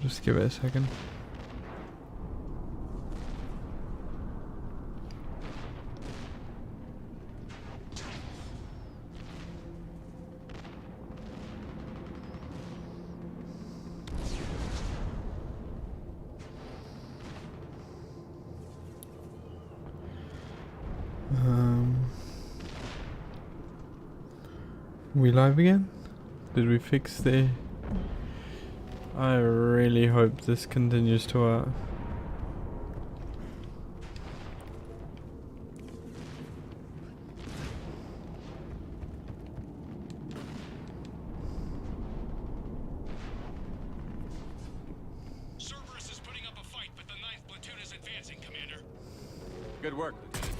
Just give it a second. We live again? Did we fix the... I really hope this continues to work. Cerberus is putting up a fight, but the 9th platoon is advancing, Commander. Good work, Lieutenant.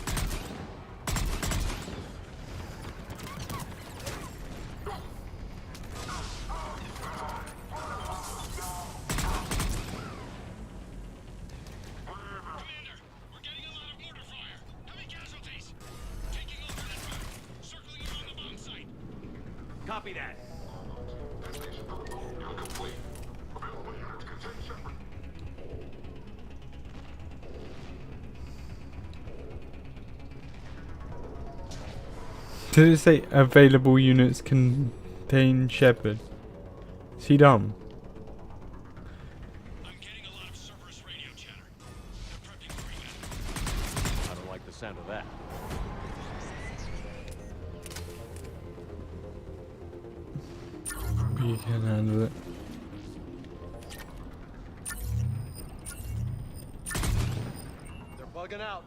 Commander, we're getting a lot of mortar fire. Heavy casualties. Taking over that route. Circling around the bomb site. Copy that. Did it say available units contain Shepherd? Is he dumb? I'm getting a lot of Cerberus radio chatter. They're prepping for evac. I don't like the sound of that. We can handle it. They're bugging out.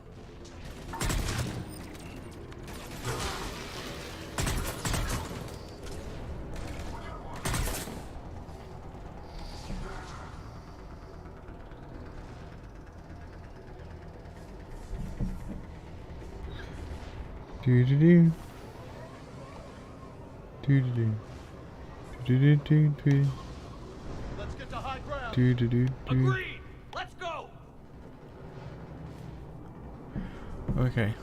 Do do do. Do do do. Do do do do. Let's get to high ground. Do do do do. Agreed. Let's go. Okay.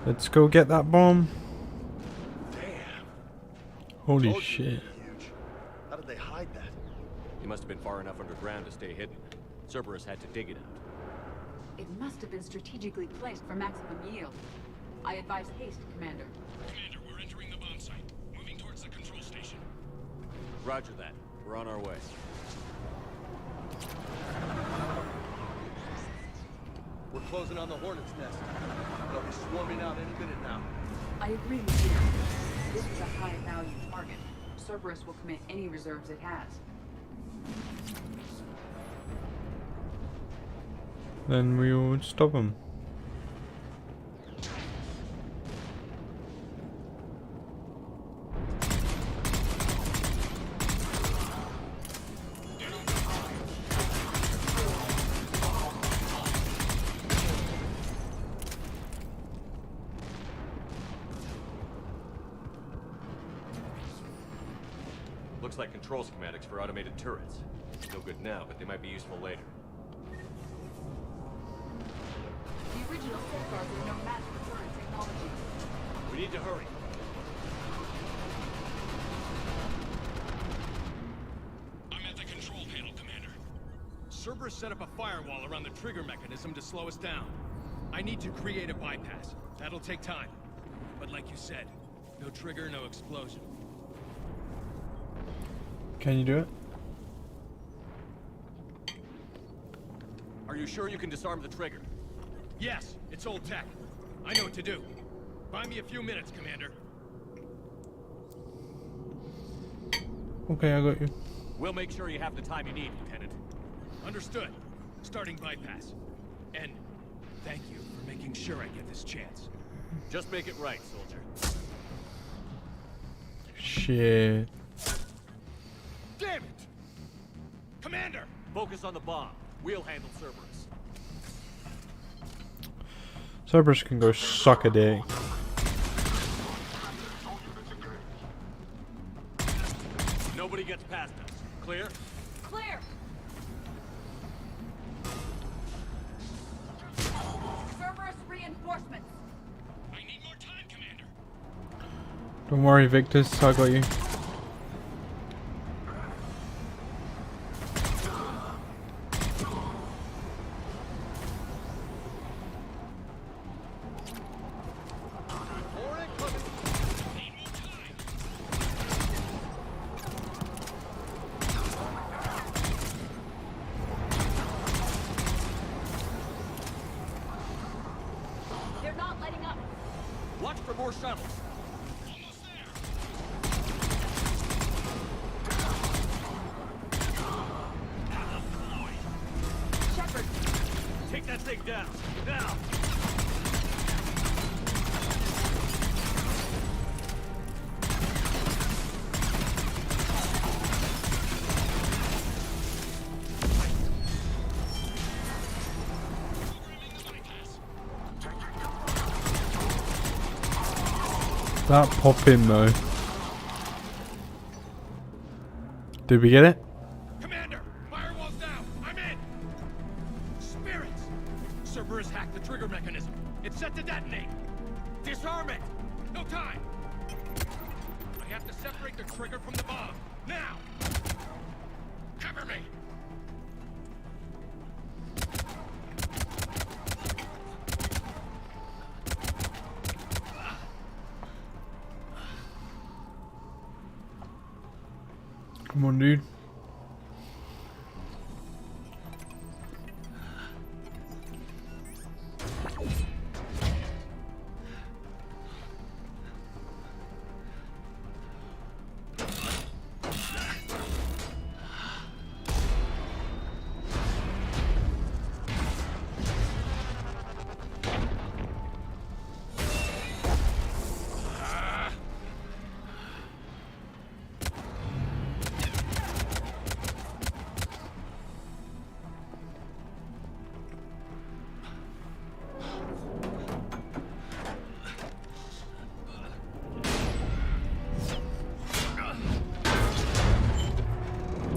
Let's go get that bomb. Damn. Holy Told you shit. it'd be huge. How did they hide that? He must have been far enough underground to stay hidden. Cerberus had to dig it out. It must have been strategically placed for maximum yield. I advise haste, Commander. Commander, we're entering the bomb site. Moving towards the control station. Roger that. We're on our way. We're closing on the Hornet's nest. They'll be swarming out any minute now. I agree with you. This is a high-value target. Cerberus will commit any reserves it has. Then we will stop him. Looks like control schematics for automated turrets. No good now, but they might be useful later. The original safeguards are no match for current technology. We need to hurry. I'm at the control panel, Commander. Cerberus set up a firewall around the trigger mechanism to slow us down. I need to create a bypass. That'll take time. But like you said, no trigger, no explosion. Can you do it? Are you sure you can disarm the trigger? Yes, it's old tech. I know what to do. Buy me a few minutes, Commander. Okay, I got you. We'll make sure you have the time you need, Lieutenant. Understood. Starting bypass. And thank you for making sure I get this chance. Just make it right, soldier. Shit. Damn it! Commander! Focus on the bomb. We'll handle Cerberus. Cerberus can go suck a dick. Nobody gets past us. Clear? Clear! Cerberus reinforcements! I need more time, Commander! Don't worry, Victus, I got you. They're not letting up. Watch for more shuttles. Shepard, Take that thing down. Now. That pop in though. Did we get it? Commander, firewall's down. I'm in. Spirits. Cerberus hacked the trigger mechanism. It's set to detonate. Disarm it. No time. I have to separate the trigger from the bomb. Now. Cover me. Come on, dude.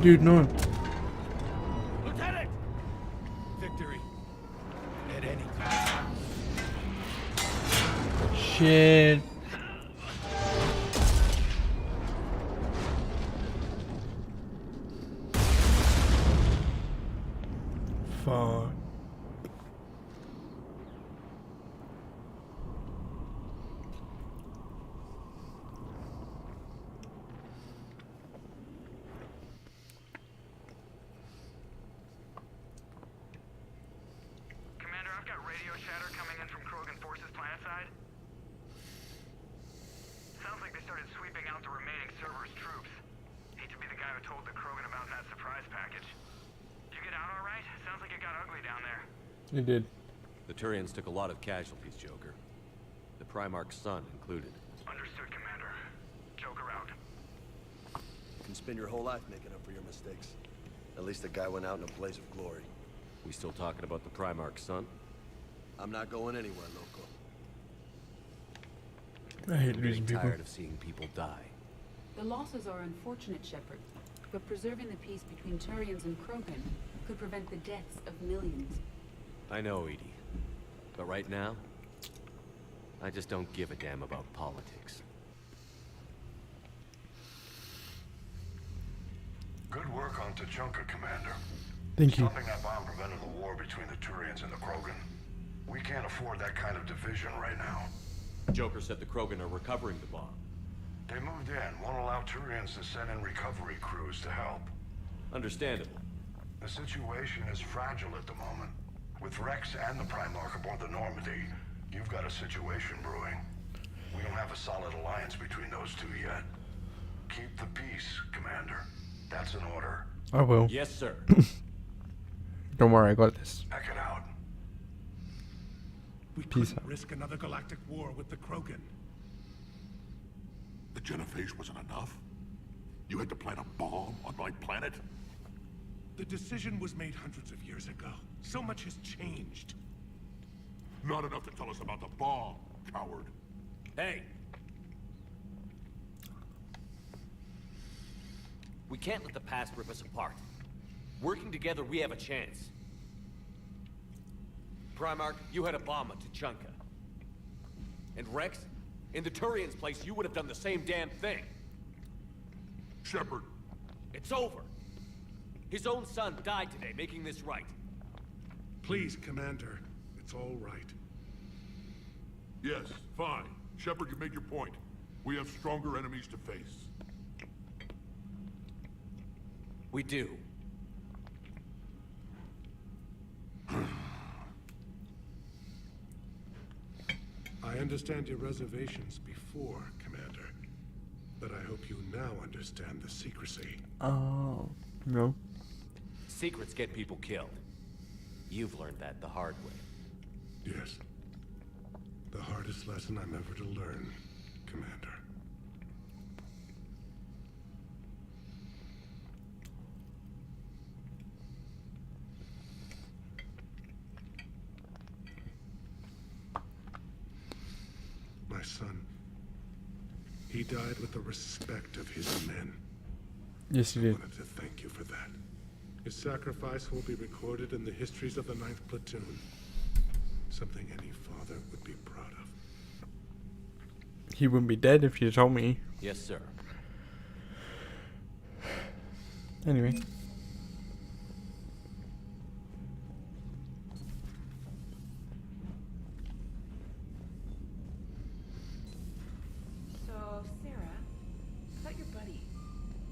Dude, no. Lieutenant! Victory. At any time. Shit. Fuck. Commander, I've got radio chatter coming in from Krogan forces planetside. Sounds like they started sweeping out the remaining Cerberus troops. Hate to be the guy who told the Krogan about that surprise package. You get out all right? Sounds like it got ugly down there. It did. The Turians took a lot of casualties, Joker. The Primarch's son included. Understood, Commander. Joker out. You can spend your whole life making up for your mistakes. At least the guy went out in a blaze of glory. We still talking about the Primarch's son? I'm not going anywhere, loco. I hate I'm losing getting people. tired of seeing people die. the losses are unfortunate, Shepard, but preserving the peace between Turians and Krogan could prevent the deaths of millions. I know, Edie. But right now, I just don't give a damn about politics. Good work on Tuchanka, Commander. Thank you. Stopping that bomb prevented the war between the Turians and the Krogan. We can't afford that kind of division right now. Joker said the Krogan are recovering the bomb. They moved in, won't allow Turians to send in recovery crews to help. Understandable. The situation is fragile at the moment. With Rex and the Primarch aboard the Normandy, you've got a situation brewing. We don't have a solid alliance between those two yet. Keep the peace, Commander. That's an order. I will. Yes, sir. Don't worry, I got this. Check it out. We Peace couldn't out. risk another galactic war with the Krogan. The Genophage wasn't enough? You had to plant a bomb on my planet? The decision was made hundreds of years ago. So much has changed. Not enough to tell us about the bomb, coward. Hey! We can't let the past rip us apart. Working together, we have a chance. Primarch, you had a bomb on Tuchanka. And Rex, In the Turian's place, you would have done the same damn thing. Shepard, It's over. His own son died today, making this right. Please, Commander. It's all right. yes, fine. Shepard, you made your point. We have stronger enemies to face. We do. I understand your reservations before, Commander. But I hope you now understand the secrecy. Oh, no. Secrets get people killed. You've learned that the hard way. Yes. The hardest lesson I'm ever to learn, Commander. My son, he died with the respect of his men. Yes, you I did. wanted to thank you for that. His sacrifice will be recorded in the histories of the 9th Platoon. Something any father would be proud of. He wouldn't be dead if you told me. Yes, sir. Anyway. So, Sarah, about your buddy,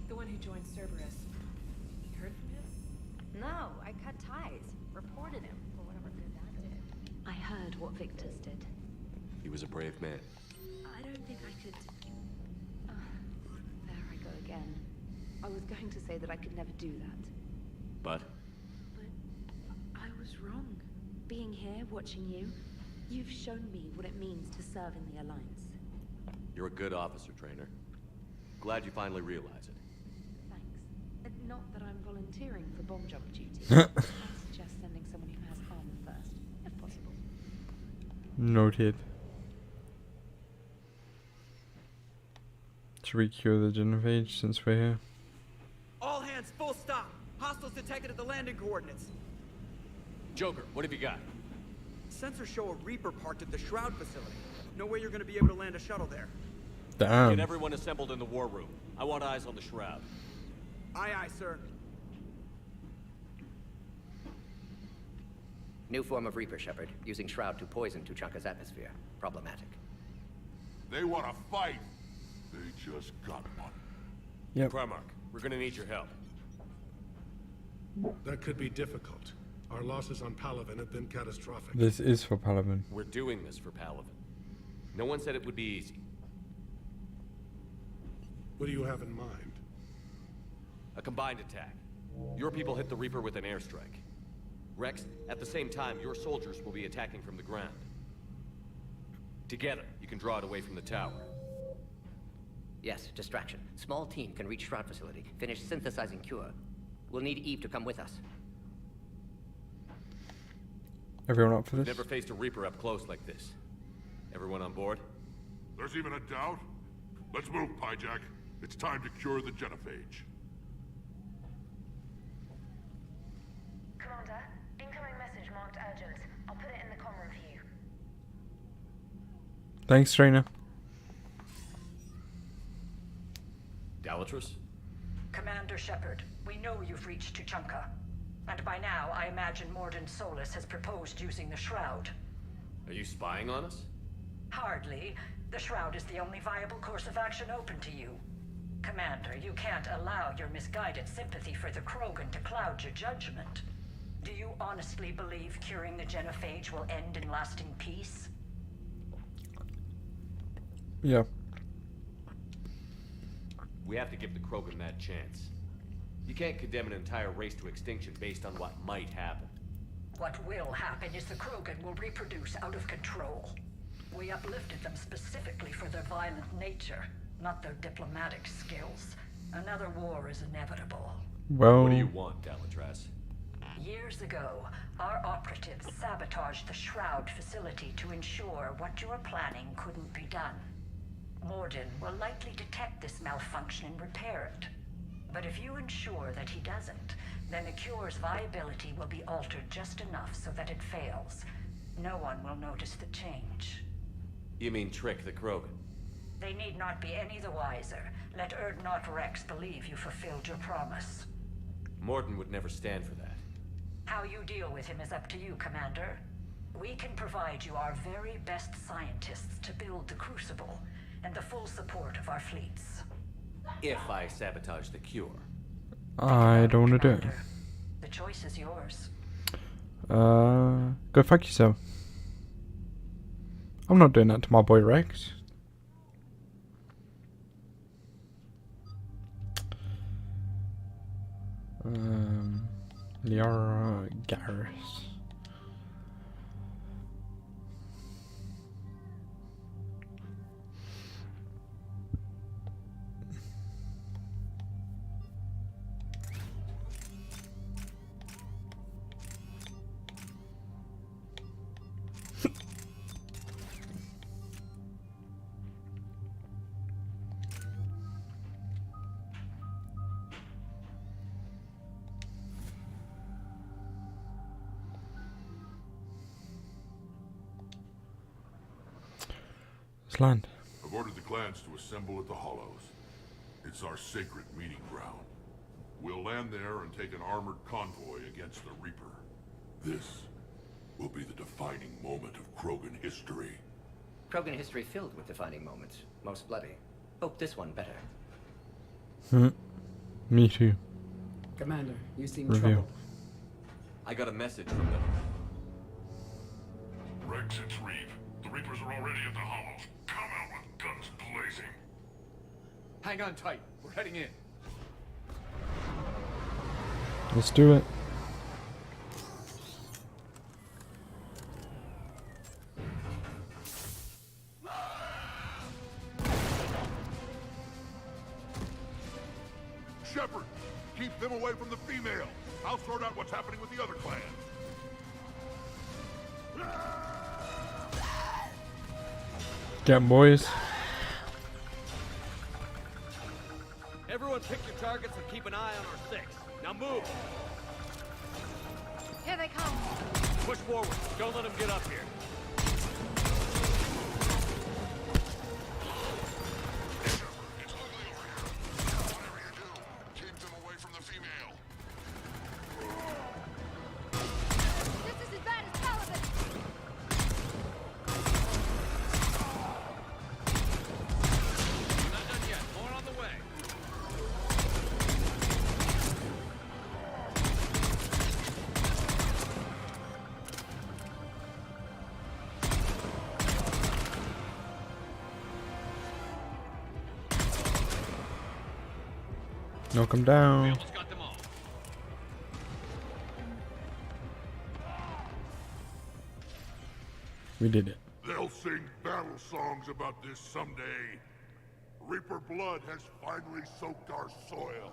the one who joined Cerberus, you heard from him? No, I cut ties. Reported him for whatever good that did. I heard what Victor's did. He was a brave man. I don't think I could... there I go again. I was going to say that I could never do that. But? But I was wrong. Being here, watching you, you've shown me what it means to serve in the Alliance. You're a good officer, Trainer. Glad you finally realize it. Thanks. Not that I'm volunteering for bomb job duty. I suggest sending someone who has armor first, if possible. Noted. To recure the genophage since we're here. All hands, full stop. Hostiles detected at the landing coordinates. Joker, what have you got? Sensors show a Reaper parked at the Shroud facility. No way you're gonna be able to land a shuttle there. Damn. Get everyone assembled in the war room. I want eyes on the Shroud. Aye, aye, sir. New form of Reaper, Shepard, using Shroud to poison Tuchanka's atmosphere. Problematic. They want to fight. They just got one. Yep. Primarch, we're gonna need your help. That could be difficult. Our losses on Palaven have been catastrophic. This is for Palaven. We're doing this for Palaven. No one said it would be easy. What do you have in mind? A combined attack. Your people hit the Reaper with an airstrike. Rex, at the same time, your soldiers will be attacking from the ground. Together, you can draw it away from the tower. Yes, distraction. Small team can reach Shroud facility, finish synthesizing cure. We'll need Eve to come with us. Everyone up for this? Never faced a Reaper up close like this. Everyone on board? There's even a doubt? Let's move, Pyjak. It's time to cure the genophage. Commander, incoming message marked urgent. I'll put it in the comm room for you. Thanks, Trainer. Dalatrus? Commander Shepard, we know you've reached Tuchanka. And by now, I imagine Mordin Solus has proposed using the Shroud. Are you spying on us? Hardly. The Shroud is the only viable course of action open to you. Commander, you can't allow your misguided sympathy for the Krogan to cloud your judgment. Do you honestly believe curing the genophage will end in lasting peace? Yeah. We have to give the Krogan that chance. You can't condemn an entire race to extinction based on what might happen. What will happen is the Krogan will reproduce out of control. We uplifted them specifically for their violent nature, not their diplomatic skills. Another war is inevitable. Well... What do you want, Dalatrus? Years ago, our operatives sabotaged the Shroud facility to ensure what you were planning couldn't be done. Mordin will likely detect this malfunction and repair it. But if you ensure that he doesn't, then the cure's viability will be altered just enough so that it fails. No one will notice the change. You mean trick the Krogan? They need not be any the wiser. Let Urdnot Rex believe you fulfilled your promise. Mordin would never stand for that. How you deal with him is up to you, Commander. We can provide you our very best scientists to build the Crucible, and the full support of our fleets. If I sabotage the cure. I don't want to do it. The choice is yours. Go fuck yourself. I'm not doing that to my boy Rex. Liara Garrus. Land. I've ordered the clans to assemble at the Hollows. It's our sacred meeting ground. We'll land there and take an armored convoy against the Reaper. This will be the defining moment of Krogan history. Krogan history filled with defining moments. Most bloody. Hope this one better. Me too. Commander, you seem Reveal. troubled. I got a message from them. Rex, it's Reeve. The Reapers are already at the Hollows. Come out with guns blazing. Hang on tight. We're heading in. Let's do it. Shepard, keep them away from the female. I'll sort out what's happening with the other clans. Get 'em, boys. Everyone pick your targets and keep an eye on our six. Now move! Here they come. Push forward. Don't let them get up here. It's ugly over here. Whatever you do, keep them away from the female. This is as bad as Taliban. Not done yet. More on the way. Knock 'em down. Almost got them all. We did it. They'll sing battle songs about this someday. Reaper blood has finally soaked our soil.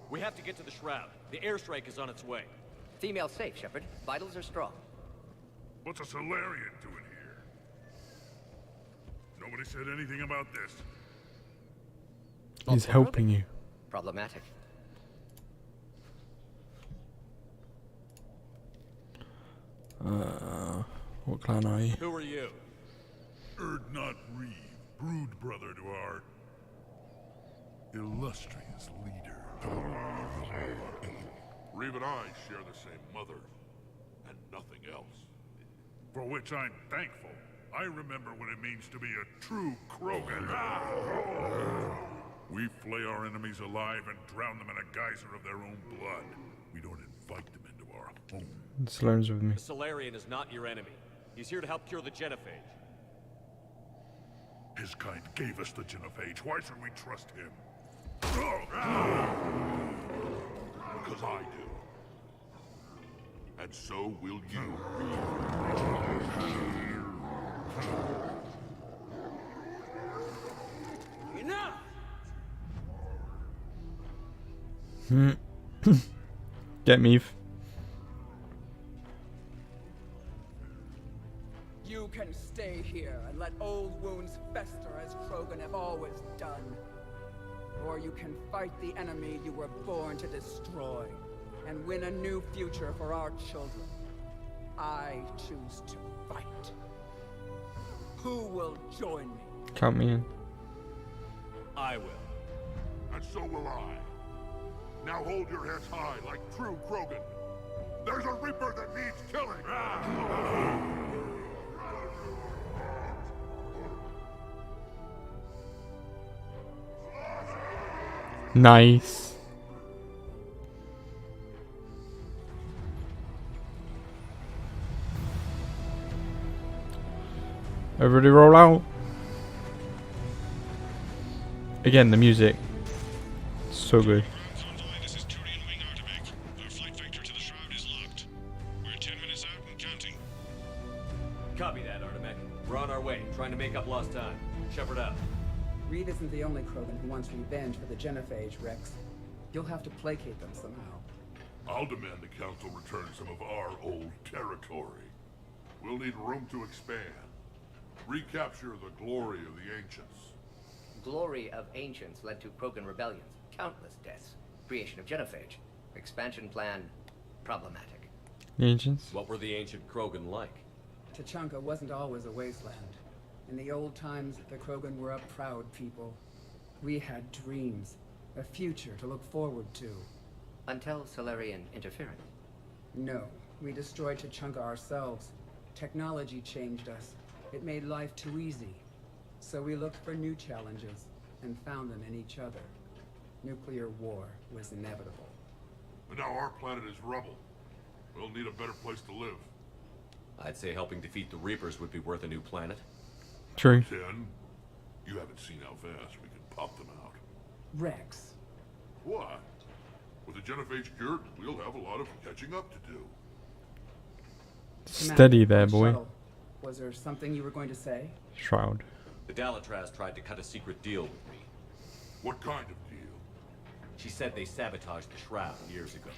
We have to get to the Shroud. The airstrike is on its way. Female safe, Shepard. Vitals are strong. What's a Solarian doing here? Nobody said anything about this. He's helping you. Problematic. What clan are you? Who are you? Urdnot Reeve, brood brother to our illustrious leader. Reeve and I share the same mother, and nothing else. For which I'm thankful. I remember what it means to be a true Krogan. We flay our enemies alive and drown them in a geyser of their own blood. We don't invite them into our home. Saloon's with me. The Solarian is not your enemy. He's here to help cure the genophage. His kind gave us the genophage. Why should we trust him? Because I do. And so will you. Enough! Get me. You can stay here and let old wounds fester as Krogan have always done. Or you can fight the enemy you were born to destroy and win a new future for our children. I I choose to fight. Who will join me? Count me in. I will. And so will I. Now hold your heads high like true Krogan. There's a Reaper that needs killing! Nice. Everybody roll out. Again, the music. So good. This is Turian Wing Artivac. Our flight vector to the Shroud is locked. We're 10 minutes out and counting. Copy that, Artemec. We're on our way, trying to make up lost time. Shepard out. Reed isn't the only Krogan who wants revenge for the Genophage, Rex. You'll have to placate them somehow. I'll demand the Council return some of our old territory. We'll need room to expand. Recapture the glory of the Ancients. Glory of Ancients led to Krogan rebellions, countless deaths, creation of Genophage. Expansion plan, problematic. The Ancients? What were the ancient Krogan like? Tuchanka wasn't always a wasteland. In the old times, the Krogan were a proud people. We had dreams, a future to look forward to. Until Solarian interference. No, we destroyed Tuchanka ourselves. Technology changed us. It made life too easy. So we looked for new challenges, and found them in each other. Nuclear war was inevitable. But now our planet is rubble. We'll need a better place to live. I'd say helping defeat the Reapers would be worth a new planet. True. 10. You haven't seen how fast we can pop them out. Rex. What? With the Genophage cured, we'll have a lot of catching up to do. Steady there, boy. Shuttle. Was there something you were going to say? Shroud. The Dalatraz tried to cut a secret deal with me. What kind of deal? She said they sabotaged the Shroud years ago.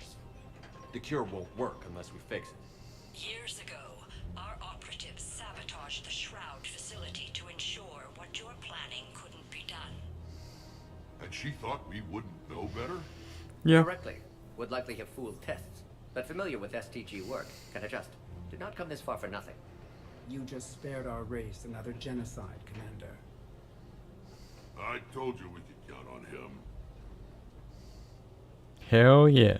The cure won't work unless we fix it. Years ago, our operatives sabotaged the Shroud facility to ensure what you're planning couldn't be done. And she thought we wouldn't know better? Yeah. Correctly. Would likely have fooled tests, but familiar with STG work, can adjust. Did not come this far for nothing. You just spared our race another genocide, Commander. I told you we could count on him. Hell yeah.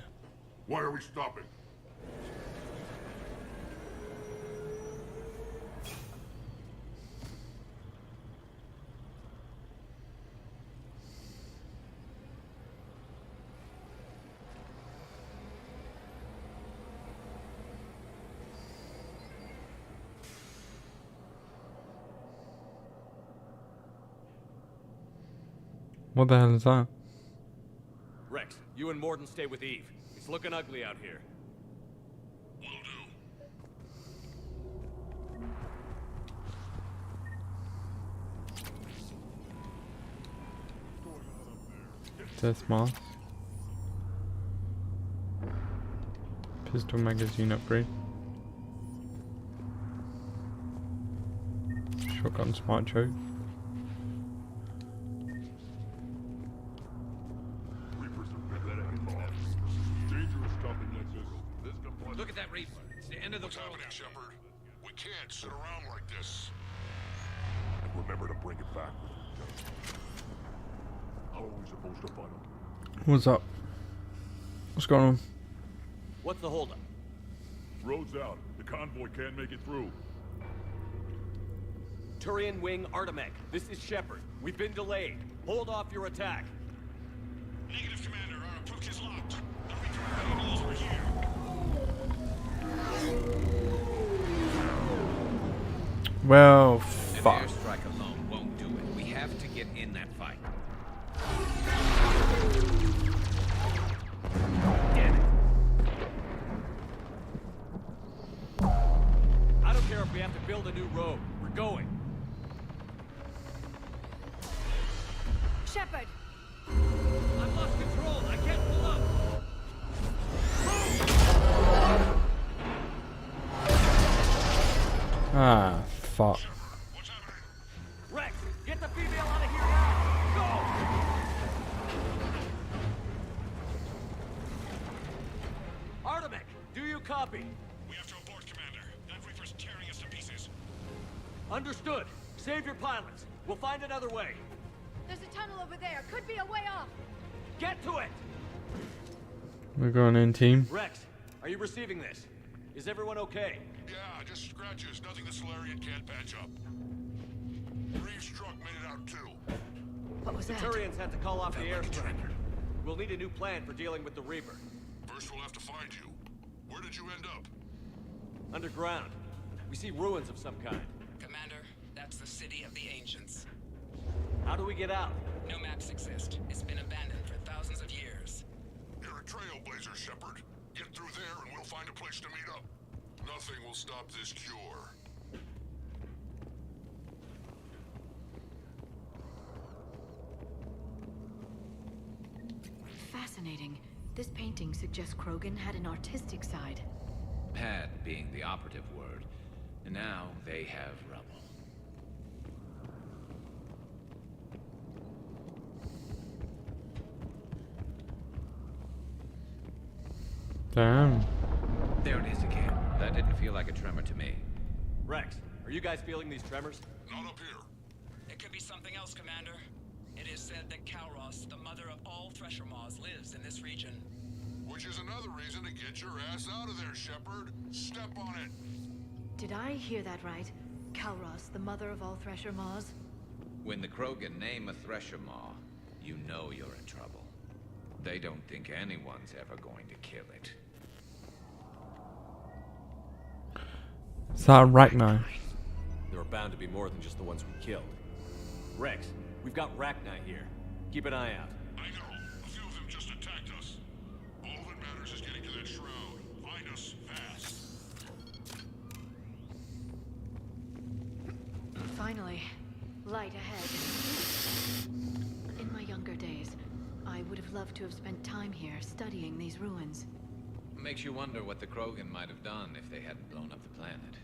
Why are we stopping? What the hell is that? Rex, you and Mordin stay with Eve. It's looking ugly out here. Death mask. Pistol magazine upgrade. Shotgun smart choke. Look at that Reaper. It's the end of the What's world. happening, Shepard? We can't sit around like this. And remember to bring it back with you. How are we supposed to fight him? What's up? What's going on? What's the holdup? Road's out. The convoy can't make it through. Turian Wing Artemec, this is Shepard. We've been delayed. Hold off your attack. Negative, Commander. Our approach is locked. The Reaper rebellion is over here. Well, An fuck. airstrike alone won't do it. We have to get in that fight. Damn it. I don't care if we have to build a new road. We're going. Shepard! I've lost control. I can't pull up. Ah, fuck. Rex, get the female out of here now. Go! Artemec, do you copy? We have to abort, Commander. That Understood. Save your pilots. We'll find another way. There's a tunnel over there. Could be a way off. Get to it! We're going in, team. Rex, are you receiving this? Is everyone okay? Yeah, just scratches. Nothing the Solarian can't patch up. Reeves' truck made it out too. What was The that? Turians had to call off the airstrike. We'll need a new plan for dealing with the Reaper. First we'll have to find you. Where did you end up? Underground. We see ruins of some kind. Commander, that's the City of the Ancients. How do we get out? No maps exist. It's been abandoned for thousands of years. You're a trailblazer, Shepard. Get through there and we'll find a place to meet up. Nothing will stop this cure. Fascinating. This painting suggests Krogan had an artistic side. Had being the operative word. And now they have rubble. Damn. There it is again. That didn't feel like a tremor to me. Rex, are you guys feeling these tremors? Not up here. It could be something else, Commander. It is said that Kalros, the mother of all Thresher Maws, lives in this region. Which is another reason to get your ass out of there, Shepard. Step on it. Did I hear that right? Kalros, the mother of all Thresher Maws? When the Krogan name a Thresher Maw, you know you're in trouble. They don't think anyone's ever going to kill it. Is that a Rachni? There are bound to be more than just the ones we killed. Rex, we've got Rachni here. Keep an eye out. I know. A few of them just attacked us. All that matters is getting to that shroud. Find us fast. Finally. Light ahead. In my younger days, I would have loved to have spent time here studying these ruins. Makes you wonder what the Krogan might have done if they hadn't blown up the planet.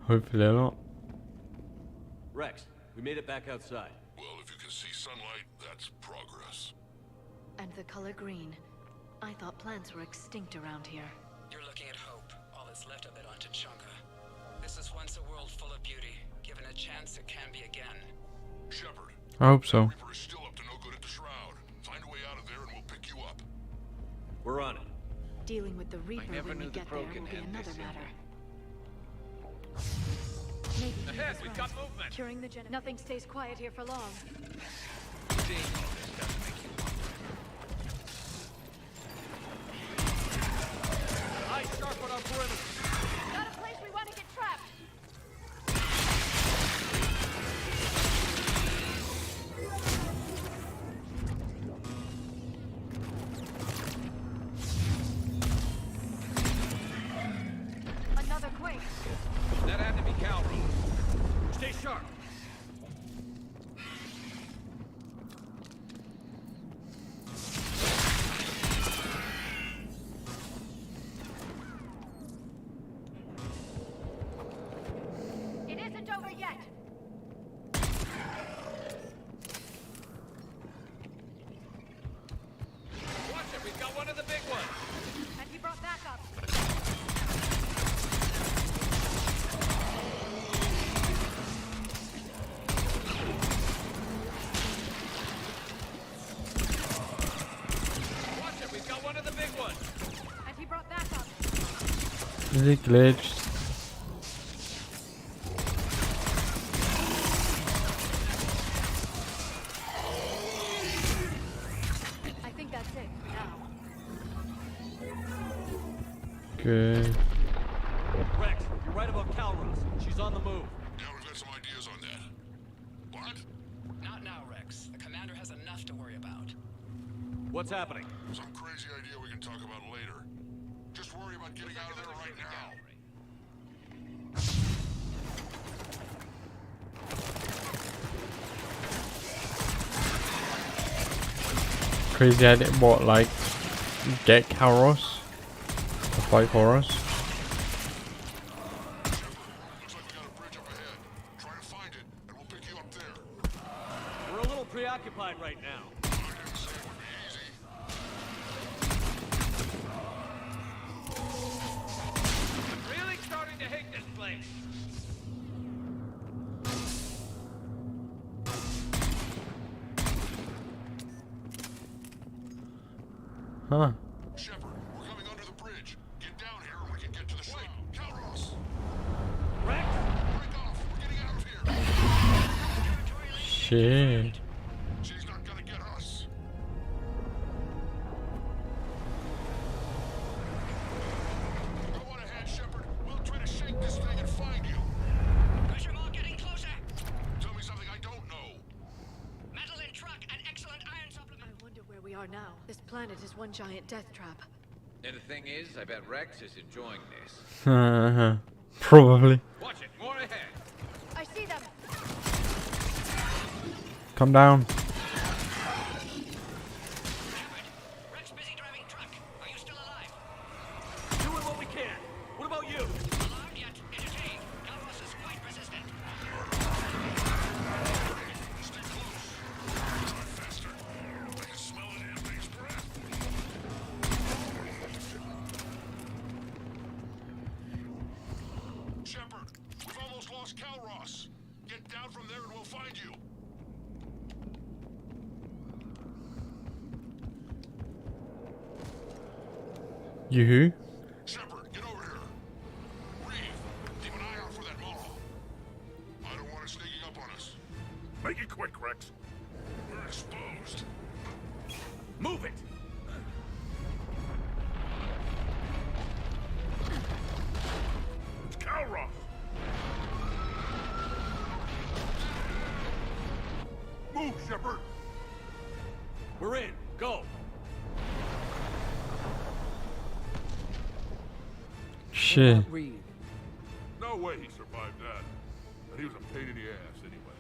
Hopefully not. Rex, we made it back outside. Well, if you can see sunlight, that's progress. And the color green. I thought plants were extinct around here. You're looking at hope, all that's left of it on Tuchanka. This is once a world full of beauty. Given a chance, it can be again. Shepard. I hope so. Reaper is still up to no good at the shroud. Find a way out of there and we'll pick you up. We're on it. Dealing with the Reaper never when we knew the get there will Krogan be had another this in matter. Maybe he Ahead, was we've right. got movement. Curing the nothing stays quiet here for long. Seeing all this doesn't make you wonder. Eyes sharp on our perimeter. Got a place we want to get trapped. Another quake. That had to be Kalros. Stay sharp. It isn't over yet. Watch it, we've got one of the big ones. And he brought backup. Watch it, we've got one of the big ones. And he brought backup. Is it glitched? I think that's it for now. Good. Rex, you're right about Kalros. She's on the move. Yeah, we've got some ideas on that. What? Not now, Rex. The commander has enough to worry about. What's happening? Some crazy idea we can talk about later. Just worry about getting out of there right now. Crazy idea. What, like, get Kalros to fight for us? Looks like we got a bridge up ahead. Try to find it, and we'll pick you up there. We're a little preoccupied right now. I didn't say it would be easy. I'm really starting to hate this place. Huh. Shepard, we're coming under the bridge. Get down here and we can get to the ship. Calros! Rex! Break off! We're getting out of here! Shit. She's not gonna get us. Go on ahead, Shepard. We'll try to shake this thing and find you. Pressure Maw getting closer. Tell me something I don't know. Metal in truck and excellent iron supplement. I wonder where we are now. This planet is one giant death trap. And the thing is, I bet Rex is enjoying this. Probably. Watch it, more ahead. I see them. Come down. Rex busy driving truck. Are you still alive? Doing what we can. What about you? Alarmed yet? Entertained. Calros is quite resistant. Stay close. Drive faster. I can smell it in May's breath. Shepard, we've almost lost Calros. Get down from there and we'll find you. You who? Shepard, get over here. Reeve, keep an eye out for that Maw. I don't want it sneaking up on us. Make it quick, Rex. We're exposed. Move it! It's Calros. Move, Shepard. We're in. Go! Shit. Reed. No way he survived that. And he was a pain in the ass anyway.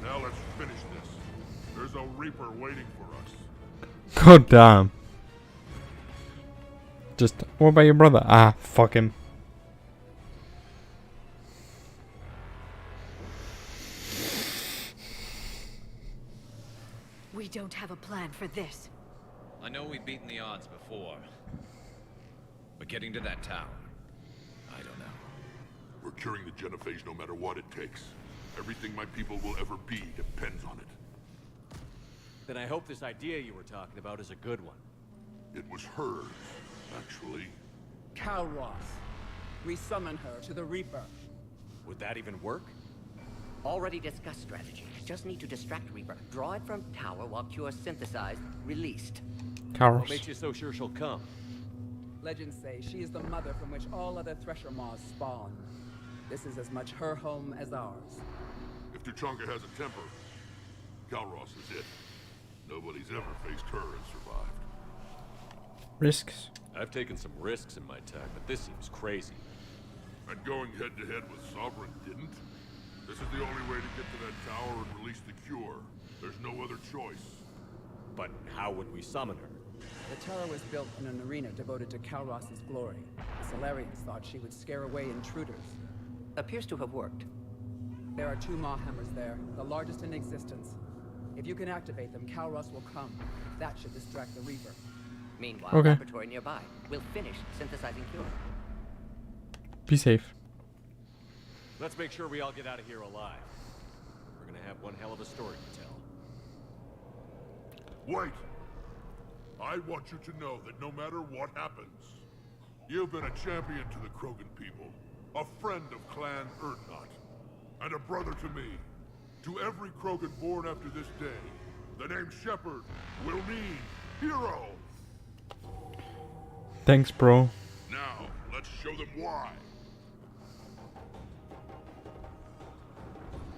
Now let's finish this. There's a Reaper waiting for us. God damn. Just, what about your brother? Ah, fuck him. We don't have a plan for this. I know we've beaten the odds before. But getting to that tower, I don't know. We're curing the genophage no matter what it takes. Everything my people will ever be depends on it. Then I hope this idea you were talking about is a good one. It was hers, actually. Calros. We summon her to the Reaper. Would that even work? Already discussed strategy. Just need to distract Reaper. Draw it from tower while Cure synthesized, released. What makes you so sure she'll come? Legends say she is the mother from which all other Thresher Maws spawn. This is as much her home as ours. If Tuchanka has a temper, Calros is it. Nobody's ever faced her and survived. Risks. I've taken some risks in my time, but this seems crazy. And going head-to-head with Sovereign didn't? This is the only way to get to that tower and release the cure. There's no other choice. But how would we summon her? The tower was built in an arena devoted to Calros' glory. The Solarians thought she would scare away intruders. Appears to have worked. There are 2 Maw hammers there, the largest in existence. If you can activate them, Calros will come. That should distract the Reaper. Meanwhile, Okay. laboratory nearby. We'll finish synthesizing Cure. Be safe. Let's make sure we all get out of here alive. We're gonna have one hell of a story to tell. Wait! I want you to know that no matter what happens, you've been a champion to the Krogan people, a friend of Clan Urdnot, and a brother to me. To every Krogan born after this day, the name Shepard will mean hero! Thanks, bro. Now, let's show them why.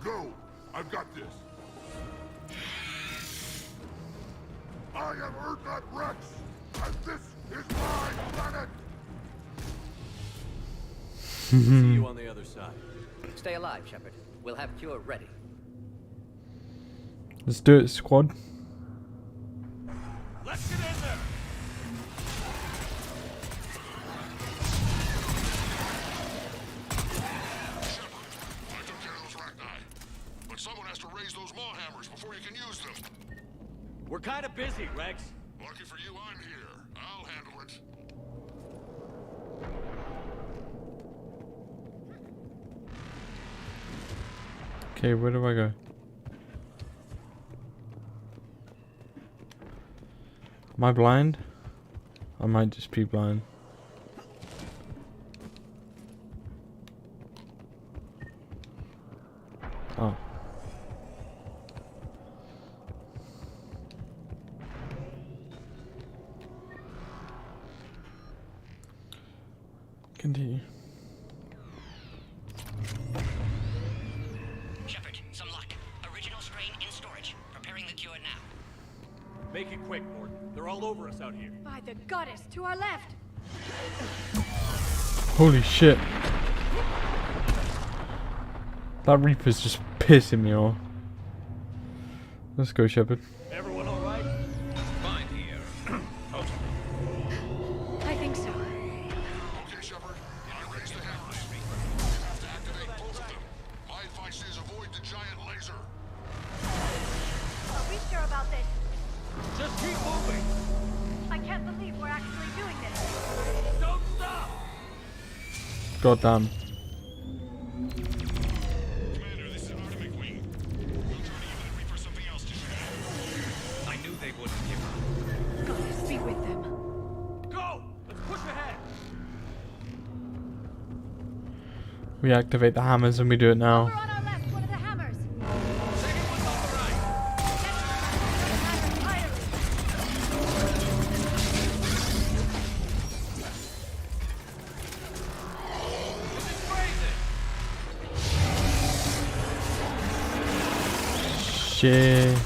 Go! I've got this! I am Urdnot Rex, and this is my planet! See you on the other side. Stay alive, Shepard. We'll have Cure ready. Let's do it, squad. Let's get in there! I took care of those Rachni, but someone has to raise those Maw hammers before you can use them. We're kind of busy, Rex. Lucky for you, I'm here. I'll handle it. Okay, where do I go? Am I blind? I might just be blind. Oh. Continue. Shepard, some luck. Original strain in storage. Preparing the cure now. Make it quick, Morton. They're all over us out here. By the goddess, to our left! Holy shit. That Reaper's just pissing me off. Let's go, Shepard. Everyone all right? Fine here. I think so. Okay, Shepard. I raised the cameras. You have to activate both of them. My advice is avoid the giant laser. Are we sure about this? Just keep moving. I can't believe we're actually doing this. Don't stop. God damn. Commander, this is Artemis Wing. We'll try to even Reaper something else to shoot at. I knew they wouldn't give up. Goddess be with them. Go. Let's push ahead. We activate the hammers and we do it now. Over on our left, one of the hammers. Second one's on the right. This is crazy. Shit.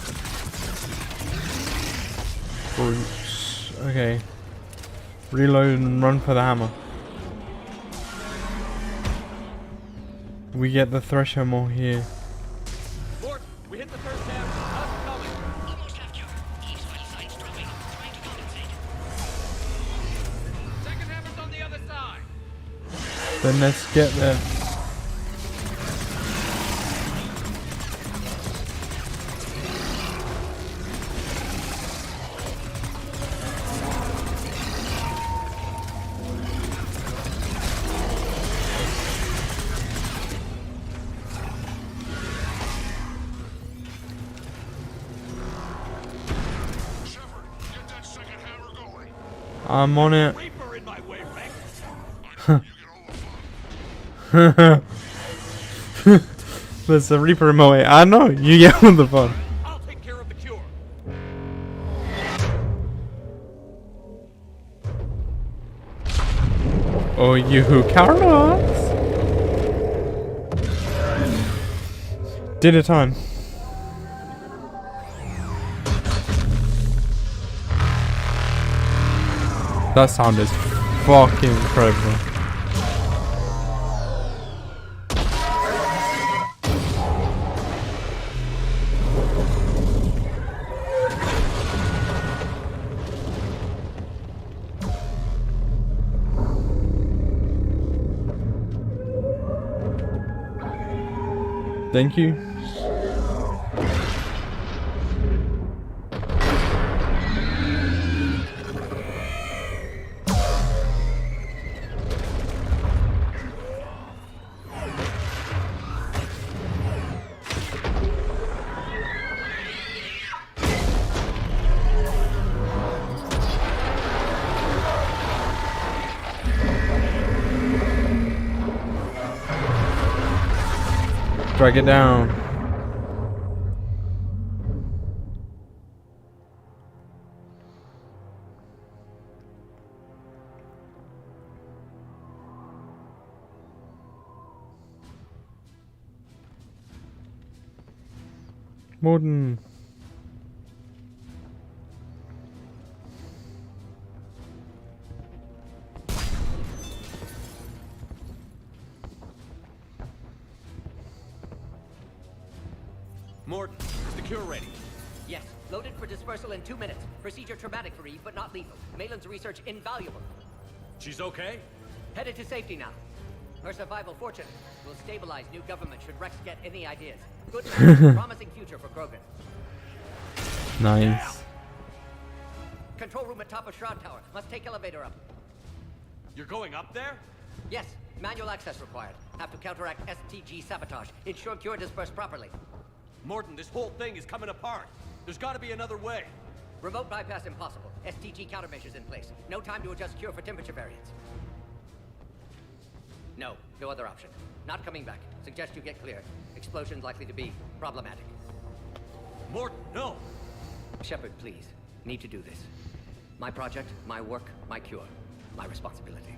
Brutes. Okay. Reload and run for the hammer. We get the thresher more here. Morton, we hit the first hammer. How's it coming? Almost have cure. Eve's vital signs dropping. Trying to compensate. Second hammer's on the other side. Then let's get there. Shepard, get that second hammer going. I'm on it. Reaper in my way, Rex. There's a Reaper in my way. I know, you get all the fun. I'll take care of the cure. Oh, you Carlos! Dinner time. That sound is fucking incredible. Thank you. Drag it down. Morden. Morton, is the cure ready? Yes, loaded for dispersal in 2 minutes. Procedure traumatic for Eve, but not lethal. Malin's research invaluable. She's okay? Headed to safety now. Her survival fortunate. Will stabilize new government should Rex get any ideas. Good news. Promising future for Krogan. Nice. Control room at top of Shroud Tower. Must take elevator up. You're going up there? Yes, manual access required. Have to counteract STG sabotage. Ensure cure dispersed properly. Morton, this whole thing is coming apart. There's got to be another way. Remote bypass impossible. STG countermeasures in place. No time to adjust cure for temperature variance. No other option. Not coming back. Suggest you get clear. Explosion's likely to be problematic. Mort, no! Shepard, please. Need to do this. My project, my work, my cure. My responsibility.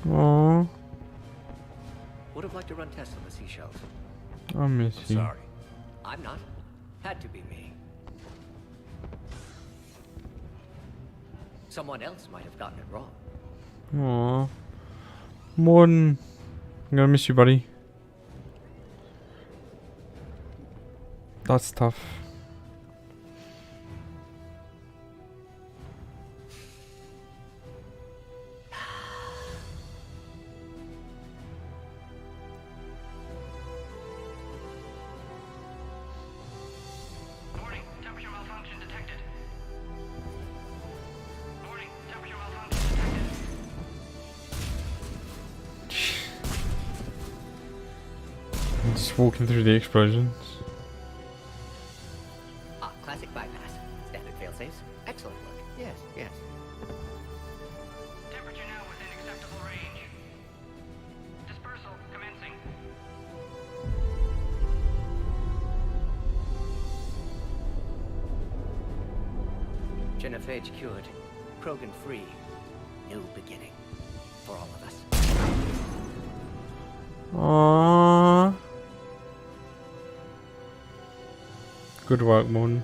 Aww. Would have liked to run tests on the seashells. I miss you. Sorry. I'm not. Had to be me. Someone else might have gotten it wrong. Aww. Morden. I'm gonna miss you, buddy. That's tough. Warning, temperature malfunction detected. Warning, temperature malfunction detected. I'm just walking through the explosions. Ah, classic bypass. Standard failsafes. Excellent work. Yes. Temperature now within acceptable range. Dispersal commencing. Genophage cured. Krogan free. New beginning. For all of us. Aww. Good work, Morden.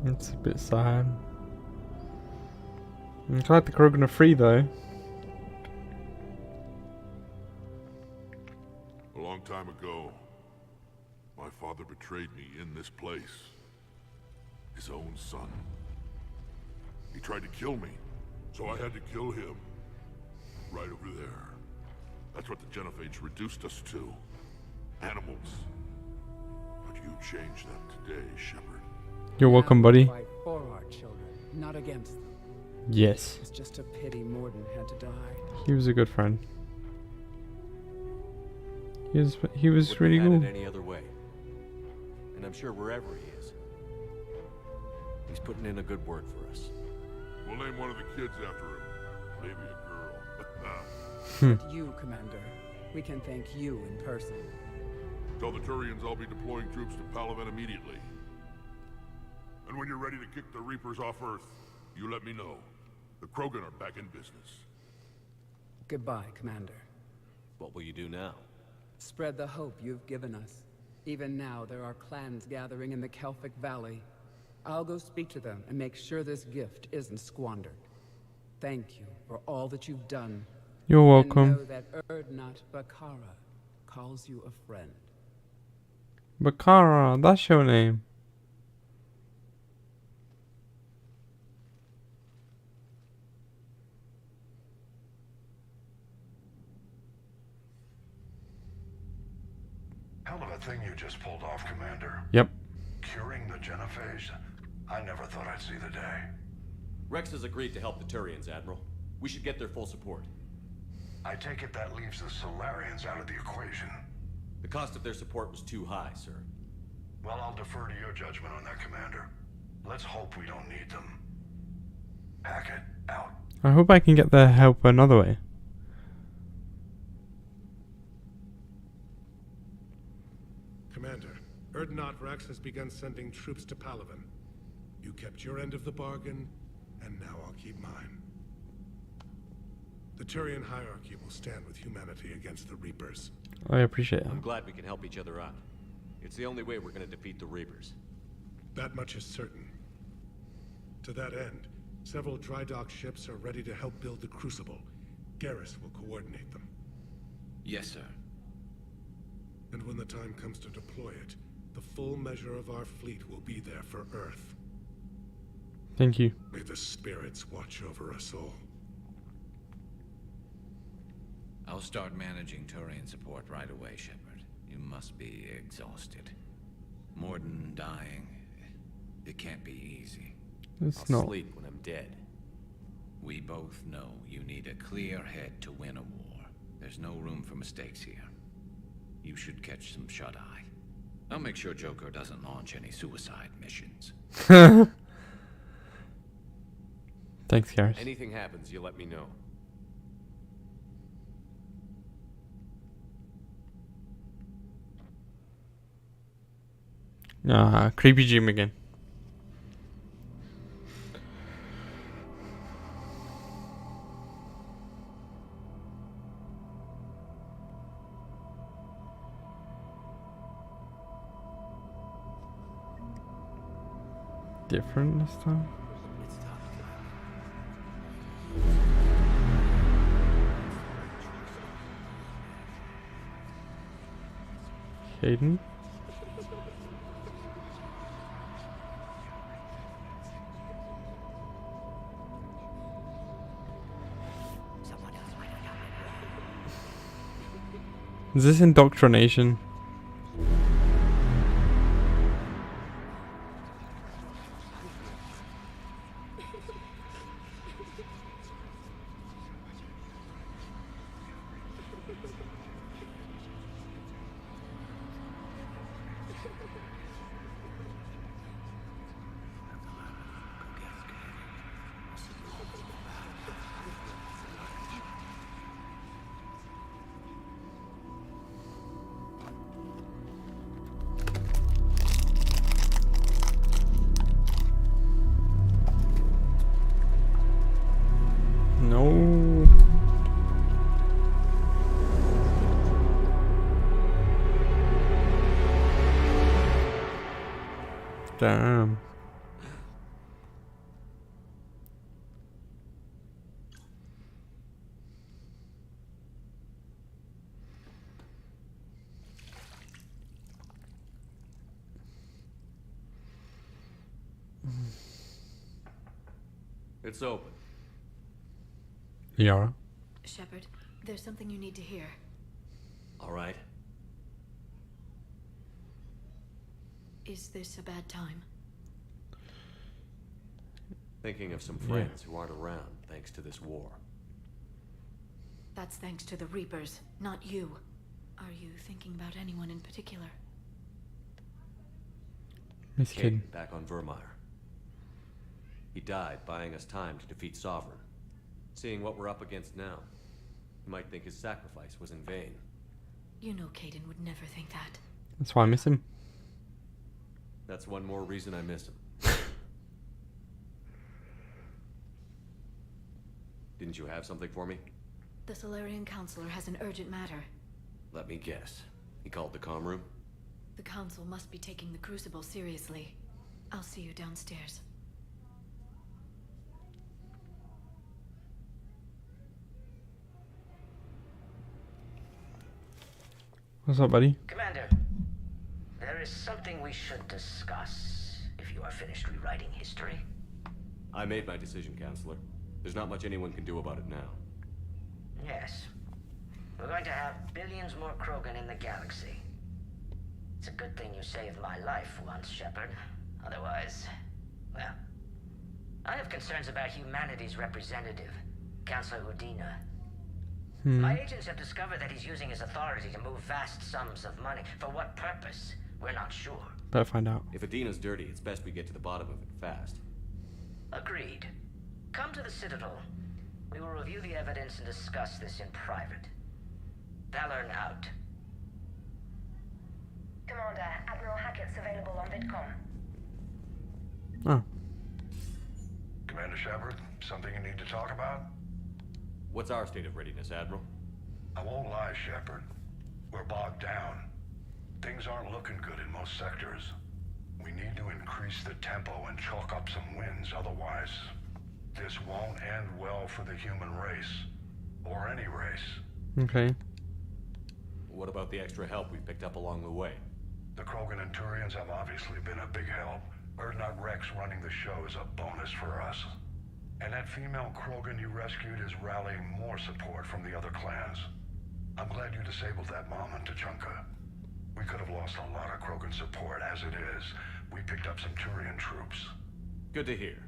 It's a bit sad. I'm glad the Krogan are free though. A long time ago, my father betrayed me in this place. His own son. He tried to kill me, so I had to kill him. Right over there. That's what the Genophage reduced us to. Animals. But you changed that today, Shepard. You're welcome, buddy. Fight for our children, not against them. Yes. It's just a pity Morden had to die. He was a good friend. He was really Wouldn't have cool. had it any other way. And I'm sure wherever he is, he's putting in a good word for us. We'll name one of the kids after him. Maybe a girl. But you, Commander, we can thank you in person. Tell the Turians I'll be deploying troops to Palaven immediately. And when you're ready to kick the Reapers off Earth, you let me know. The Krogan are back in business. Goodbye, Commander. What will you do now? Spread the hope you've given us. Even now, there are clans gathering in the Kelphic Valley. I'll go speak to them and make sure this gift isn't squandered. Thank you for all that you've done. You're welcome. And know that Urdnot Bakara calls you a friend. Bakara, that's your name. Hell of a thing you just pulled off, Commander. Yep. Curing the Genophage? I never thought I'd see the day. Rex has agreed to help the Turians, Admiral. We should get their full support. I take it that leaves the Solarians out of the equation. The cost of their support was too high, sir. Well, I'll defer to your judgment on that, Commander. Let's hope we don't need them. Hackett, out. I hope I can get their help another way. Commander, Urdnot Rex has begun sending troops to Palaven. You kept your end of the bargain, and now I'll keep mine. The Turian hierarchy will stand with humanity against the Reapers. I appreciate it. I'm glad we can help each other out. It's the only way we're going to defeat the Reapers. That much is certain. To that end, several dry dock ships are ready to help build the Crucible. Garrus will coordinate them. Yes, sir. And when the time comes to deploy it, the full measure of our fleet will be there for Earth. Thank you. May the spirits watch over us all. I'll start managing Turian support right away, Shepard. You must be exhausted. Morden dying. It can't be easy. I'll sleep when I'm dead. We both know you need a clear head to win a war. There's no room for mistakes here. You should catch some shut-eye. I'll make sure Joker doesn't launch any suicide missions. Thanks, Garrus. Anything happens, you let me know. Creepy Jim again. Different this time. Hayden. Is this indoctrination? No. Damn. It's open. Yeah. Shepard, there's something you need to hear. All right. Is this a bad time? Thinking of some friends who aren't around thanks to this war. That's thanks to the Reapers, not you. Are you thinking about anyone in particular? Miss Kid. Caden, back on Vermeer. He died buying us time to defeat Sovereign. Seeing what we're up against now, you might think his sacrifice was in vain. You know Caden would never think that. That's why I miss him. That's one more reason I miss him. Didn't you have something for me? The Solarian Counselor has an urgent matter. Let me guess. He called the comm room? The Council must be taking the Crucible seriously. I'll see you downstairs. What's up, buddy? Commander, there is something we should discuss if you are finished rewriting history. I made my decision, Counselor. There's not much anyone can do about it now. Yes. We're going to have billions more Krogan in the galaxy. It's a good thing you saved my life once, Shepard. Otherwise, well, I have concerns about humanity's representative, Councilor Udina. My agents have discovered that he's using his authority to move vast sums of money. For what purpose? We're not sure. Better find out. If Adina's dirty, it's best we get to the bottom of it fast. Agreed. Come to the Citadel. We will review the evidence and discuss this in private. Valorn out. Commander, Admiral Hackett's available on VidCom. Oh. Commander Shepard, something you need to talk about? What's our state of readiness, Admiral? I won't lie, Shepard. We're bogged down. Things aren't looking good in most sectors. We need to increase the tempo and chalk up some wins, otherwise this won't end well for the human race. or any race. Okay. What about the extra help we picked up along the way? The Krogan and Turians have obviously been a big help. Urdnot Rex running the show is a bonus for us. And that female Krogan you rescued is rallying more support from the other clans. I'm glad you disabled that mom in Tuchanka. We could have lost a lot of Krogan support. As it is, we picked up some Turian troops. Good to hear.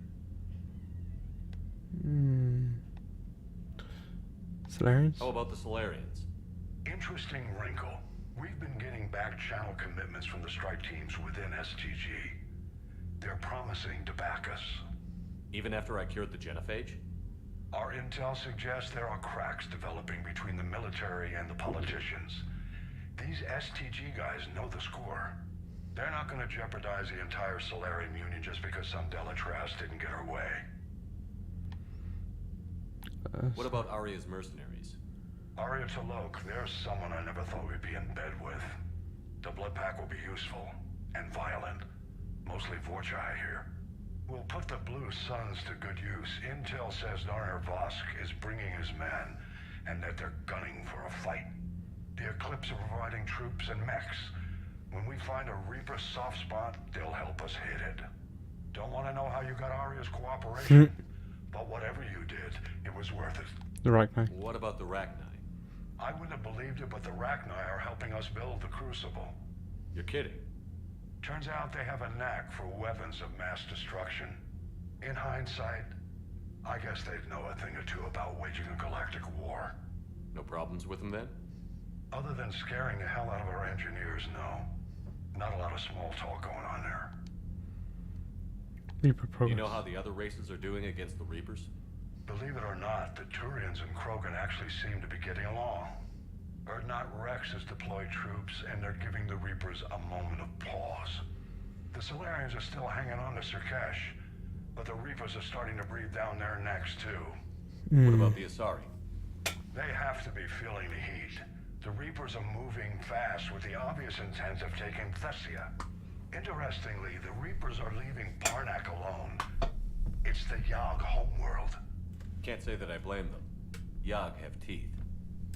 Solarians? How about the Solarians? Interesting wrinkle. We've been getting back channel commitments from the strike teams within STG. They're promising to back us. Even after I cured the genophage? Our intel suggests there are cracks developing between the military and the politicians. These STG guys know the score. They're not going to jeopardize the entire Solarian Union just because some Delatras didn't get her way. What about Aria's mercenaries? Aria T'Loak, there's someone I never thought we'd be in bed with. The blood pack will be useful and violent. Mostly Vorchai here. We'll put the Blue Suns to good use. Intel says Narner Vosk is bringing his men, and that they're gunning for a fight. The Eclipse are providing troops and mechs. When we find a Reaper soft spot, they'll help us hit it. Don't want to know how you got Aria's cooperation, but whatever you did, it was worth it. The Rachni. What about the Rachni? I wouldn't have believed it, but the Rachni are helping us build the Crucible. You're kidding. Turns out they have a knack for weapons of mass destruction. In hindsight, I guess they'd know a thing or two about waging a galactic war. No problems with them then? Other than scaring the hell out of our engineers, no. Not a lot of small talk going on there. Reaper Do progress. you know how the other races are doing against the Reapers? Believe it or not, the Turians and Krogan actually seem to be getting along. Urdnot Rex has deployed troops, and they're giving the Reapers a moment of pause. The Solarians are still hanging on to Surkesh, but the Reapers are starting to breathe down their necks too. What about the Asari? They have to be feeling the heat. The Reapers are moving fast with the obvious intent of taking Thessia. Interestingly, the Reapers are leaving Parnak alone. It's the Yag homeworld. Can't say that I blame them. Yag have teeth.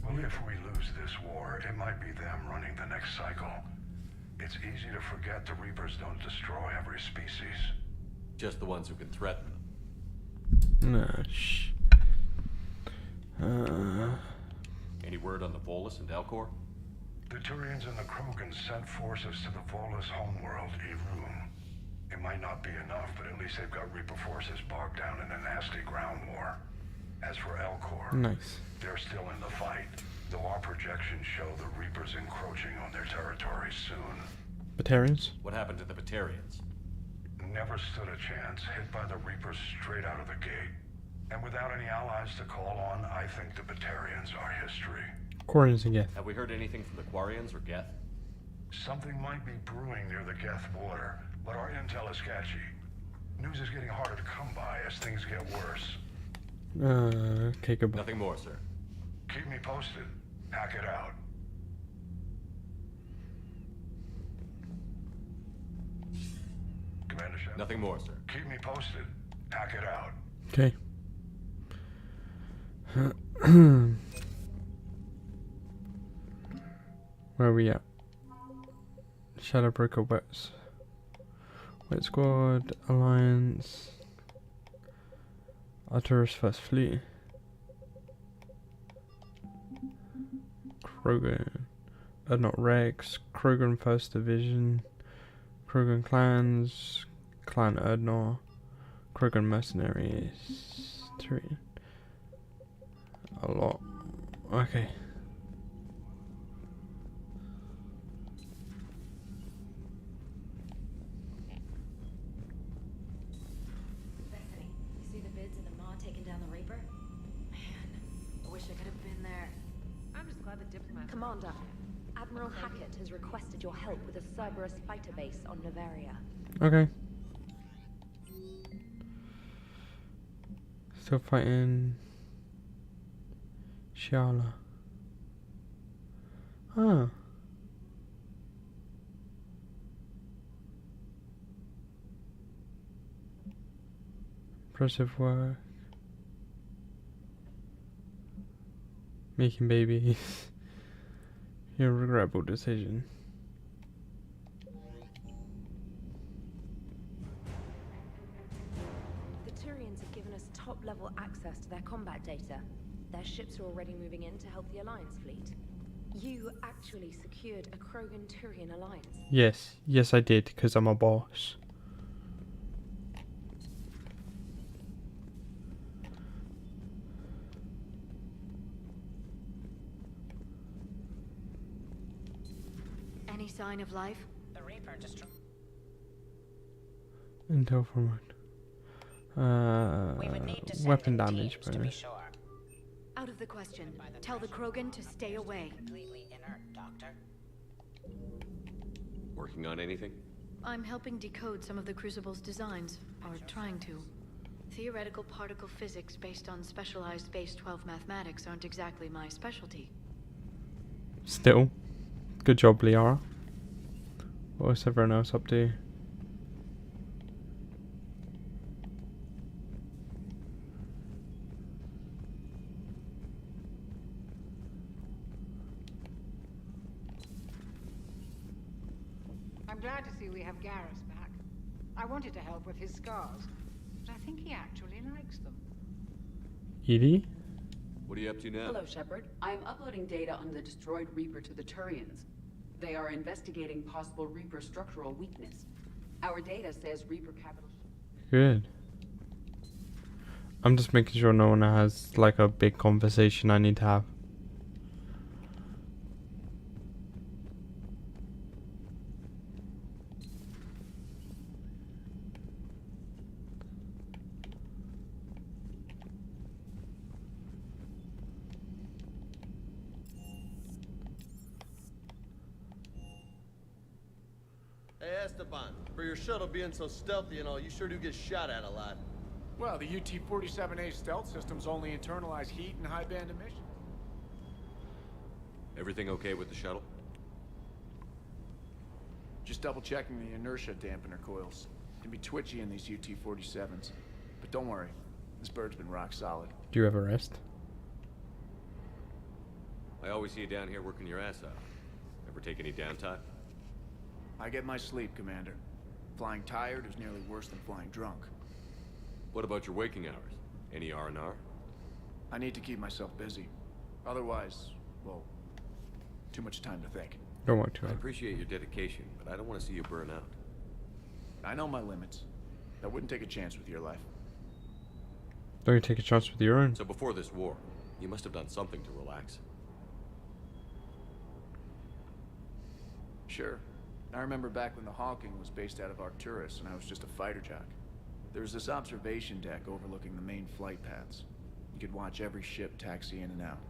Well, if we lose this war, it might be them running the next cycle. It's easy to forget the Reapers don't destroy every species. Just the ones who can threaten them. Nah, shh. Any word on the Volus and Alcor? The Turians and the Krogan sent forces to the Volus homeworld, Irun. It might not be enough, but at least they've got Reaper forces bogged down in a nasty ground war. As for Alcor, nice. They're still in the fight, though our projections show the Reapers encroaching on their territory soon. Batarians? What happened to the Batarians? Never stood a chance, hit by the Reapers straight out of the gate. And without any allies to call on, I think the Batarians are history. Quarians and Geth. Have we heard anything from the Quarians or Geth? Something might be brewing near the Geth border, but our intel is sketchy. News is getting harder to come by as things get worse. Okay, goodbye. Nothing more, sir. Keep me posted. Hack it out. Commander Shepard. Nothing more, sir. Keep me posted. Hack it out. Okay. Where are we at? Shadowbroker Wets. Wet Squad, Alliance. Arturus First Fleet. Krogan. Urdnot Rex. Krogan First Division. Krogan Clans. Clan Urdnot. Krogan Mercenaries. 3. A lot. Okay. Bethany, you see the bids of the Maw taking down the Reaper? Man, I wish I could have been there. I'm just glad the diplomat. Commander, Admiral Hackett has requested your help with a Cerberus fighter base on Noveria. Okay. Still fighting Shala. Ah. Impressive work. Making babies. Your regrettable decision. The Turians have given us top-level access to their combat data. Their ships are already moving in to help the Alliance fleet. You actually secured a Krogan-Turian alliance. Yes, yes I did, because I'm a boss. Any sign of life? The Reaper destroyed. Intel from We would need to send weapon in damage teams to be bonus. sure. Out of the question. Tell the Krogan to stay away. Completely inert, Doctor. Working on anything? I'm helping decode some of the Crucible's designs, or trying to. Theoretical particle physics based on specialized base 12 mathematics aren't exactly my specialty. Still, good job, Liara. What's everyone else up to? I'm glad to see we have Garrus back. I wanted to help with his scars, but I think he actually likes them. Edie? What are you up to now? Hello, Shepard. I am uploading data on the destroyed Reaper to the Turians. They are investigating possible Reaper structural weakness. Our data says Reaper capital... Good. I'm just making sure no one has like a big conversation I need to have. Hey, Esteban, for your shuttle being so stealthy and all, you sure do get shot at a lot. Well, the UT-47A stealth systems only internalize heat and high-band emission. Everything okay with the shuttle? Just double-checking the inertia dampener coils. Can be twitchy in these UT-47s. But don't worry, this bird's been rock solid. Do you ever rest? I always see you down here working your ass off. Ever take any downtime? I get my sleep, Commander. Flying tired is nearly worse than flying drunk. What about your waking hours? Any R&R? I need to keep myself busy. Otherwise, well, too much time to think. Don't work too I hard. appreciate your dedication, but I don't want to see you burn out. I know my limits. I wouldn't take a chance with your life. Don't you take a chance with your own? So before this war, you must have done something to relax. Sure. I remember back when the Hawking was based out of Arcturus and I was just a fighter jock. There was this observation deck overlooking the main flight paths. You could watch every ship taxi in and out.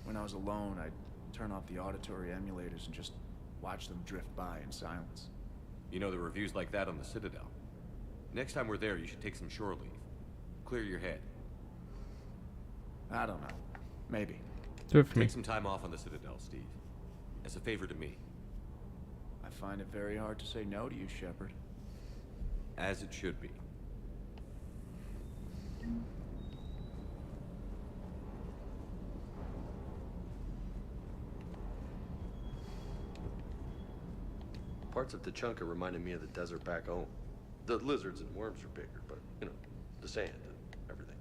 When I was alone, I'd turn off the auditory emulators and just watch them drift by in silence. You know, the reviews like that on the Citadel. Next time we're there, you should take some shore leave. Clear your head. I don't know. Maybe. Do it for me. Take some time off on the Citadel, Steve. As a favor to me. I find it very hard to say no to you, Shepard. As it should be. Parts of Tuchanka reminded me of the desert back home. The lizards and worms are bigger, but, you know, the sand and everything.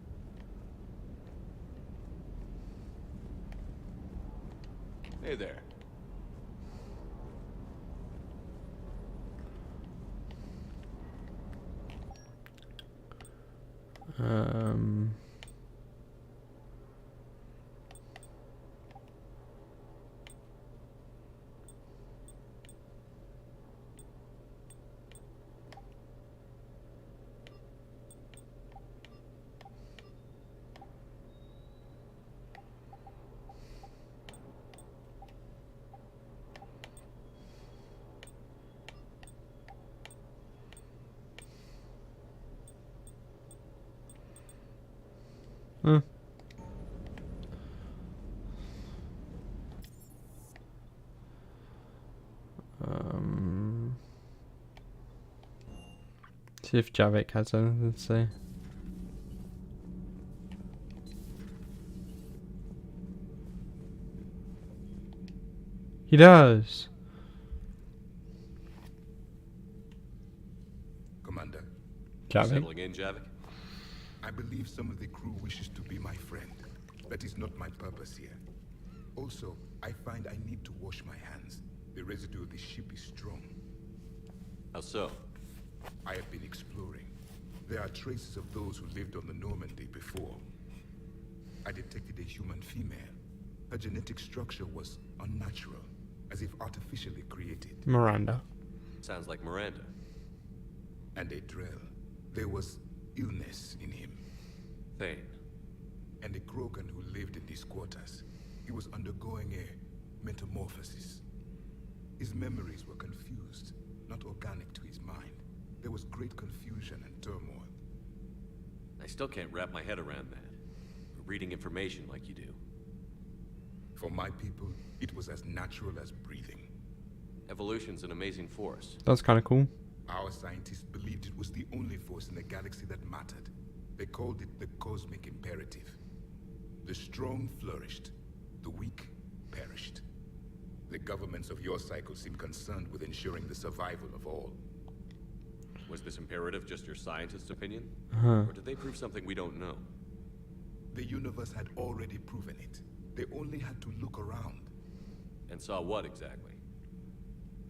Hey there. Huh. See if Javik has anything to say. He does. Commander. Javik. Settling in, Javik? I believe some of the crew wishes to be my friend. That is not my purpose here. Also, I find I need to wash my hands. The residue of the ship is strong. How so? I have been exploring. There are traces of those who lived on the Normandy before. I detected a human female. Her genetic structure was unnatural, as if artificially created. Miranda. Sounds like Miranda. And a Drell. There was illness in him. Thane. And a Krogan who lived in these quarters. He was undergoing a metamorphosis. His memories were confused, not organic to his mind. There was great confusion and turmoil. I still can't wrap my head around that. Reading information like you do. For my people, it was as natural as breathing. Evolution's an amazing force. That's kind of cool. Our scientists believed it was the only force in the galaxy that mattered. They called it the cosmic imperative. The strong flourished, the weak perished. The governments of your cycle seem concerned with ensuring the survival of all. Was this imperative just your scientist's opinion? Uh-huh. Or did they prove something we don't know? The universe had already proven it. They only had to look around. And saw what exactly?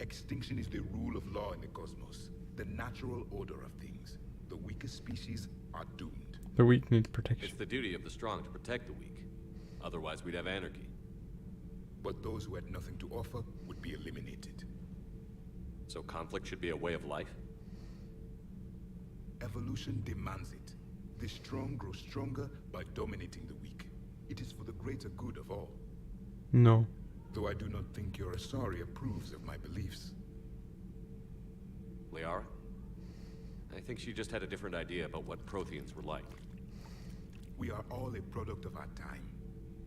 Extinction is the rule of law in the cosmos. The natural order of things. The weakest species are doomed. The weak need protection. It's the duty of the strong to protect the weak. Otherwise we'd have anarchy. But those who had nothing to offer would be eliminated. So conflict should be a way of life? Evolution demands it. The strong grow stronger by dominating the weak. It is for the greater good of all. No. Though I do not think your Asari approves of my beliefs. Liara? I think she just had a different idea about what Protheans were like. We are all a product of our time.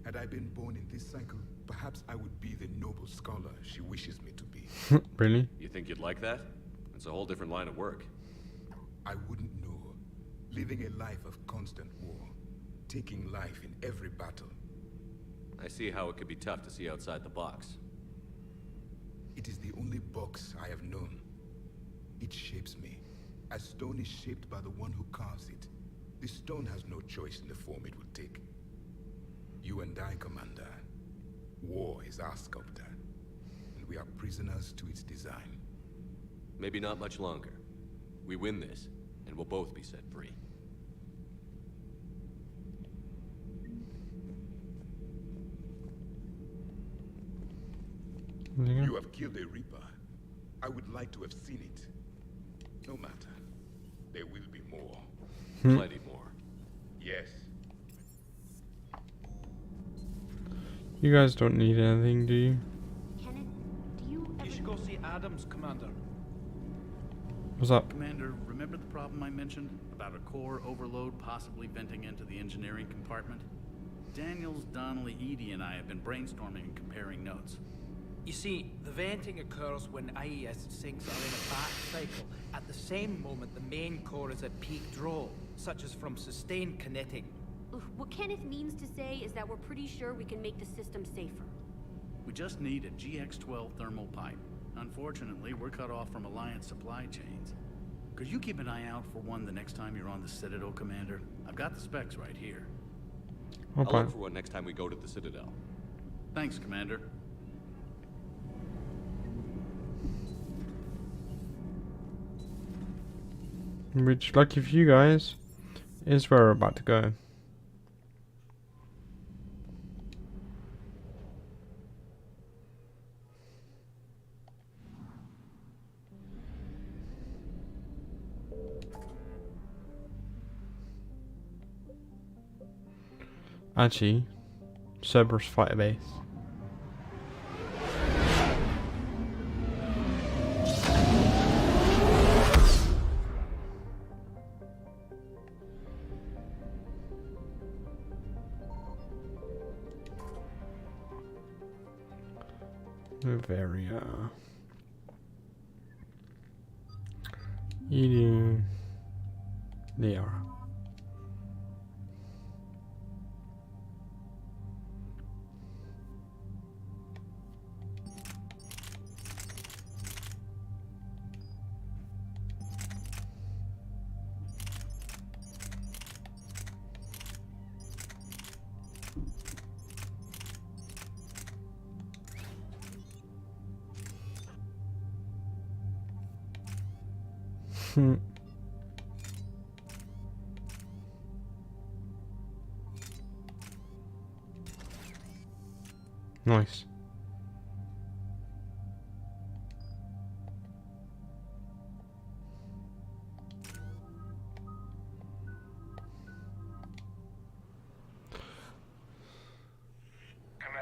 Had I been born in this cycle, perhaps I would be the noble scholar she wishes me to be. Really? You think you'd like that? It's a whole different line of work. I wouldn't know. Living a life of constant war. Taking life in every battle. I see how it could be tough to see outside the box. It is the only box I have known. It shapes me, as stone is shaped by the one who carves it. The stone has no choice in the form it will take. You and I, Commander. War is our sculptor, and we are prisoners to its design. Maybe not much longer. We win this, and we'll both be set free. You have killed a Reaper. I would like to have seen it. No matter. There will be more. Plenty more. Yes. You guys don't need anything, do you? Kenneth, do you ever... You should go see Adams, Commander. What's up? Commander, remember the problem I mentioned? About a core overload possibly venting into the engineering compartment? Daniels, Donnelly, Edie, and I have been brainstorming and comparing notes. You see, the venting occurs when IES sinks are in a back cycle. At the same moment, the main core is at peak draw, such as from sustained kinetic. What Kenneth means to say is that we're pretty sure we can make the system safer. We just need a GX-12 thermal pipe. Unfortunately, we're cut off from Alliance supply chains. Could you keep an eye out for one the next time you're on the Citadel, Commander? I've got the specs right here. I'll look for one next time we go to the Citadel. Thanks, Commander. Which, lucky for you guys, is where we're about to go. Actually, Cerberus fighter base. Bavaria. Eating Liara. Nice.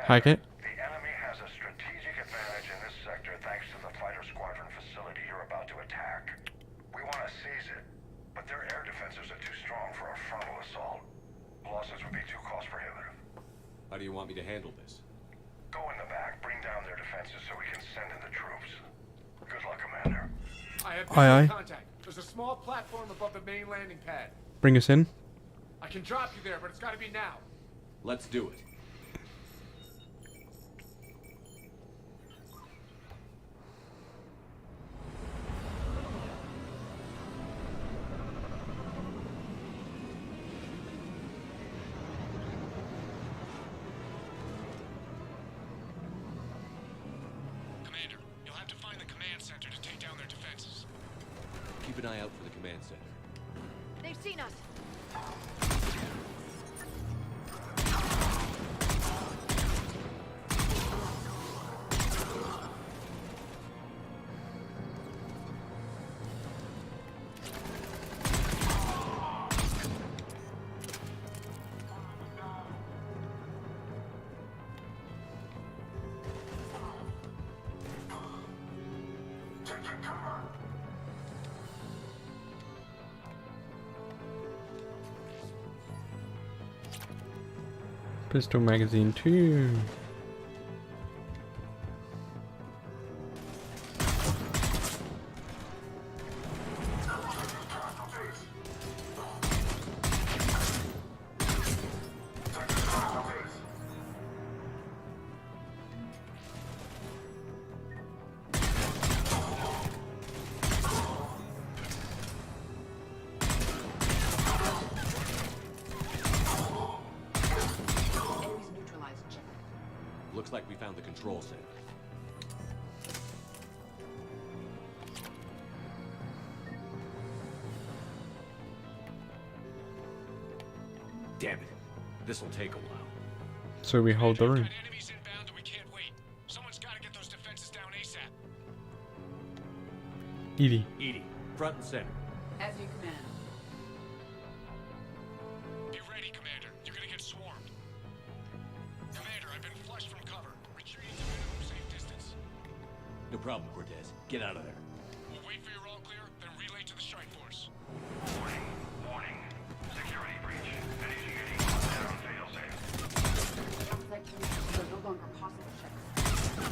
Hack it. The enemy has a strategic advantage in this sector thanks to the fighter squadron facility you're about to attack. We want to seize it, but their air defenses are too strong for a frontal assault. Losses would be too cost prohibitive. How do you want me to handle this? Go in the back, bring down their defenses so we can send in the troops. Good luck, Commander. I have Aye, aye. contact. There's a small platform above the main landing pad. Bring us in. I can drop you there, but it's got to be now. Let's do it. Commander, you'll have to find the command center to take down their defenses. Keep an eye out for the command center. They've seen us. Pistol magazine too. Enemies neutralized, Shepard. Looks like we found the control center. Damn it. This'll take a while. So we hold the room. Enemies inbound and we can't wait. Someone's got to get those defenses down ASAP. Edie. Edie, front and center. As you command. Be ready, Commander. You're gonna get swarmed. Commander, I've been flushed from cover. Retreating to minimum safe distance. No problem, Cortez. Get out of there. We'll wait for your all clear, then relay to the strike force. Warning, warning. Security breach. Initiating lockdown failsafe. Sounds like you are no longer possible, Shepard.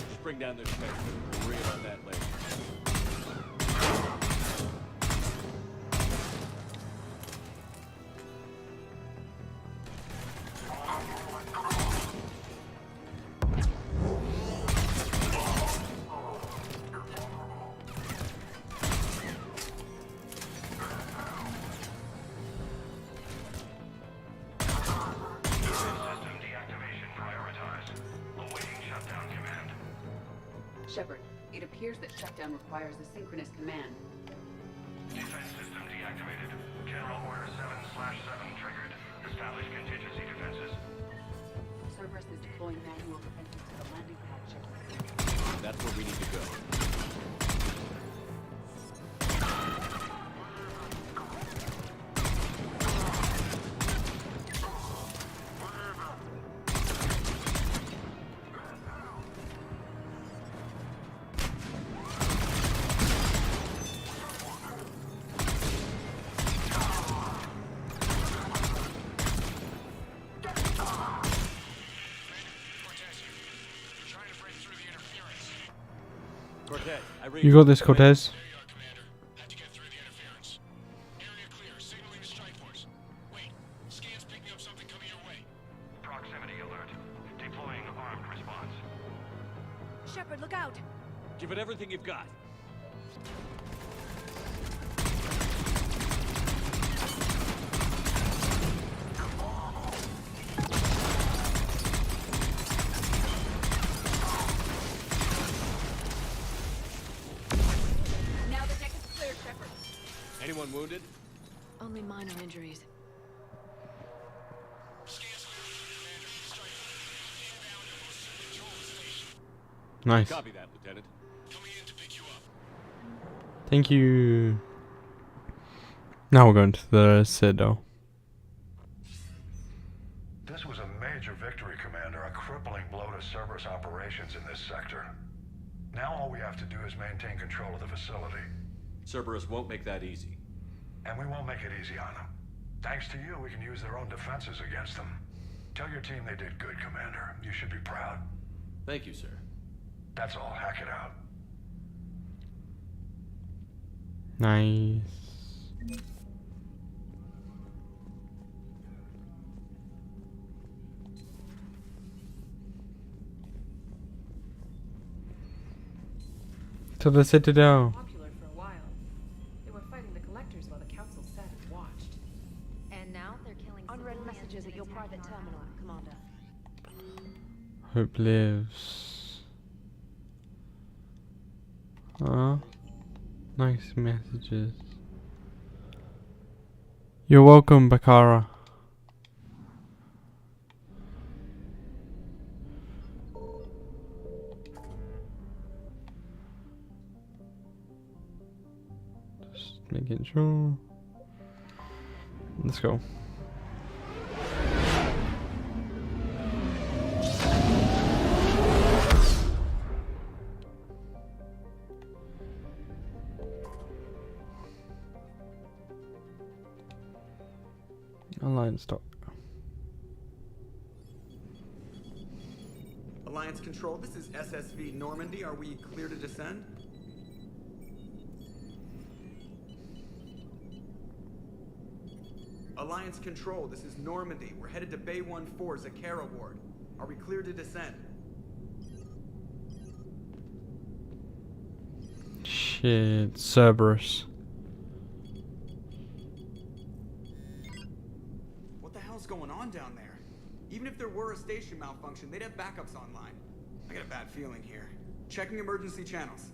Just bring down their defenses. We'll worry about that later. System deactivation prioritized. Awaiting shutdown command. Shepard, it appears that shutdown requires a synchronous command. Defense system deactivated. General Order 7/7 triggered. Establish contingency defenses. Cerberus is deploying manual defenses to the landing pad, Shepard. That's where we need to go. Cortez, I read You got this, Cortez. Proximity alert. Deploying armed response. Shepard, look out! Give it everything you've got. Now the deck is clear, Shepard. wounded? Only minor injuries. Nice. Copy that, Lieutenant. Thank you. Now we're going to the Citadel. This was a major victory, Commander. A crippling blow to Cerberus operations in this sector. Now all we have to do is maintain control of the facility. Cerberus won't make that easy. And we won't make it easy on them. Thanks to you, we can use their own defenses against them. Tell your team they did good, Commander. You should be proud. Thank you, sir. That's all. Hack it out. Nice. To the Citadel. Popular for a while. They were fighting the collectors while the council sat and watched. And now they're killing unread messages at your private terminal, Commander. Hope lives. Nice messages. You're welcome, Bakara. Just making sure. Let's go. Alliance stock. Alliance Control, this is SSV Normandy. Are we clear to descend? Alliance Control, this is Normandy. We're headed to Bay 1-4, Zakara Ward. Are we clear to descend? Shit, Cerberus. What the hell's going on down there? Even if there were a station malfunction, they'd have backups online. I got a bad feeling here. Checking emergency channels.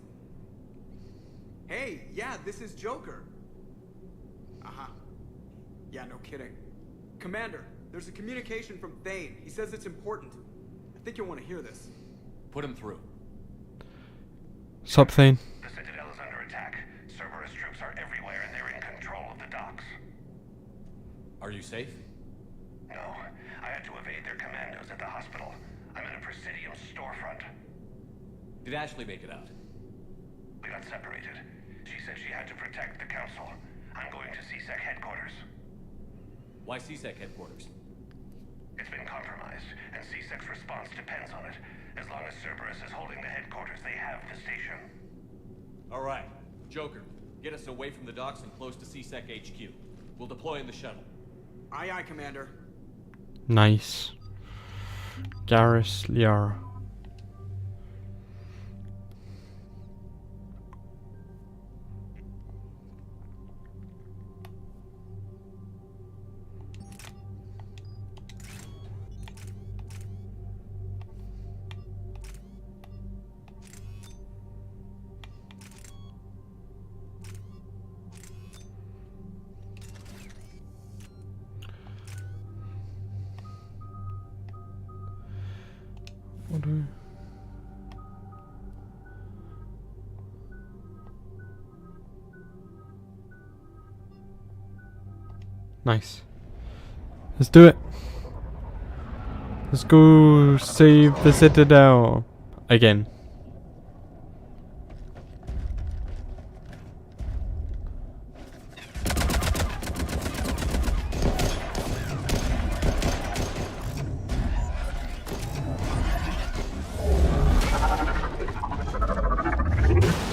Hey, yeah, this is Joker. Uh-huh. Yeah, no kidding. Commander, there's a communication from Thane. He says it's important. I think you'll want to hear this. Put him through. Sup, Thane? The Citadel is under attack. Cerberus troops are everywhere and they're in control of the docks. Are you safe? No, I had to evade their commandos at the hospital. I'm in a Presidium storefront. Did Ashley make it out? We got separated. She said she had to protect the council. I'm going to CSEC headquarters. Why CSEC headquarters? It's been compromised, and CSEC's response depends on it. As long as Cerberus is holding the headquarters, they have the station. All right. Joker, get us away from the docks and close to CSEC HQ. We'll deploy in the shuttle. Aye, aye, Commander. Nice. Garrus Liara. What do we... Nice. Let's do it. Let's go save the Citadel again.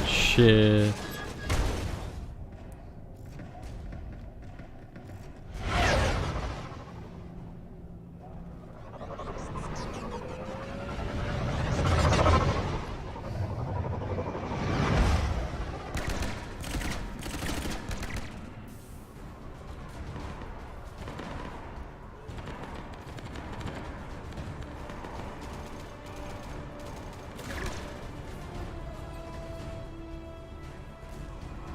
Shit.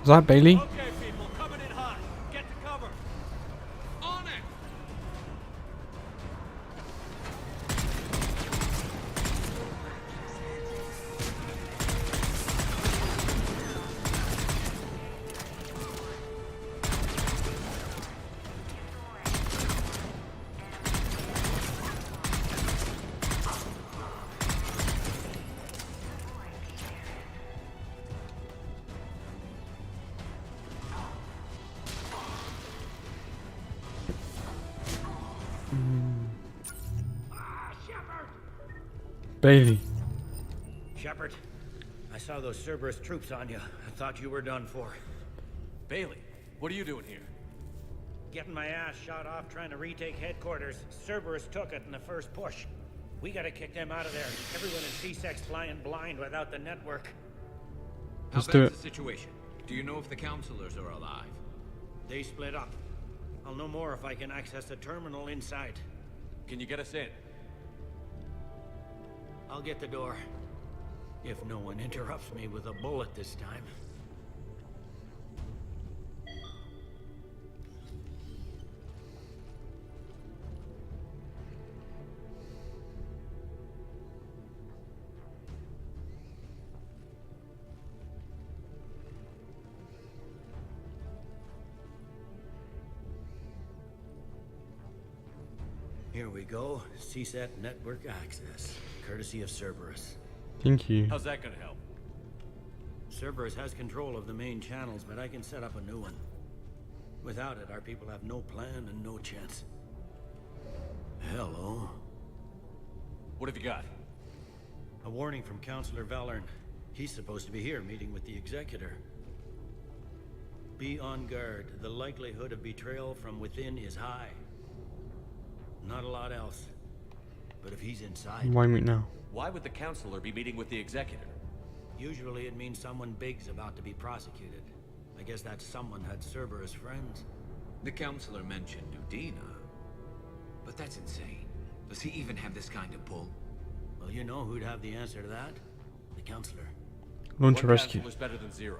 Is that Bailey? Okay, people, coming in hot. Bailey. Shepard, I saw those Cerberus troops on you. I thought you were done for. Bailey, what are you doing here? Getting my ass shot off trying to retake headquarters. Cerberus took it in the first push. We gotta kick them out of there. Everyone in C-Sec's flying blind without the network. Let's do it. The situation? Do you know if the counselors are alive? They split up. I'll know more if I can access the terminal inside. Can you get us in? I'll get the door. If no one interrupts me with a bullet this time. Here we go. CSAT network access, courtesy of Cerberus. Thank you. How's that gonna help? Cerberus has control of the main channels, but I can set up a new one. Without it, our people have no plan and no chance. Hello. What have you got? A warning from Counselor Valern. He's supposed to be here meeting with the Executor. Be on guard. The likelihood of betrayal from within is high. Not a lot else. But if he's inside... Why meet now? Why would the counselor be meeting with the Executor? Usually it means someone big's about to be prosecuted. I guess that someone had Cerberus friends. The counselor mentioned Udina. But that's insane. Does he even have this kind of pull? Well, you know who'd have the answer to that? The counselor. Launch a One rescue. counselor's better than zero.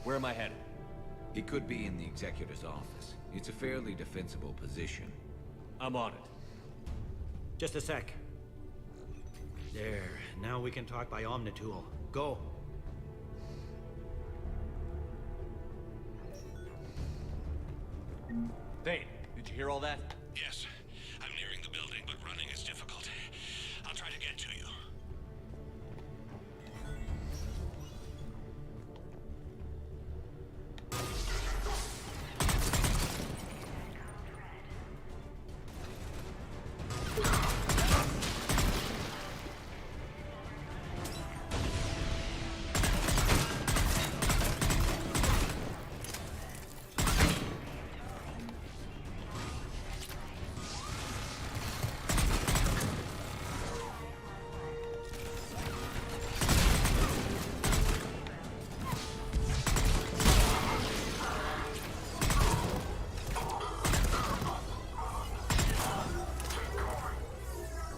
Where am I headed? He could be in the Executor's office. It's a fairly defensible position. I'm on it. Just a sec. There. Now we can talk by Omnitool. Go. Thane, did you hear all that? Yes. I'm nearing the building, but running is difficult. I'll try to get to you.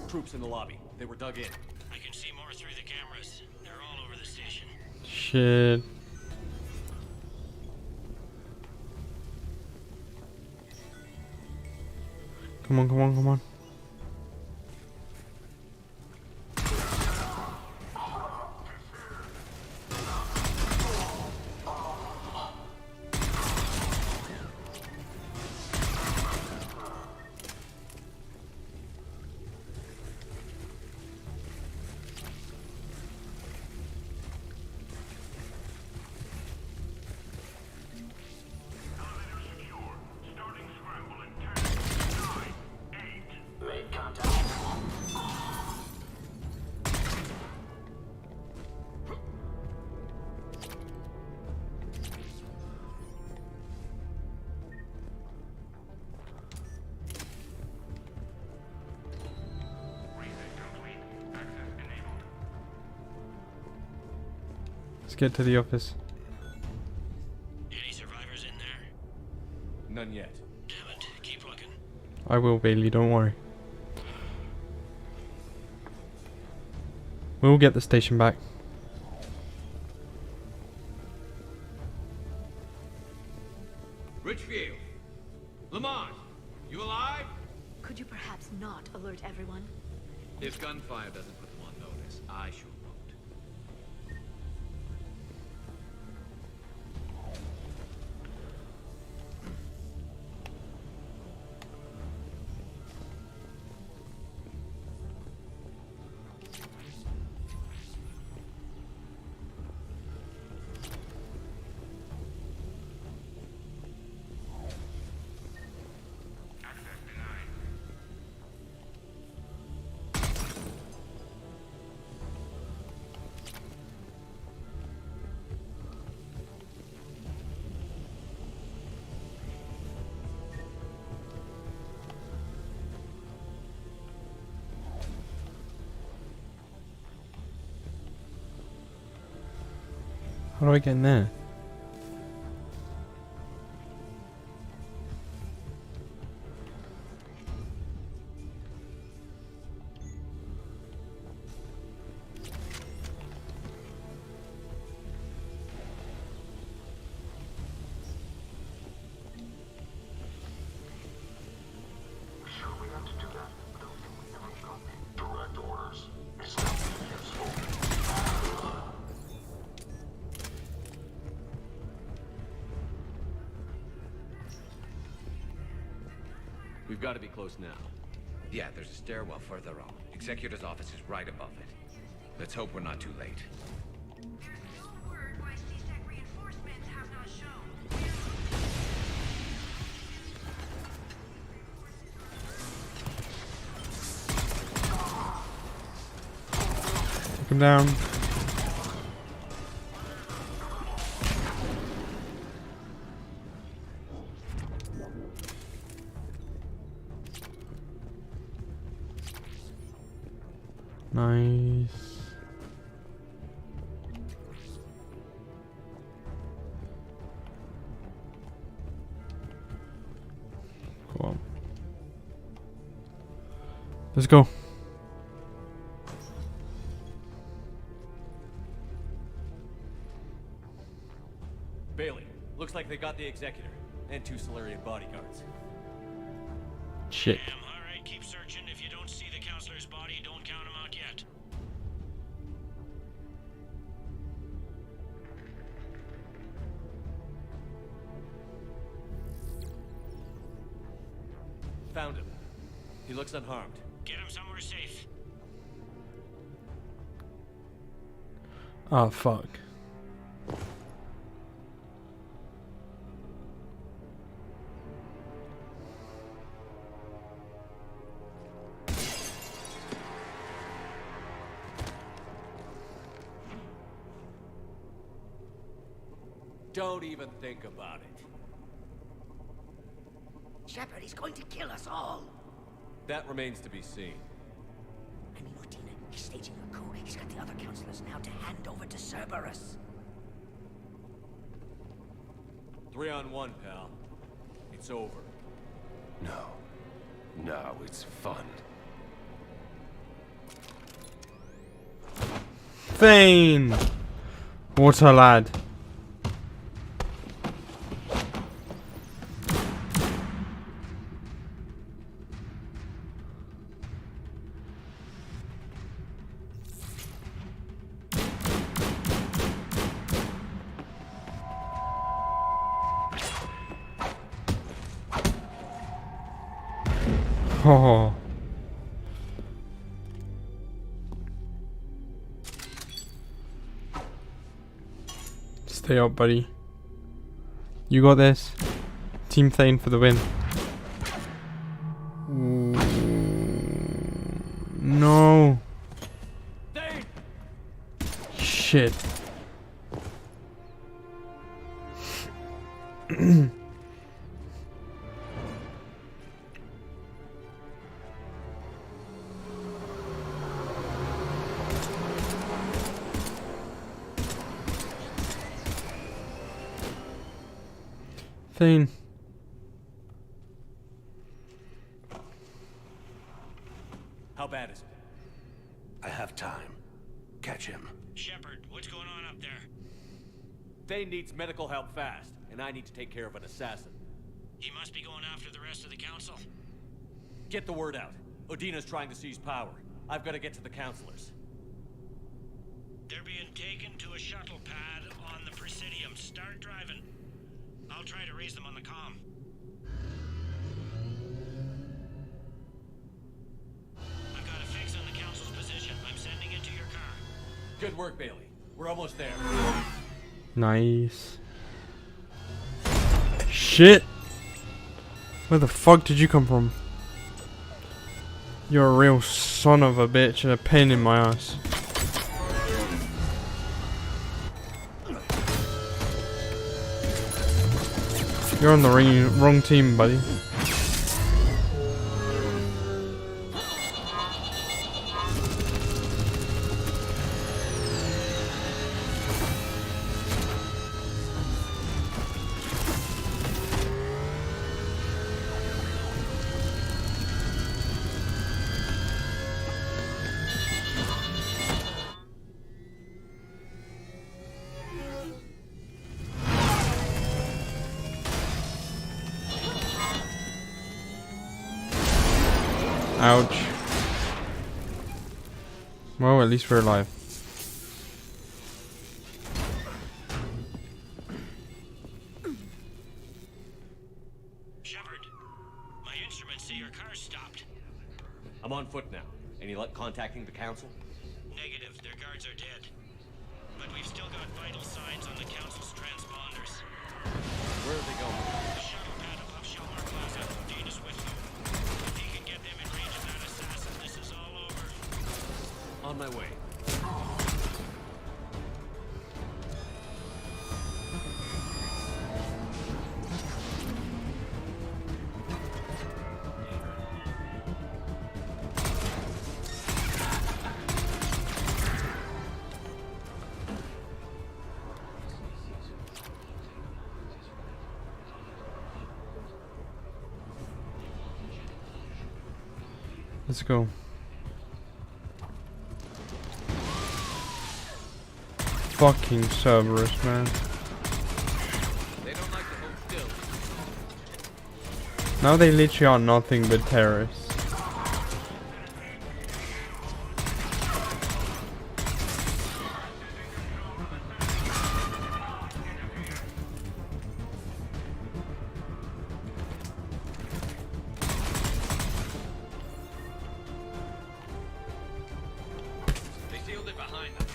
Troops in the lobby. They were dug in. I can see more through the cameras. They're all over the station. Shit. Come on, come on, come on. Let's get to the office. Any survivors in there? None yet. Damn it. Keep looking. I will, Bailey, don't worry. We'll get the station back. Richfield! Lamont! You alive? Could you perhaps not alert everyone? If gunfire doesn't put them on notice, I sure won't. How do I get in there? Direct orders. It's not useful. We've got to be close now. Yeah, there's a stairwell further on. Executor's office is right above it. Let's hope we're not too late. Take him down. Nice. Go on. Let's go. Bailey, looks like they got the Executor and 2 Solarian bodyguards. Shit. Alright, keep searching. If you don't see the counselor's body, don't count him out yet. Found him. He looks unharmed. Get him somewhere safe. Oh, fuck. Don't even think about it. Shepard, he's going to kill us all. That remains to be seen. I mean, Lieutenant, he's staging a coup. He's got the other counselors now to hand over to Cerberus. 3 on 1, pal. It's over. No, it's fun. Thane! What a lad. Oh. Stay up, buddy. You got this. Team Thane for the win. Ooh. No. Shit. Thane. How bad is it? I have time. Catch him. Shepard, what's going on up there? Thane needs medical help fast, and I need to take care of an assassin. He must be going after the rest of the council. Get the word out. Odina's trying to seize power. I've got to get to the counselors. They're being taken to a shuttle pad on the Presidium. Start driving. I'll try to raise them on the comm. I've got a fix on the council's position. I'm sending it to your car. Good work, Bailey. We're almost there. Nice. Shit. Where the fuck did you come from? You're a real son of a bitch and a pain in my ass. You're on the wrong team, buddy. Ouch. Well, at least we're alive. Shepard, my instruments say your car's stopped. I'm on foot now. Any luck contacting the council? Negative, their guards are dead. But we've still got vital signs on the council's transponders. Where are they going? The shuttle pad above Shelmar Plaza. Data's with you. If he can get them in range of that assassin, this is all over. On my way. Let's go. Fucking Cerberus, man. They don't like to hold still. Now they literally are nothing but terrorists. They sealed it behind them.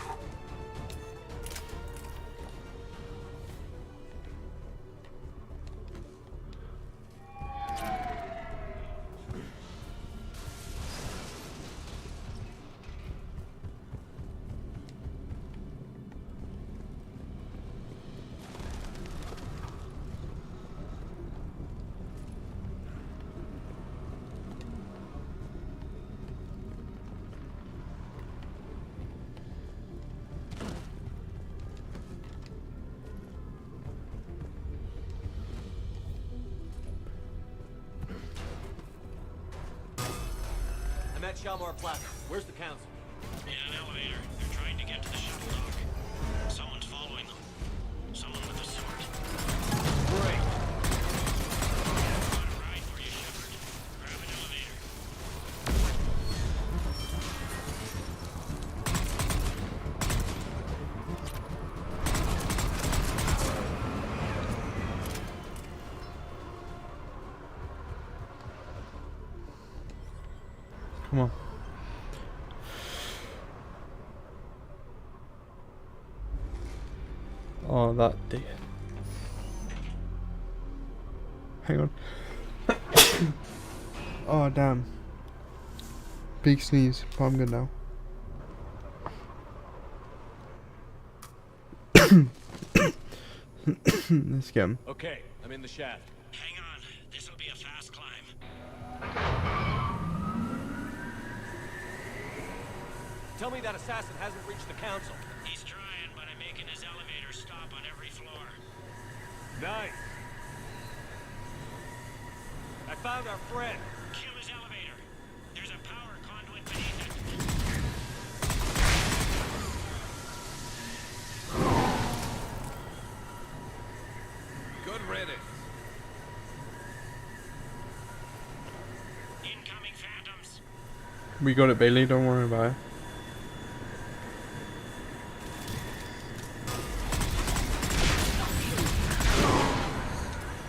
I'm at Shalmar Plaza. Where's the council? In an elevator. They're trying to get to the shuttle dock. Someone's following them. Someone with a sword. Great. Got a ride for you, Shepard. Grab an elevator. Come on. Oh, that did. Hang on. Oh, damn. Big sneeze, but I'm good now. Let's get him. Okay, I'm in the shaft. Hang on. This'll be a fast climb. Tell me that assassin hasn't reached the council. He's trying, but I'm making his elevator stop on every floor. Nice. I found our friend. Kill his elevator. There's a power conduit beneath it. Good riddance. Incoming phantoms. We got it, Bailey. Don't worry about it.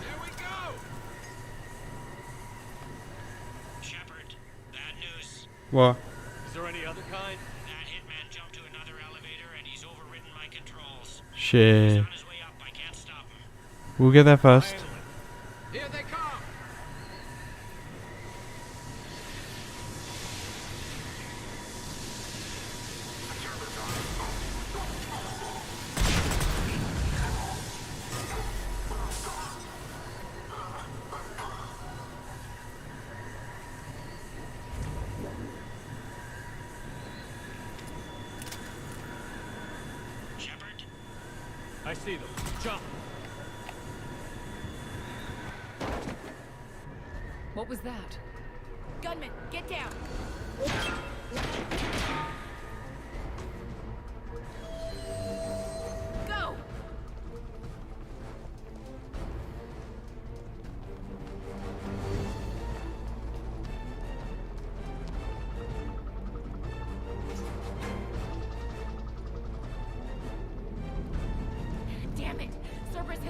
Here we go. Shepard, bad news. What? Is there any other kind? That hitman jumped to another elevator and he's overridden my controls. Shit. He's on his way up. I can't stop him. We'll get there first. Here they come. Shepard, I see them. Jump. What was that? Gunman, get down! Go!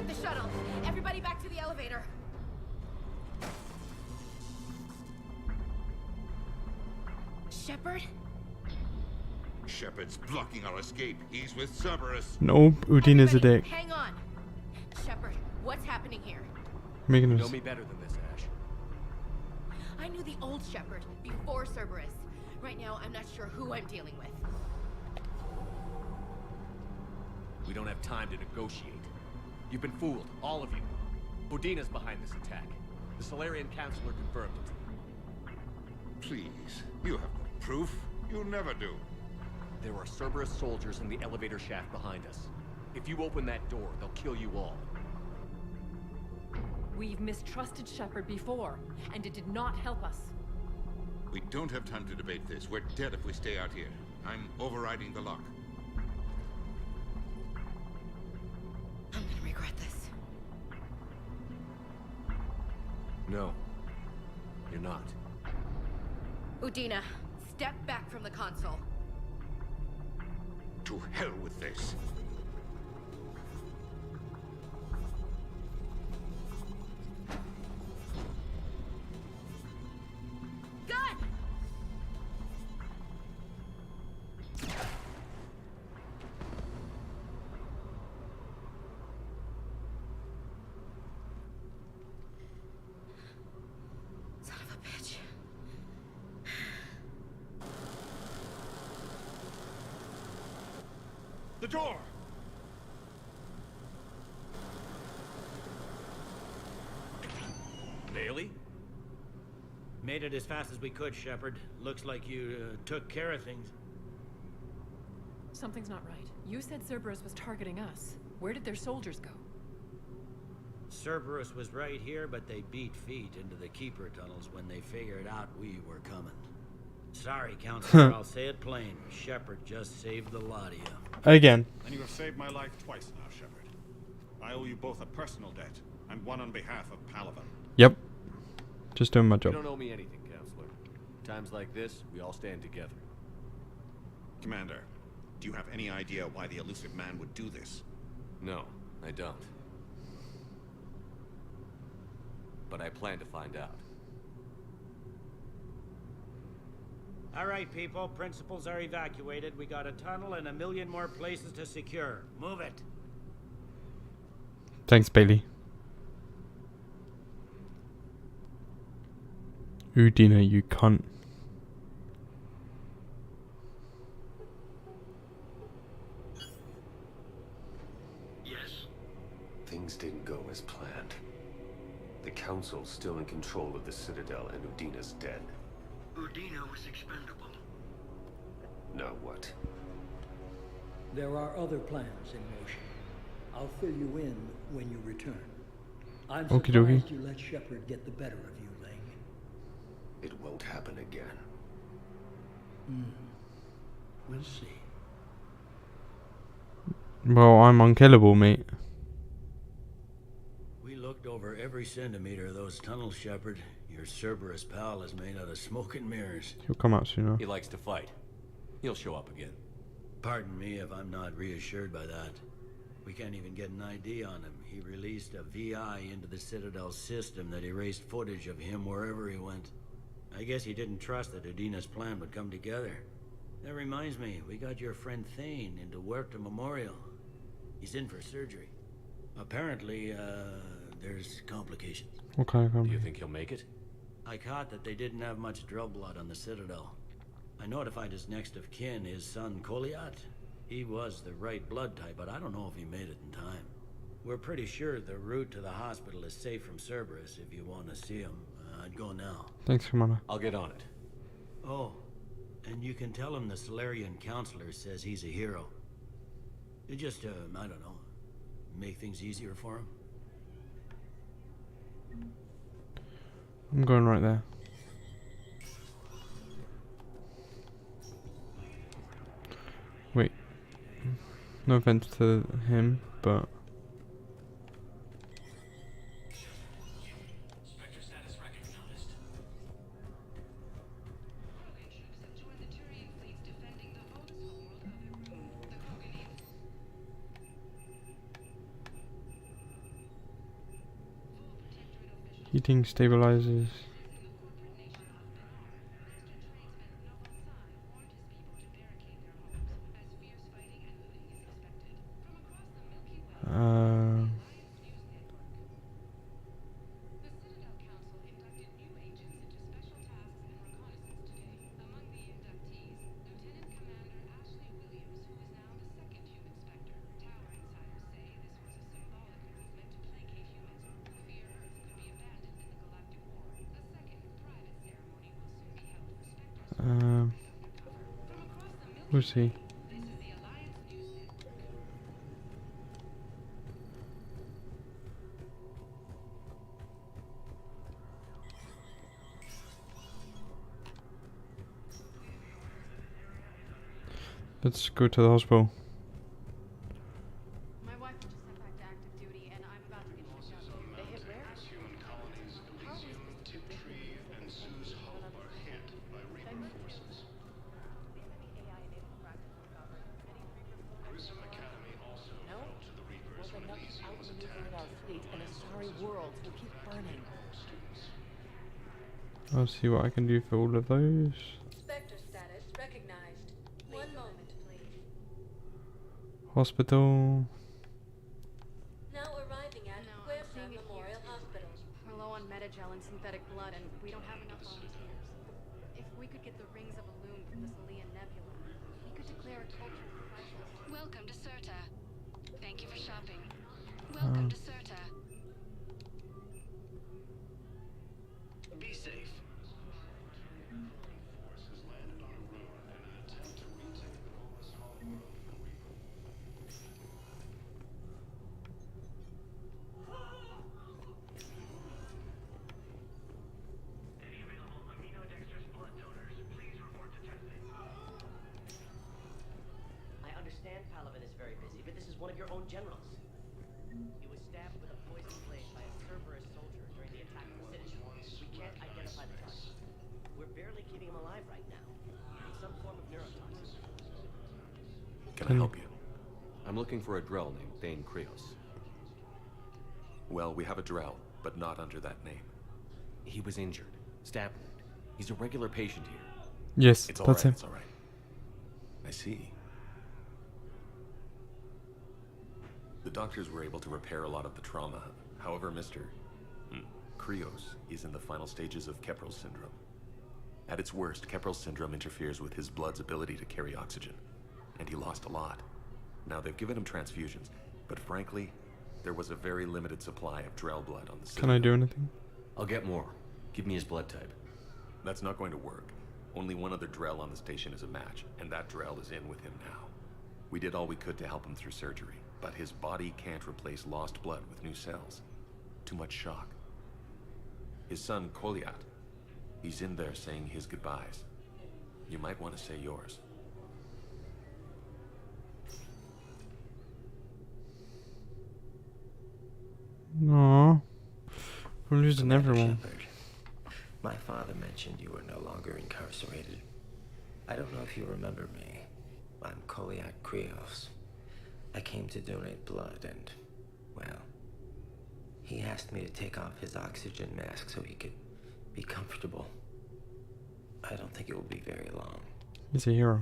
the shuttle. Everybody back to the elevator. Shepard? Shepard's blocking our escape. He's with Cerberus. No, Udina's a dick. Hang on. Shepard, what's happening here? Making You us. know me better than this, Ash. I knew the old Shepard before Cerberus. Right now, I'm not sure who I'm dealing with. We don't have time to negotiate. You've been fooled, all of you. Udina's behind this attack. The Solarian Counselor confirmed it. Please, you have no proof. You never do. There are Cerberus soldiers in the elevator shaft behind us. If you open that door, they'll kill you all. We've mistrusted Shepard before, and it did not help us. We don't have time to debate this. We're dead if we stay out here. I'm overriding the lock. I'm gonna regret this. No. You're not. Udina, step back from the console. To hell with this. Gun! Son of a bitch. The door! Bailey? Made it as fast as we could, Shepard. Looks like you took care of things. Something's not right. You said Cerberus was targeting us. Where did their soldiers go? Cerberus was right here, but they beat feet into the Keeper tunnels when they figured out we were coming. Sorry, Counselor, I'll say it plain. Shepard just saved the lot of you. Again. And you have saved my life twice now, Shepard. I owe you both a personal debt, and one on behalf of Palaven. Yep. Just doing my You job. don't owe me anything, Counselor. Times like this, we all stand together. Commander, do you have any idea why the elusive man would do this? No, I don't. But I plan to find out. All right, people. Principals are evacuated. We got a tunnel and 1 million more places to secure. Move it. Thanks, Bailey. Udina, you cunt. Yes. Things didn't go as planned. The Council's still in control of the Citadel, and Udina's dead. Udina was expendable. Now what? There are other plans in motion. I'll fill you in when you return. I'm Okie surprised dokie. you let Shepard get the better of you, Ling. It won't happen again. We'll see. Well, I'm unkillable, mate. We looked over every centimeter of those tunnels, Shepard. Your Cerberus pal is made out of smoke and mirrors. He'll come out sooner. He likes to fight. He'll show up again. Pardon me if I'm not reassured by that. We can't even get an ID on him. He released a VI into the Citadel system that erased footage of him wherever he went. I guess he didn't trust that Udina's plan would come together. That reminds me, we got your friend Thane into Huerta Memorial. He's in for surgery. Apparently, there's complications. What kind of Do you company? think he'll make it? I caught that they didn't have much drill blood on the Citadel. I notified his next of kin, his son Koliat. He was the right blood type, but I don't know if he made it in time. We're pretty sure the route to the hospital is safe from Cerberus if you want to see him. I'd go now. Thanks, Commander. I'll get on it. Oh, and you can tell him the Solarian Counselor says he's a hero. It just, I don't know, make things easier for him. I'm going right there. Wait. No offense to him, but... Heating stabilizers. Who's he? Let's go to the hospital. My wife just sent back to active duty, and I'm about to get picked up. They hit where? Human colonies in Elysium, Tiptree, and Sue's Hope are hit by Reaper forces. Grissom Academy also fell to the Reapers when Elysium was attacked. Our fleet in a sorry world will keep burning. I'll see what I can do for all of those. Spectre status recognized. 1 moment, please. Hospital. Now arriving at Huerta Memorial Hospital. We're low on metagel and synthetic blood, and we don't have enough volunteers. If we could get the rings of Illume from the Salian Nebula, we could declare a cultural crisis. Welcome to Serta. Thank you for shopping. Welcome to Serta. Be safe. Forces landed on a ruin in an attempt to retake the Novus Hologram from Reaper. Any available aminodextrous blood donors, please report to testing. I understand Palaven is very busy, but this is one of your own generals. He was stabbed with a poison blade by a Cerberus soldier during the attack on the city. We can't identify the target. We're barely keeping him alive right now. It's some form of neurotoxin. Can I help you? I'm looking for a Drell named Thane Krios. Well, we have a Drell, but not under that name. He was injured. Stab wound. He's a regular patient here. Yes, It's all that's right, him. it's all right. I see. The doctors were able to repair a lot of the trauma. However, Mr. Krios is in the final stages of Keprel's syndrome. At its worst, Keprel's syndrome interferes with his blood's ability to carry oxygen, and he lost a lot. Now, they've given him transfusions, but frankly, there was a very limited supply of Drell blood on the Can I Citadel. do anything? I'll get more. Give me his blood type. That's not going to work. Only one other Drell on the station is a match, and that Drell is in with him now. We did all we could to help him through surgery, but his body can't replace lost blood with new cells. Too much shock. His son, Koliat, he's in there saying his goodbyes. You might want to say yours. No. We're losing everyone. Shepard, my father mentioned you were no longer incarcerated. I don't know if you remember me. I'm Koliak Krios. I came to donate blood and, well, he asked me to take off his oxygen mask so he could be comfortable. I don't think it will be very long. He's a hero.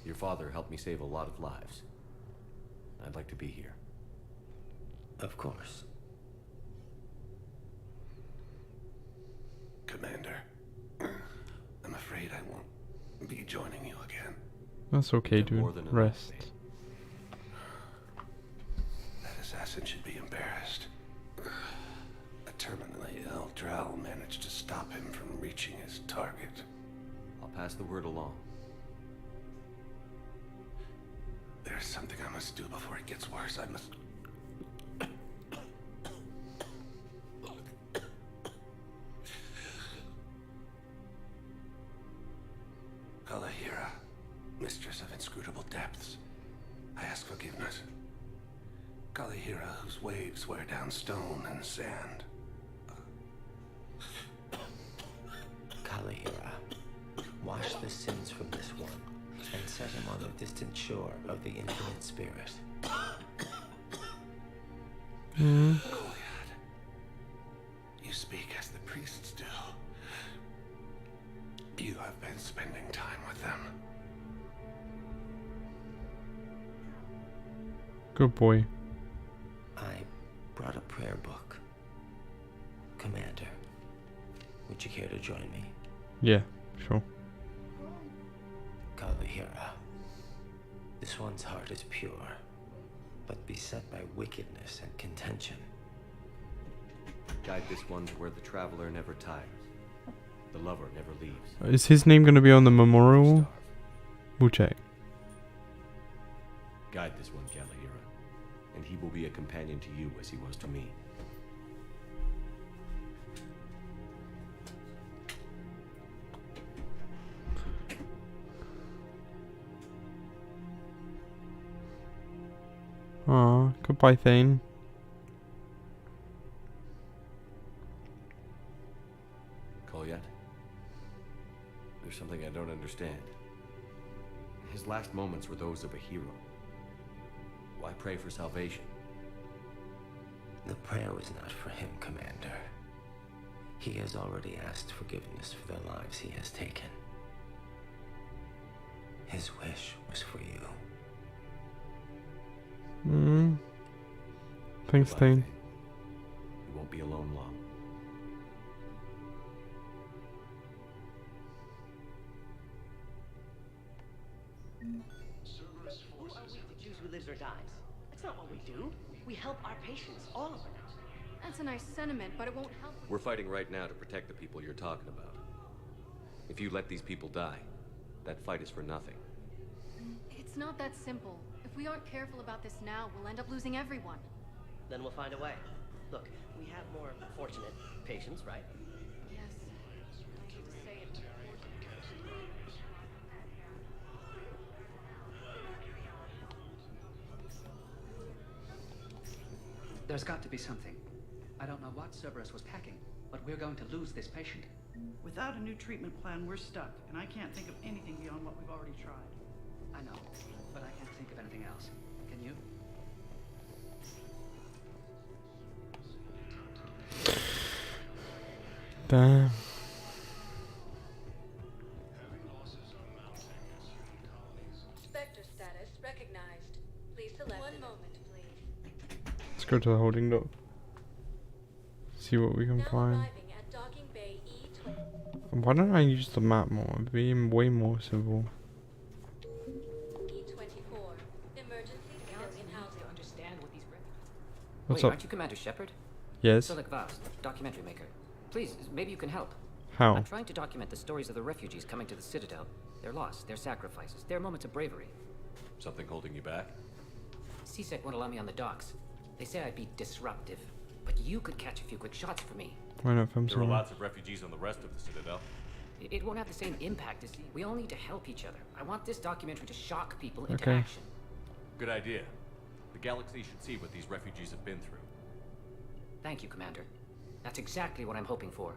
Your father helped me save a lot of lives. I'd like to be here. Of course. Commander, I'm afraid I won't be joining you again. That's okay, dude. Rest. That assassin should be embarrassed. A terminally ill Drell managed to stop him from reaching his target. I'll pass the word along. There's something I must do before it gets worse. I must... Kalahira, mistress of inscrutable depths, I ask forgiveness. Kalahira, whose waves wear down stone and sand. Kalahira, wash the sins from this one and set him on the distant shore of the infinite spirit. Goliath, you speak as the You have been spending time with them. Good boy. I brought a prayer book. Commander, would you care to join me? Yeah, sure. Kalahira. This one's heart is pure, but beset by wickedness and contention. Guide this one to where the traveler never tires. The lover never leaves. Is his name going to be on the memorial? We'll check. Guide this one, Kalahira, and he will be a companion to you as he was to me. Aw, goodbye, Thane. Kolyat? There's something I don't understand. His last moments were those of a hero. Why pray for salvation? The prayer was not for him, Commander. He has already asked forgiveness for the lives he has taken. His wish was for you. Thanks, Thane. You won't be alone long. Who are we to choose who lives or dies? That's not what we do. We help our patients, all of them. That's a nice sentiment, but it won't help. We're fighting right now to protect the people you're talking about. If you let these people die, that fight is for nothing. It's not that simple. If we aren't careful about this now, we'll end up losing everyone. Then we'll find a way. Look, we have more fortunate patients, right? Yes. I hate to say it, but There's got to be something. I don't know what Cerberus was packing, but we're going to lose this patient. Without a new treatment plan, we're stuck, and I can't think of anything beyond what we've already tried. I know, but I can't think of anything else. Can you? Damn. Spectre status recognized. Please select. One moment, please. Let's go to the holding dock. See what we can find. Arriving at docking bay E20. Why don't I use the map more? It'd be way more simple. E24. Emergency civilian housing. Understand what these What's Wait, up? aren't you Commander Shepard? Yes. Solik Vaz, documentary maker. Please, maybe you can help. How? I'm trying to document the stories of the refugees coming to the Citadel. Their loss, their sacrifices, their moments of bravery. Something holding you back? CSEC won't allow me on the docks. They say I'd be disruptive. But you could catch a few quick shots for me. Why not film There are somewhere? lots of refugees on the rest of the Citadel. It won't have the same impact as... We all need to help each other. I want this documentary to shock people into Okay. action. Good idea. The galaxy should see what these refugees have been through. Thank you, Commander. That's exactly what I'm hoping for.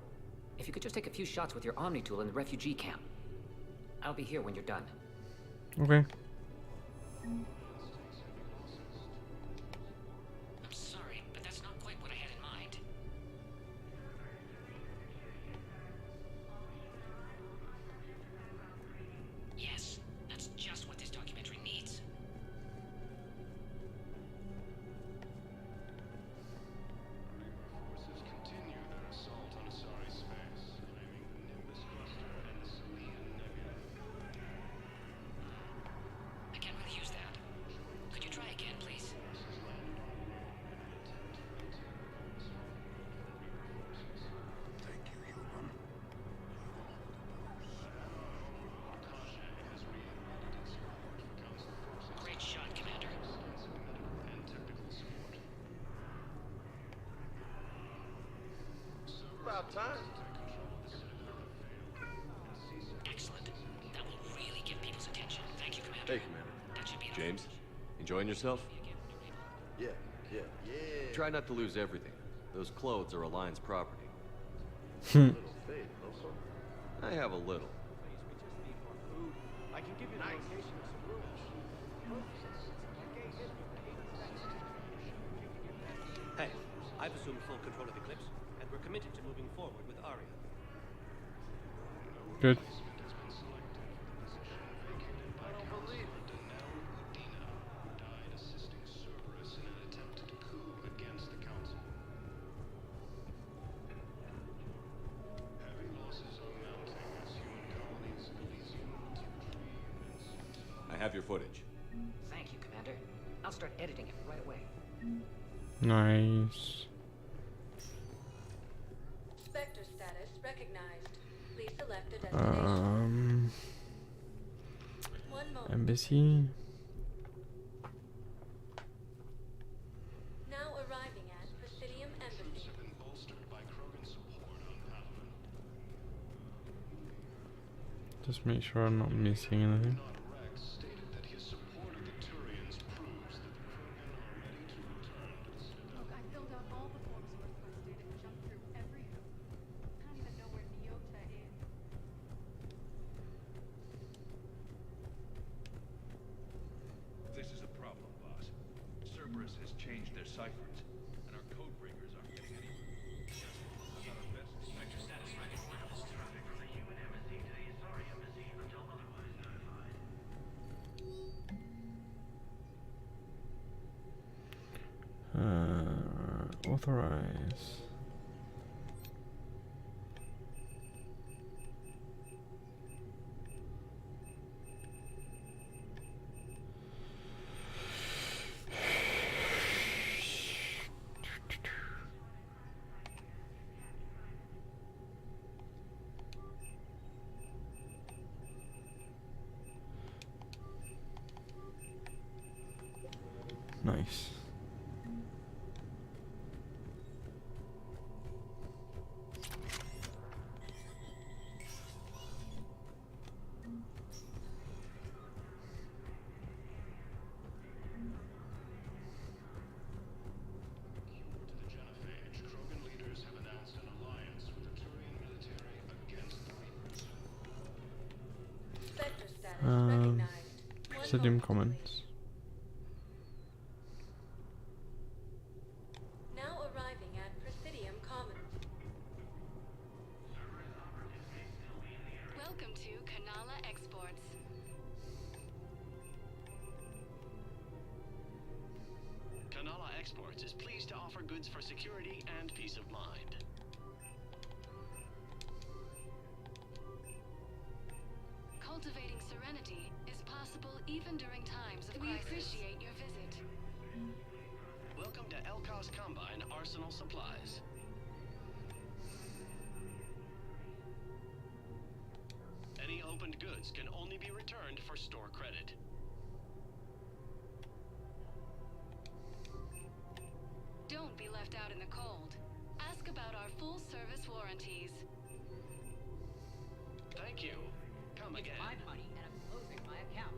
If you could just take a few shots with your Omni tool in the refugee camp. I'll be here when you're done. Okay. I'm sorry, but that's not quite what I had in mind. Yes, that's just what this documentary needs. Forces continue their assault on Asari space, claiming the Nimbus cluster and the Salian Nebula. I can't really use that. Could you try again, please? Thank you, human. Great shot, Commander. And technical support. About time. Excellent. That will really get people's attention. Thank you, Commander. Hey, Commander. James, enjoying yourself? Yeah. Try not to lose everything. Those clothes are Alliance property. I have a little. I can give you the location of some rooms. Hey, I've assumed full control of Eclipse, and we're committed to moving forward with Aria. Good. have your footage. Thank you, Commander. I'll start editing it right away. Nice. Spectre status recognized. Please select a destination. Embassy. Now arriving at Presidium Embassy. Just make sure I'm not missing anything. Look, I filled out all the forms requested and jumped through every hoop. I don't even know where Nyota is. This is a problem, boss. Cerberus has changed their ciphers, and our code breakers aren't getting anywhere. About our best Spectre status recognized. Traffic from the human embassy to the Asari embassy until otherwise notified. Authorize. Nice. Spectre status recognized. Presidium comments. Now arriving at Presidium Commons. Welcome to Kanala Exports. Kanala Exports is pleased to offer goods for security and peace of mind. Cultivating serenity is possible even during times of crisis. We appreciate your visit. Welcome to Elkos Combine Arsenal Supplies. Any opened goods can only be returned for store credit. Don't be left out in the cold. Ask about our full service warranties. Thank you. Come again. My money, and I'm closing my account.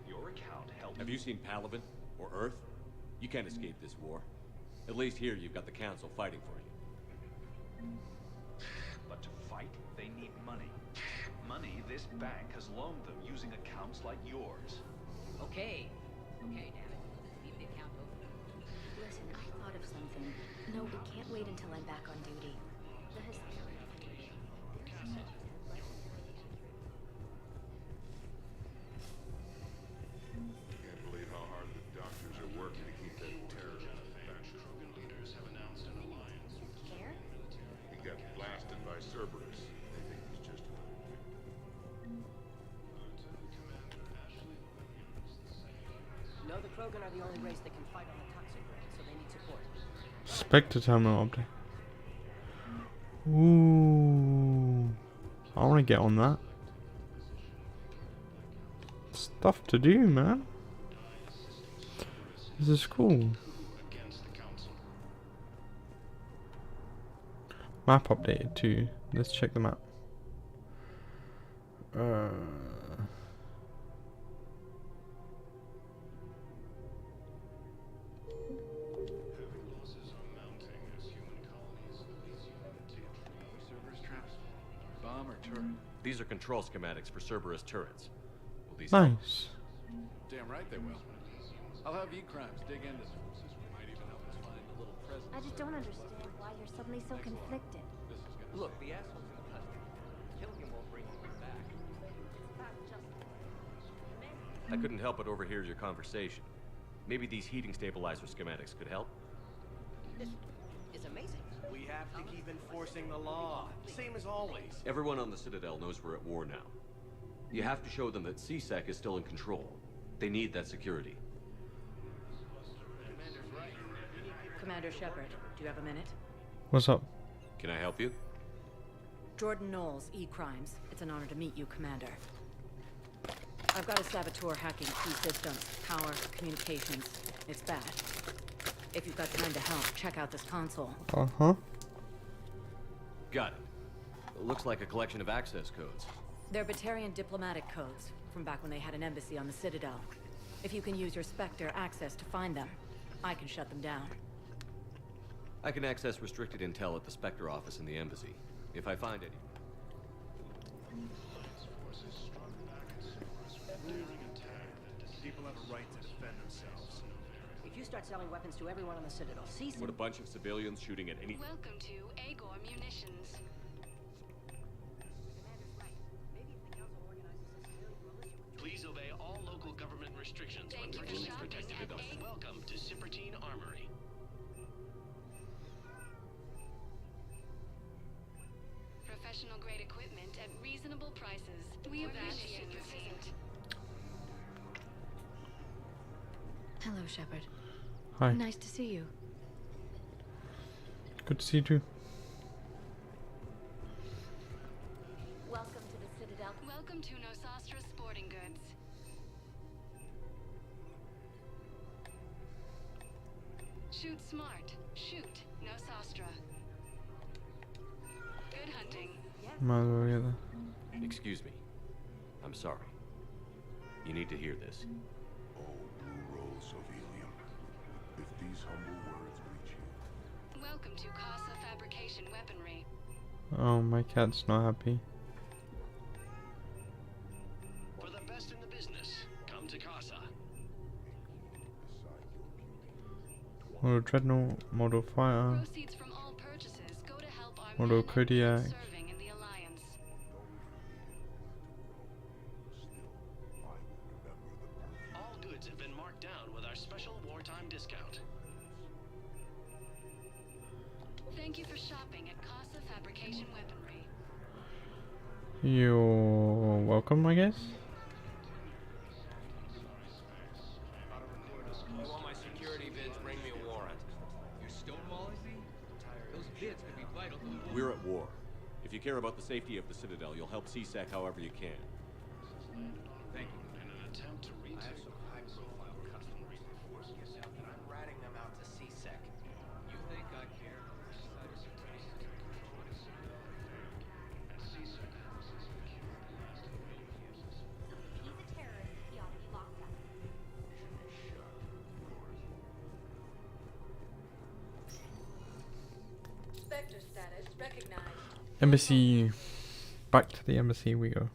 Your account helped. Have you seen Palaven or Earth? You can't escape this war. At least here you've got the Council fighting for you. But to fight, they need money. Money this bank has loaned them using accounts like yours. Okay, damn it. Leave the account open. Listen, I thought of something. No, we can't wait until I'm back on duty. Let us... Can't believe how hard the doctors are working to keep that terror back. Krogan leaders have announced an alliance with the Care? He got blasted by Cerberus. They think he's just a... No, the Krogan are the only race that can fight on the toxic grade, so they need support. Spectre terminal update. Ooh. I want to get on that. Stuff to do, man. This is cool. Map updated too. Let's check the map. Bomb or turret? These are control schematics for Cerberus turrets. Will these Nice. Damn right they will. I'll have E-Crimes dig into them. Might even help us find a little present. I just don't understand why you're suddenly so conflicted. Look, the asshole's in custody. Killing him won't bring him back. I couldn't help but overhear your conversation. Maybe these heating stabilizer schematics could help? This is amazing. We have to keep enforcing the law, same as always. Everyone on the Citadel knows we're at war now. You have to show them that CSEC is still in control. They need that security. Commander Shepard, do you have a minute? What's up? Can I help you? Jordan Knowles, E-Crimes. It's an honor to meet you, Commander. I've got a saboteur hacking key systems, power, communications. It's bad. If you've got time to help, check out this console. Uh-huh. Got it. It looks like a collection of access codes. They're Batarian diplomatic codes, from back when they had an embassy on the Citadel. If you can use your Spectre access to find them, I can shut them down. I can access restricted intel at the Spectre office in the embassy. If I find any. People have a right to defend themselves. If you start selling weapons to everyone on the Citadel, cease What, a bunch of civilians shooting at any... Welcome to Agor Munitions. Please obey all local government restrictions when Thank you for purchasing shopping protected at adults. Welcome to Sippertine Armory. Professional grade equipment at reasonable prices. We appreciate your visit. Hello, Shepard. Hi. Nice to see you. Good to see you too. Welcome to the Citadel. Welcome to Nosastra Sporting Goods. Shoot smart. Shoot Nosastra. Good hunting. Might as well get that. Excuse me. I'm sorry. You need to hear this. Oh, Blue Rolls of Helium. If these humble words reach you. Welcome to Casa Fabrication Weaponry. Oh, my cat's not happy. For the best in the business, come to Casa. Model Dreadnought, Model Fighter, Proceeds from all purchases go to help our Model men and Kodiak. women serving in the Alliance. All goods have been marked down with our special wartime discount. Thank you for shopping at Casa Fabrication Weaponry. You're welcome, I guess. You want my security bids? Bring me a warrant. You're stonewalling me? Those bids could be vital to the war. We're at war. If you care about the safety of the Citadel, you'll help CSEC however you can. Thank you. In an attempt to reach I have some high-profile customers and I'm ratting them out to CSEC. You think I care? He's a terrorist. He ought to be locked up. Spectre status recognized. Embassy. Back to the embassy we go.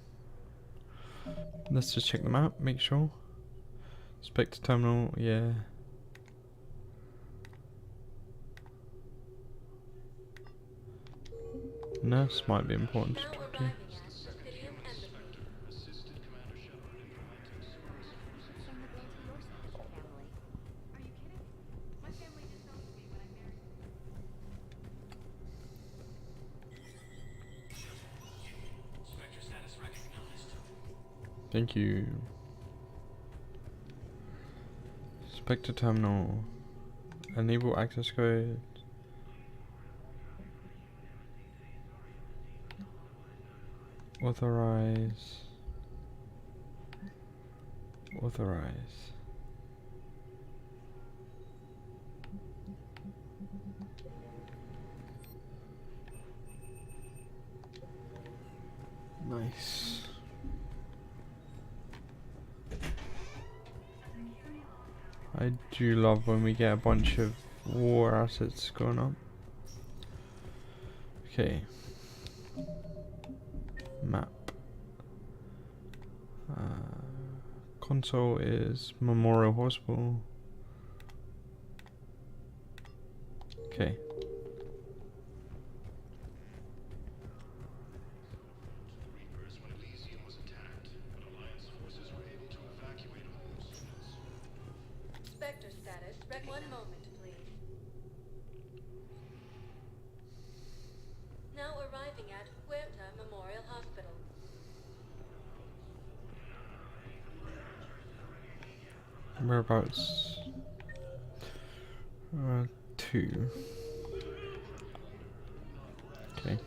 Let's just check the map, make sure. Spectre terminal, yeah. Nurse might be important to talk to. Thank you. Spectre terminal. Enable access code. Authorize. Authorize. Nice. I do love when we get a bunch of war assets going up. Okay. Map. Console is Memorial Hospital. Okay. Spectre status. One moment, please. Now arriving at Huerta Memorial Hospital. Whereabouts? 2. Okay.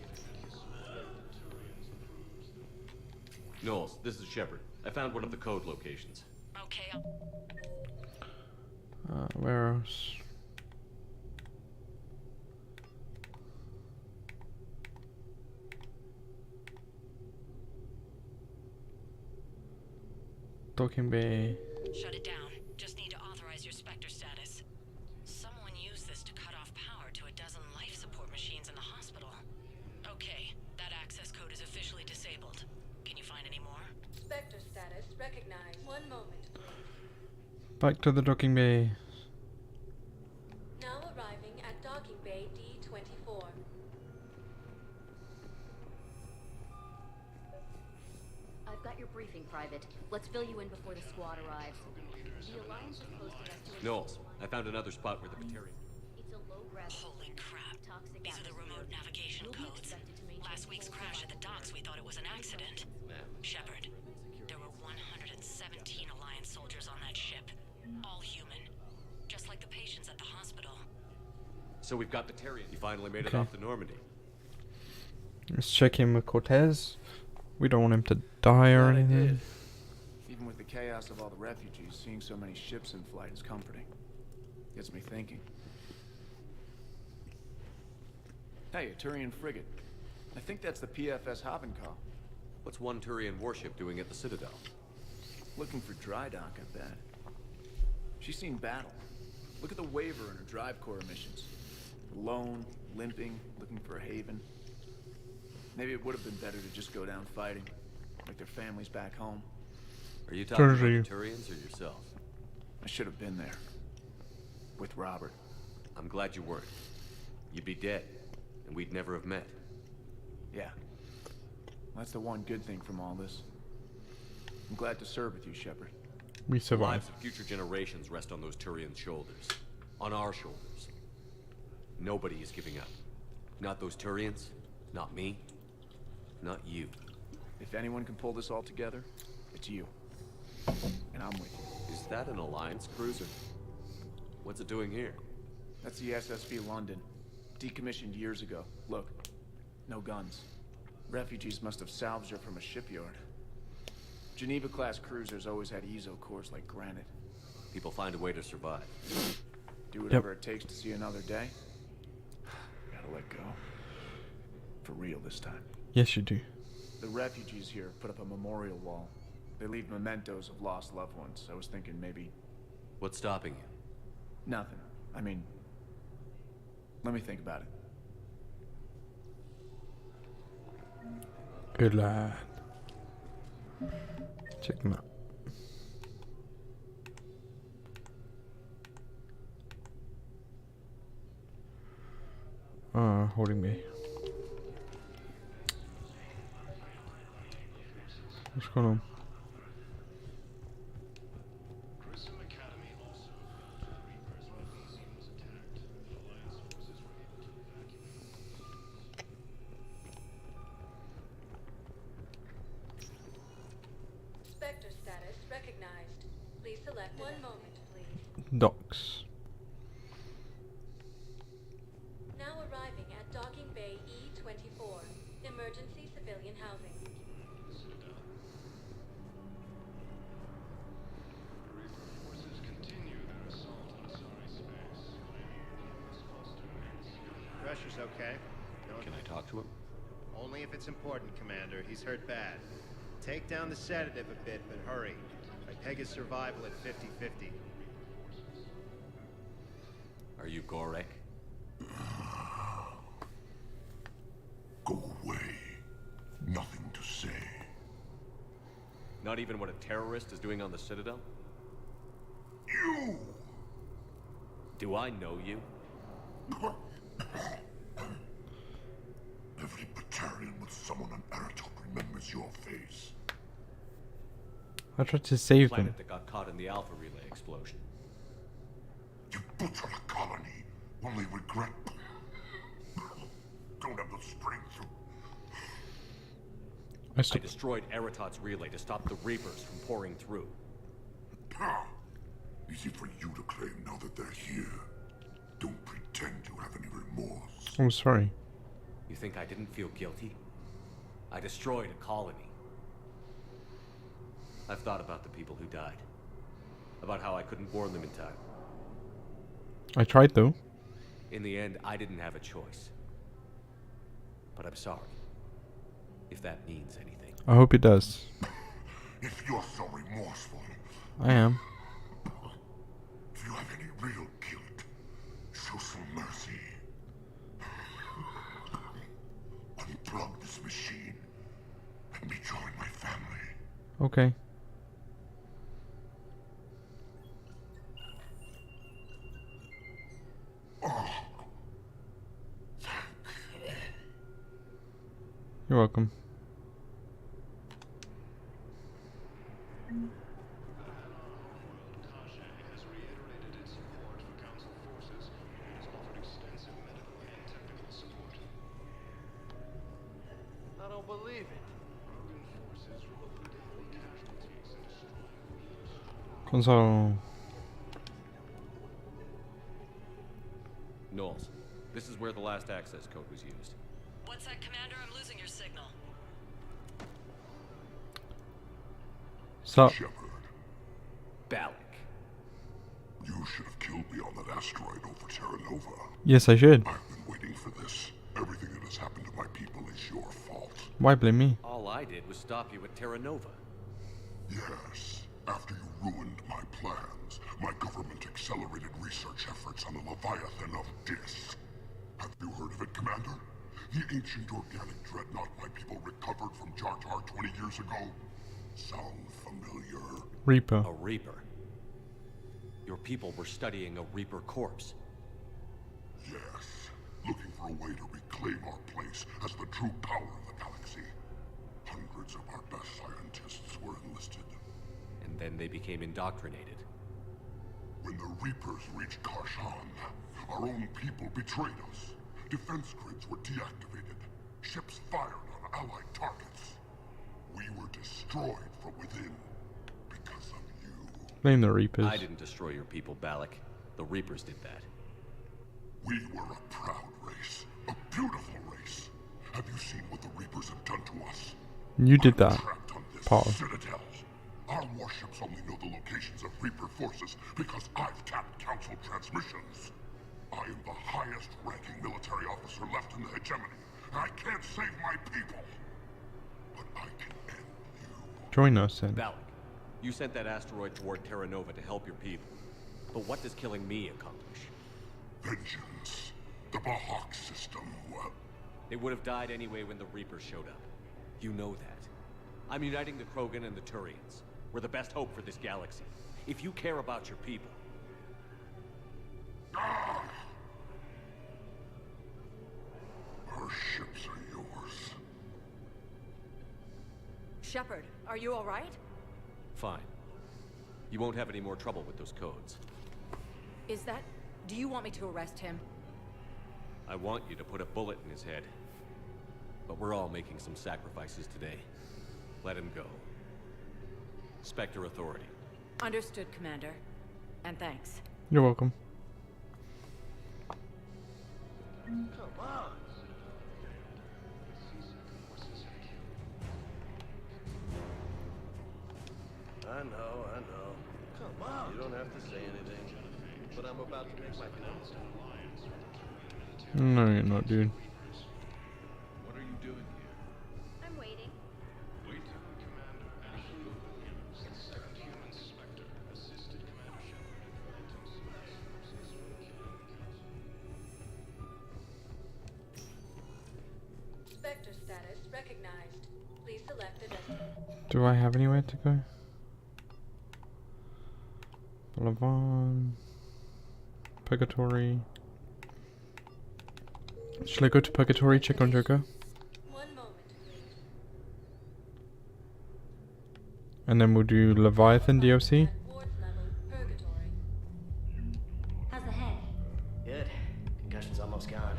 Knowles, this is Shepard. I found one of the code locations. Okay. Where else? Docking Bay. Shut it down. Just need to authorize your Spectre status. Someone used this to cut off power to a dozen life support machines in the hospital. Okay, that access code is officially disabled. Can you find any more? Spectre status recognized. One moment. Back to the docking bay. Now arriving at docking bay D-24. I've got your briefing, Private. Let's fill you in before the squad arrives. The Alliance is posting us to a Knowles, I found another spot where the Batarian... It's a low-gravity... Holy crap. Toxic These are the remote navigation codes. Last week's crash at the docks, we thought it was an accident. Shepard, there were 117 Alliance soldiers on that ship. All human. Just like the patients at the hospital. So we've got Batarian. He finally made it Okay. off the Normandy. Let's check in with Cortez. We don't want him to die or anything. Even with the chaos of all the refugees, seeing so many ships in flight is comforting. Gets me thinking. Hey, a Turian frigate. I think that's the PFS Havenkal. What's one Turian warship doing at the Citadel? Looking for dry dock, I bet. She's seen battle. Look at the waiver in her drive core emissions. Alone, limping, looking for a haven. Maybe it would have been better to just go down fighting, like their families back home. Are you talking about the Totally. Turians or yourself? I should have been there. With Robert. I'm glad you weren't. You'd be dead, and we'd never have met. Yeah. That's the one good thing from all this. I'm glad to serve with you, Shepard. We The survived. lives of future generations rest on those Turian shoulders. On our shoulders. Nobody is giving up. Not those Turians, not me, not you. If anyone can pull this all together, it's you. And I'm with you. Is that an Alliance cruiser? What's it doing here? That's the SSV London. Decommissioned years ago. Look, no guns. Refugees must have salvaged her from a shipyard. Geneva-class cruisers always had ezo cores like granite. People find a way to survive. Do whatever it takes to see another day. Gotta let go. For real this time. Yes, you do. The refugees here put up a memorial wall. They leave mementos of lost loved ones. I was thinking maybe... What's stopping you? Nothing. I mean... Let me think about it. Good lad. Check them out. Holding me. What's going on? Grissom Academy also. Reapers Magnesium was attacked. Alliance forces were able to evacuate. Spectre status recognized. Please select one moment, please. Docks. Now arriving at docking bay E-24. Emergency civilian housing. Reaper forces continue their assault on Asari space, claiming enormous cost demands. Crusher's okay. Can I talk to him? Only if it's important, Commander. He's hurt bad. Take down the sedative a bit, but hurry. I peg his survival at 50-50. Are you Gorek? Go away. Nothing to say. Not even what a terrorist is doing on the Citadel? You! Do I know you? Every Batarian with someone on Aratok remembers your face. I tried to save them. Planet that got caught in the Alpha Relay explosion. You butchered a colony, only regret. Don't have the strength to... I destroyed Eratot's relay to stop the Reapers from pouring through. Easy for you to claim now that they're here. Don't pretend you have any remorse. I'm sorry. You think I didn't feel guilty? I destroyed a colony. I've thought about the people who died. About how I couldn't warn them in time. I tried though. In the end, I didn't have a choice. But I'm sorry. If that means anything. I hope it does. If you're so remorseful, I am. if you have any real guilt, show some mercy. Unplug this machine and rejoin my family. Okay. You're welcome. I don't believe it. Console. Knowles, this is where the last access code was used. What's that, Commander? I'm losing your signal. So. Balak. You should have killed me on that asteroid over Terra Nova. Yes, I should. I've been waiting for this. Everything that has happened to my people is your fault. Why blame me? All I did was stop you at Terra Nova. Yes. After you ruined my plans, my government accelerated research efforts on the Leviathan of Dis. Have you heard of it, Commander? The ancient organic dreadnought my people recovered from Jar Jar 20 years ago? Sound familiar? Reaper. A Reaper? Your people were studying a Reaper corpse. Yes. Looking for a way to reclaim our place as the true power of the galaxy. Hundreds of our best scientists were enlisted. And then they became indoctrinated. When the Reapers reached Karshan, our own people betrayed us. Defense grids were deactivated. Ships fired on Allied targets. We were destroyed from within because of you. Blame the Reapers. I didn't destroy your people, Balak. The Reapers did that. We were a proud race. A beautiful race. Have you seen what the Reapers have done to us? You did that, Trapped on this Paul. citadel. Our warships only know the locations of Reaper forces because I've tapped Council transmissions. I am the highest-ranking military officer left in the hegemony. I can't save my people, but I can end you. Join us then. Balak, you sent that asteroid toward Terra Nova to help your people. But what does killing me accomplish? Vengeance. The Bahak system, well... They would have died anyway when the Reapers showed up. You know that. I'm uniting the Krogan and the Turians. We're the best hope for this galaxy. If you care about your people... Our ships are yours. Shepard, are you all right? Fine. You won't have any more trouble with those codes. Is that... Do you want me to arrest him? I want you to put a bullet in his head. But we're all making some sacrifices today. Let him go. Spectre Authority. Understood, Commander. And thanks. You're welcome. Come on. I know. Come on. You don't have to say anything. But I'm about to make my point. No, you're not, dude. What are you doing here? I'm waiting. Wait. Commander Ashton, the second human Spectre, assisted Commander Shepard in preventing Cerberus forces from killing the Council. Spectre status recognized. Please select a destination. Do I have anywhere to go? Balavan. Purgatory. Should I go to Purgatory, check on Joker? One moment, please. And then we'll do Leviathan DLC. How's the head? Good. Concussion's almost gone.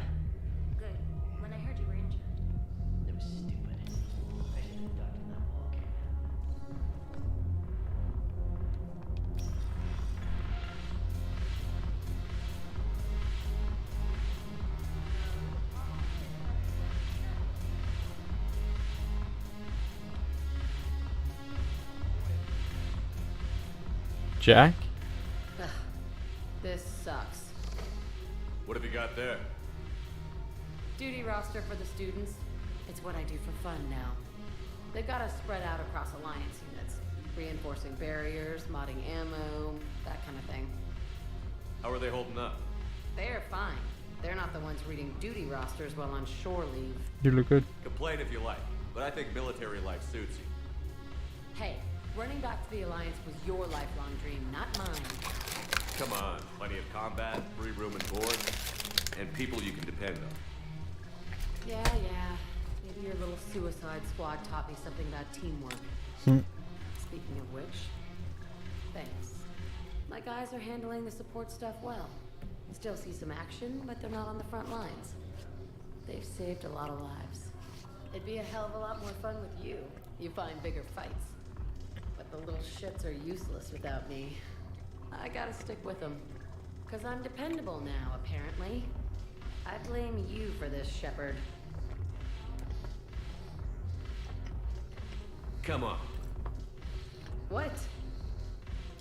Good. When I heard you were injured. It was stupid. I should have ducked when that wall came Jack? Ugh, this sucks. What have you got there? Duty roster for the students. It's what I do for fun now. They've got us spread out across Alliance units. Reinforcing barriers, modding ammo, that kind of thing. How are they holding up? They're fine. They're not the ones reading duty rosters while on shore leave. You look good. Complain if you like, but I think military life suits you. Hey, running back to the Alliance was your lifelong dream, not mine. Come on, plenty of combat, free room and board, and people you can depend on. Yeah. Maybe your little suicide squad taught me something about teamwork. Speaking of which, thanks. My guys are handling the support stuff well. Still see some action, but they're not on the front lines. They've saved a lot of lives. It'd be a hell of a lot more fun with you. You find bigger fights. But the little shits are useless without me. I gotta stick with them. 'Cause I'm dependable now, apparently. I blame you for this, Shepard. Come on. What?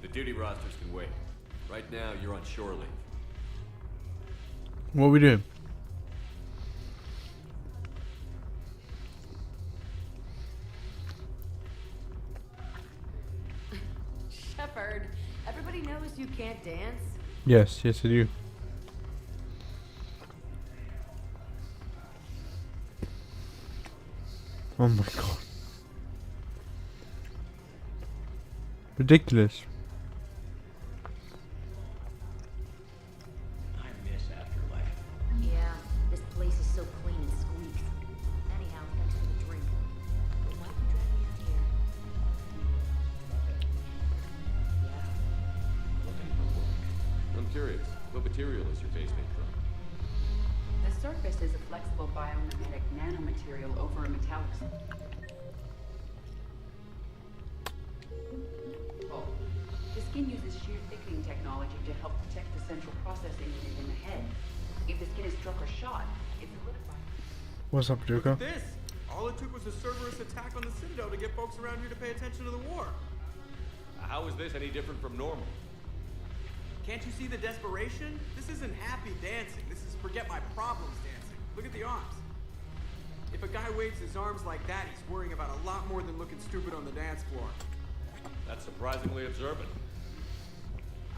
The duty rosters can wait. Right now, you're on shore leave. What are we doing? Shepard, everybody knows you can't dance. Yes, I do. Oh my god. Ridiculous. I miss Afterlife. Yeah, this place is so clean and squeaks. Anyhow, thanks for the drink. But why'd you drag me out here? I'm curious, what material is your face made from? The surface is a flexible biomimetic nanomaterial over a metallic. Oh. The skin uses shear thickening technology to help protect the central processing unit in the head. If the skin is struck or shot, it solidifies. What's up, Joker? This! All it took was a Cerberus attack on the Citadel to get folks around here to pay attention to the war. How is this any different from normal? Can't you see the desperation? This isn't happy dancing. This is forget my problems dancing. Look at the arms. If a guy waves his arms like that, he's worrying about a lot more than looking stupid on the dance floor. That's surprisingly observant.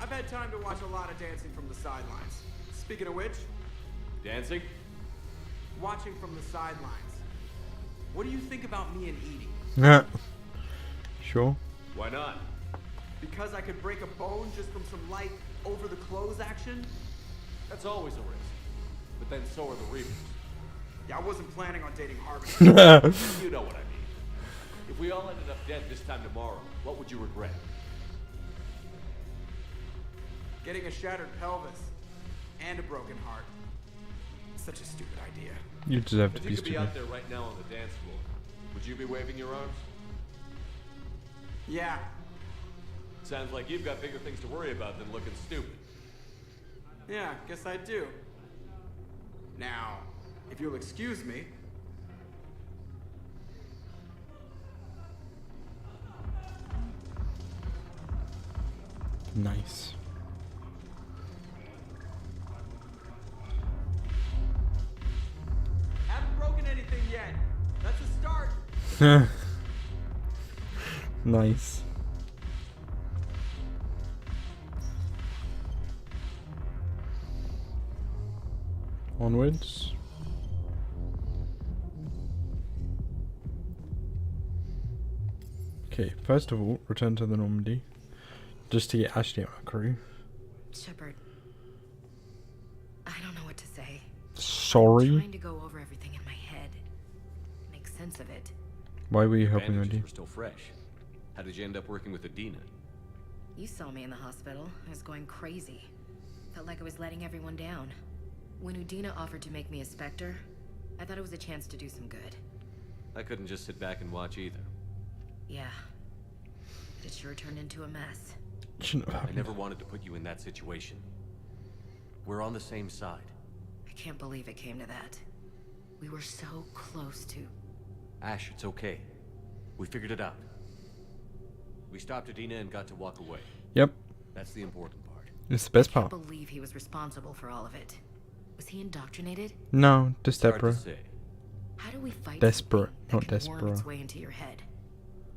I've had time to watch a lot of dancing from the sidelines. Speaking of which... Dancing? Watching from the sidelines. What do you think about me and Edie? Yeah. Sure. Why not? Because I could break a bone just from some light over-the-clothes action? That's always a risk. But then so are the Reapers. Yeah, I wasn't planning on dating Harvey. You know what I mean. If we all ended up dead this time tomorrow, what would you regret? Getting a shattered pelvis and a broken heart. Such a stupid idea. You deserve to If be you could be stupid. out there right now on the dance floor, would you be waving your arms? Yeah. Sounds like you've got bigger things to worry about than looking stupid. Yeah, guess I do. Now, if you'll excuse me. Nice. Haven't broken anything yet. That's a start. Nice. Onwards. Okay, first of all, return to the Normandy. Just to get Ashley on our crew. Shepard, I don't know what to say. Sorry? I'm trying to go over everything in my head. Make sense of it. Why were you helping Bandages Andy? were still fresh. How did you end up working with Adina? You saw me in the hospital. I was going crazy. Felt like I was letting everyone down. When Udina offered to make me a Spectre, I thought it was a chance to do some good. I couldn't just sit back and watch either. Yeah. But it sure turned into a mess. Shouldn't have I happened. never wanted to put you in that situation. We're on the same side. I can't believe it came to that. We were so close to... Ash, it's okay. We figured it out. We stopped Adina and got to walk away. Yep. That's the important part. It's the best I can't part. believe he was responsible for all of it. Was he indoctrinated? No, just Hard to Deborah. say. How do we fight Desperate, something not that can worm its Despera. way into your head?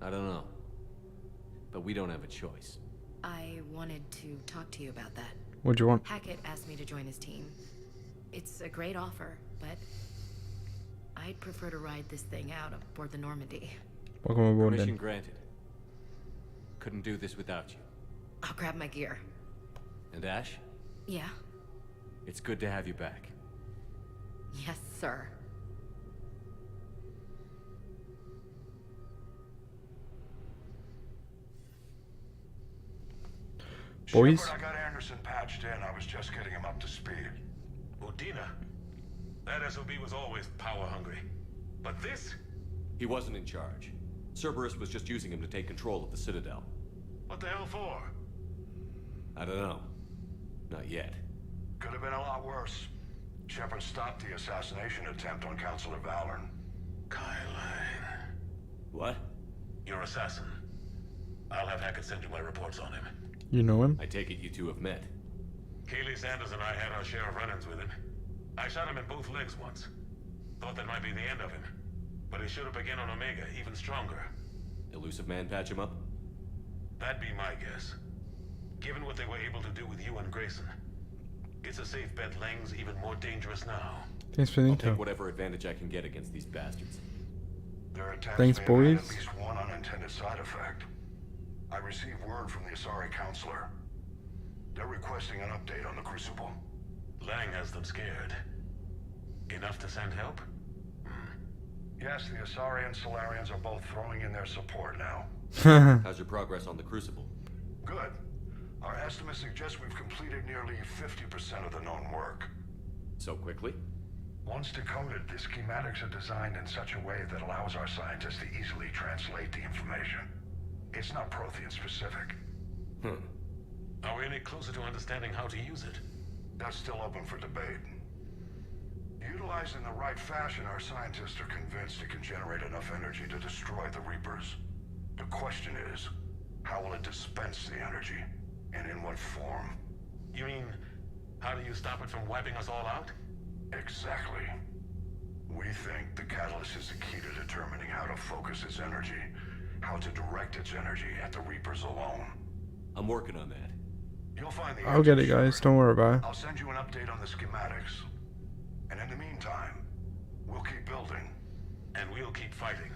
I don't know. But we don't have a choice. I wanted to talk to you about that. What do you want? Hackett asked me to join his team. It's a great offer, but I'd prefer to ride this thing out aboard the Normandy. Welcome aboard Permission then. granted. Couldn't do this without you. I'll grab my gear. And Ash, Yeah? it's good to have you back. Yes, sir. Boys? Shepard, I got Anderson patched in. I was just getting him up to speed. Udina? That SOB was always power hungry. But this? He wasn't in charge. Cerberus was just using him to take control of the Citadel. What the hell for? I don't know. Not yet. Could have been a lot worse. Shepard stopped the assassination attempt on Counselor Valorn. Kyline. What? Your assassin. I'll have Hackett send you my reports on him. You know him? I take it you two have met. Keeley Sanders and I had our share of run-ins with him. I shot him in both legs once. Thought that might be the end of him. But he showed up again on Omega, even stronger. Elusive Man patch him up? That'd be my guess. Given what they were able to do with you and Grayson. It's a safe bet Lang's even more dangerous now. Thanks for the I'll take info. whatever advantage I can get against these bastards. Their attempts Thanks, may have had boys. at least one unintended side effect. I received word from the Asari Counselor. They're requesting an update on the Crucible. Lang has them scared. Enough to send help? Yes, the Asari and Solarians are both throwing in their support now. How's your progress on the Crucible? Good. Our estimates suggest we've completed nearly 50% of the known work. So quickly? Once decoded, the schematics are designed in such a way that allows our scientists to easily translate the information. It's not Prothean specific. Are we any closer to understanding how to use it? That's still open for debate. Utilized in the right fashion, our scientists are convinced it can generate enough energy to destroy the Reapers. The question is, how will it dispense the energy? And in what form? You mean, how do you stop it from wiping us all out? Exactly. We think the catalyst is the key to determining how to focus its energy, how to direct its energy at the Reapers alone. I'm working on that. You'll find the I'll get it, answers, guys. Don't worry about it. I'll send you an update on the schematics. And in the meantime, we'll keep building. And we'll keep fighting.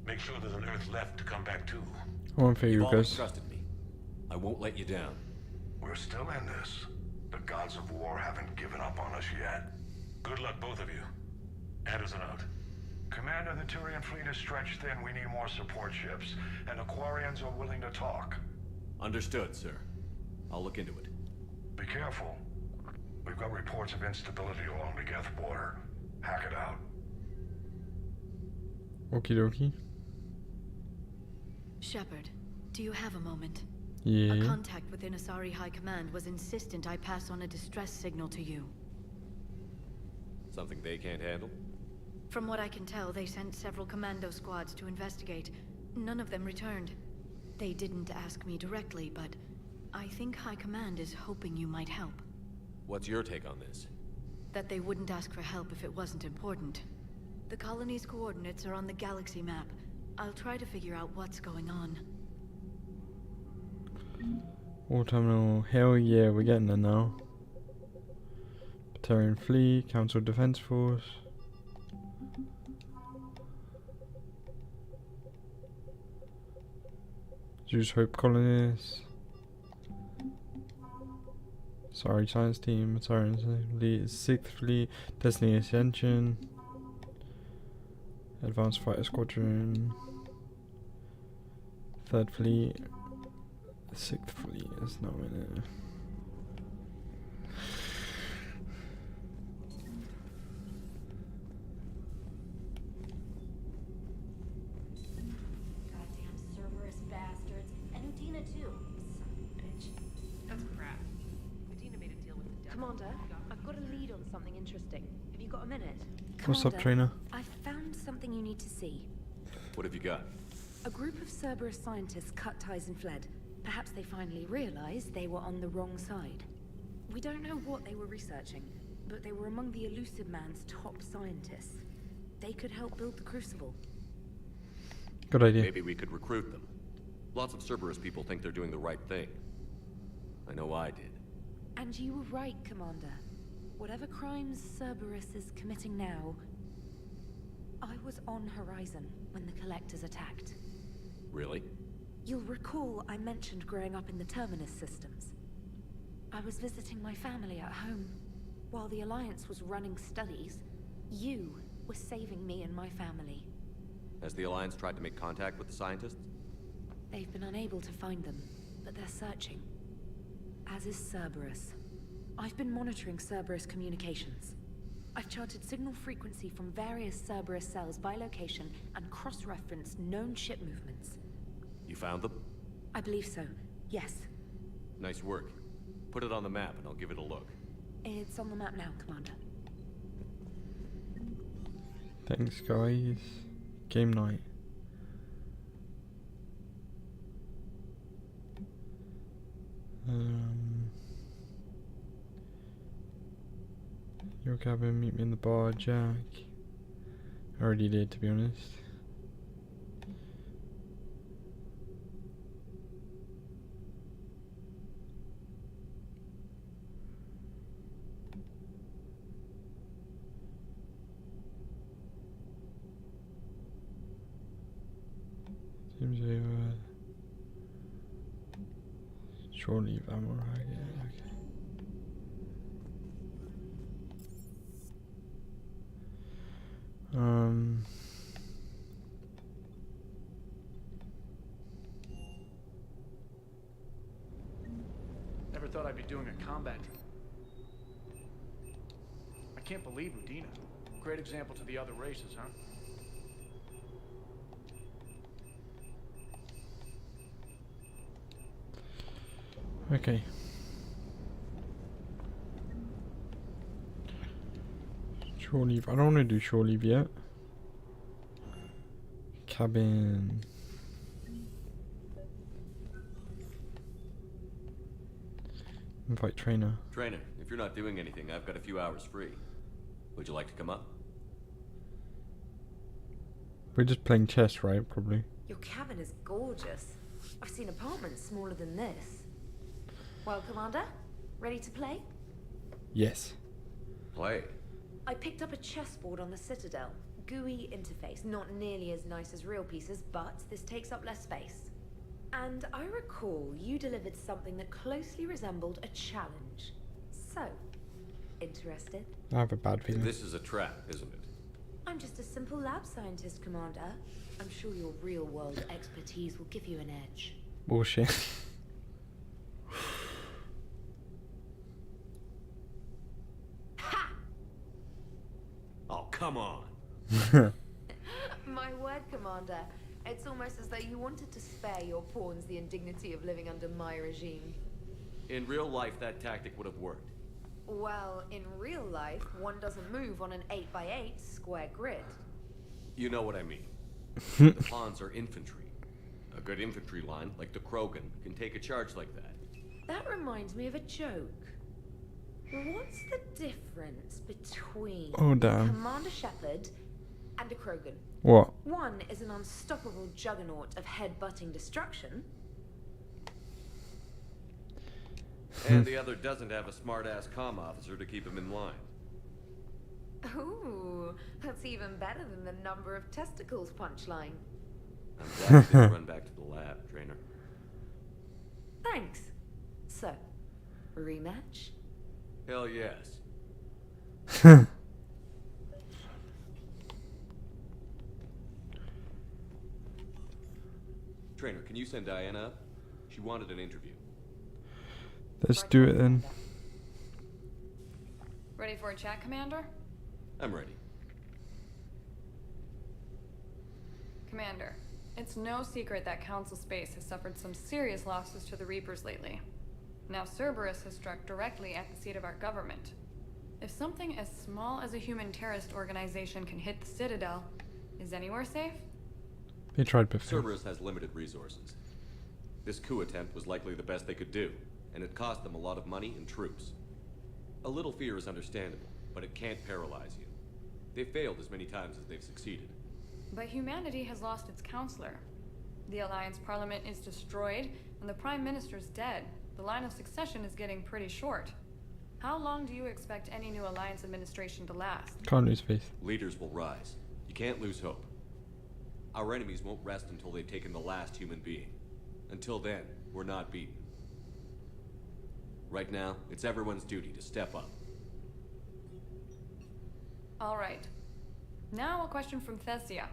Make sure there's an Earth left to come back to. I want for you You've always guys. trusted me. I won't let you down. We're still in this. The gods of war haven't given up on us yet. Good luck, both of you. Anderson out. Commander, the Turian fleet is stretched thin. We need more support ships. And Aquarians are willing to talk. Understood, sir. I'll look into it. Be careful. We've got reports of instability along the Geth border. Hack it out. Okie dokie. Shepard, do you have a moment? Yeah. A contact within Asari High Command was insistent I pass on a distress signal to you. Something they can't handle? From what I can tell, they sent several commando squads to investigate. None of them returned. They didn't ask me directly, but I think High Command is hoping you might help. What's your take on this? That they wouldn't ask for help if it wasn't important. The colony's coordinates are on the galaxy map. I'll try to figure out what's going on. War terminal. Hell yeah, we're getting there now. Batarian Fleet, Council Defense Force. Zeus Hope Colonists. Sorry, Science Team. Sorry, Fleet. 6th Fleet. Destiny Ascension. Advanced Fighter Squadron. 3rd Fleet. 6th Fleet is not in it. Goddamn Cerberus bastards. And Udina too. Son of a bitch. That's crap. Udina made a deal with the devil. Commander, I've got a lead on something interesting. Have you got a minute? What's up, trainer? I found something you need to see. What have you got? A group of Cerberus scientists cut ties and fled. Perhaps they finally realized they were on the wrong side. We don't know what they were researching, but they were among the Elusive Man's top scientists. They could help build the Crucible. Good idea. Maybe we could recruit them. Lots of Cerberus people think they're doing the right thing. I know I did. And you were right, Commander. Whatever crimes Cerberus is committing now, I was on Horizon when the Collectors attacked. Really? You'll recall I mentioned growing up in the Terminus systems. I was visiting my family at home. While the Alliance was running studies, you were saving me and my family. Has the Alliance tried to make contact with the scientists? They've been unable to find them, but they're searching. As is Cerberus. I've been monitoring Cerberus communications. I've charted signal frequency from various Cerberus cells by location and cross-referenced known ship movements. You found them? I believe so, yes. Nice work. Put it on the map and I'll give it a look. It's on the map now, Commander. Thanks, guys. Game night. Your cabin, meet me in the bar, Jack. I already did, to be honest. Seems they shore leave ammo, right? Yeah, okay. Never thought I'd be doing a combat drill. I can't believe Udina. Great example to the other races, huh? Okay. Shore leave. I don't want to do shore leave yet. Cabin. Invite trainer. Trainer, if you're not doing anything, I've got a few hours free. Would you like to come up? We're just playing chess, right? Probably. Your cabin is gorgeous. I've seen apartments smaller than this. Well, Commander, ready to play? Yes. Play. I picked up a chessboard on the Citadel. GUI interface, not nearly as nice as real pieces, but this takes up less space. And I recall you delivered something that closely resembled a challenge. So, interested? I have a bad feeling. This is a trap, isn't it? I'm just a simple lab scientist, Commander. I'm sure your real-world expertise will give you an edge. Bullshit. Oh, come on. My word, Commander. It's almost as though you wanted to spare your pawns the indignity of living under my regime. In real life, that tactic would have worked. Well, in real life, one doesn't move on an 8x8 square grid. You know what I mean. The pawns are infantry. A good infantry line, like the Krogan, can take a charge like that. That reminds me of a joke. What's the difference between Commander Shepard and a Krogan? What? One is an unstoppable juggernaut of head-butting destruction. And the other doesn't have a smart-ass comm officer to keep him in line. Ooh, that's even better than the number of testicles punchline. I'm glad you didn't run back to the lab, Trainer. Thanks. So, rematch? Hell yes. Trainer, can you send Diana up? She wanted an interview. Let's do it then. Ready for a chat, Commander? I'm ready. Commander, it's no secret that Council Space has suffered some serious losses to the Reapers lately. Now Cerberus has struck directly at the seat of our government. If something as small as a human terrorist organization can hit the Citadel, is anywhere safe? They tried before. Cerberus has limited resources. This coup attempt was likely the best they could do, and it cost them a lot of money and troops. A little fear is understandable, but it can't paralyze you. They've failed as many times as they've succeeded. But humanity has lost its counselor. The Alliance Parliament is destroyed, and the Prime Minister's dead. The line of succession is getting pretty short. How long do you expect any new Alliance administration to last? Can't lose faith. Leaders will rise. You can't lose hope. Our enemies won't rest until they've taken the last human being. Until then, we're not beaten. Right now, it's everyone's duty to step up. All right. Now a question from Thesia.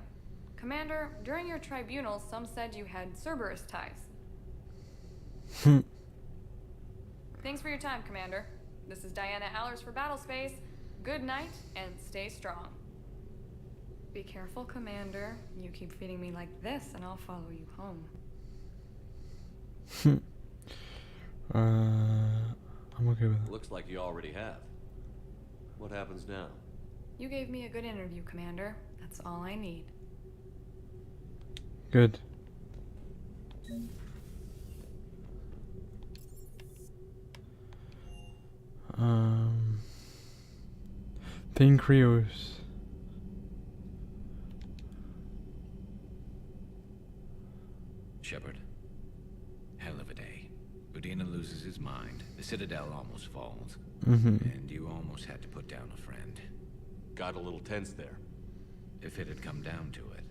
Commander, during your tribunal, some said you had Cerberus ties. Thanks for your time, Commander. This is Diana Allers for Battlespace. Good night, and stay strong. Be careful, Commander. You keep feeding me like this, and I'll follow you home. I'm okay with it. Looks like you already have. What happens now? You gave me a good interview, Commander. That's all I need. Good. Thing Creos. Shepard. Hell of a day. Udina loses his mind. The Citadel almost falls. And you almost had to put down a friend. Got a little tense there. If it had come down to it,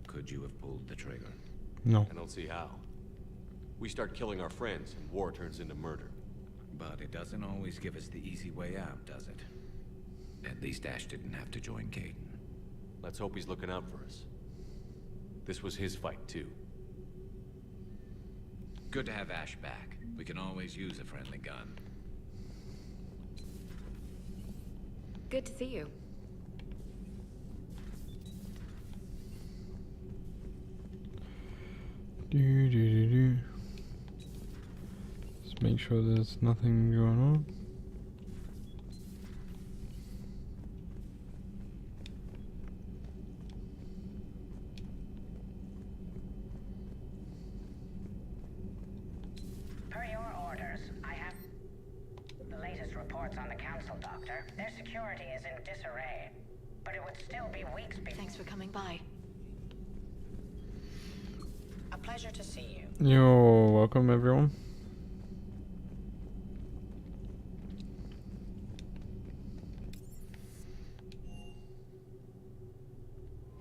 could you have pulled the trigger? No. I don't see how. We start killing our friends, and war turns into murder. But it doesn't always give us the easy way out, does it? At least Ash didn't have to join Kaidan. Let's hope he's looking out for us. This was his fight, too. Good to have Ash back. We can always use a friendly gun. Good to see you. Just make sure there's nothing going on. Per your orders, I have the latest reports on the Council, Doctor. Their security is in disarray, but it would still be weeks before... Thanks for coming by. A pleasure to see you. Yo, welcome everyone.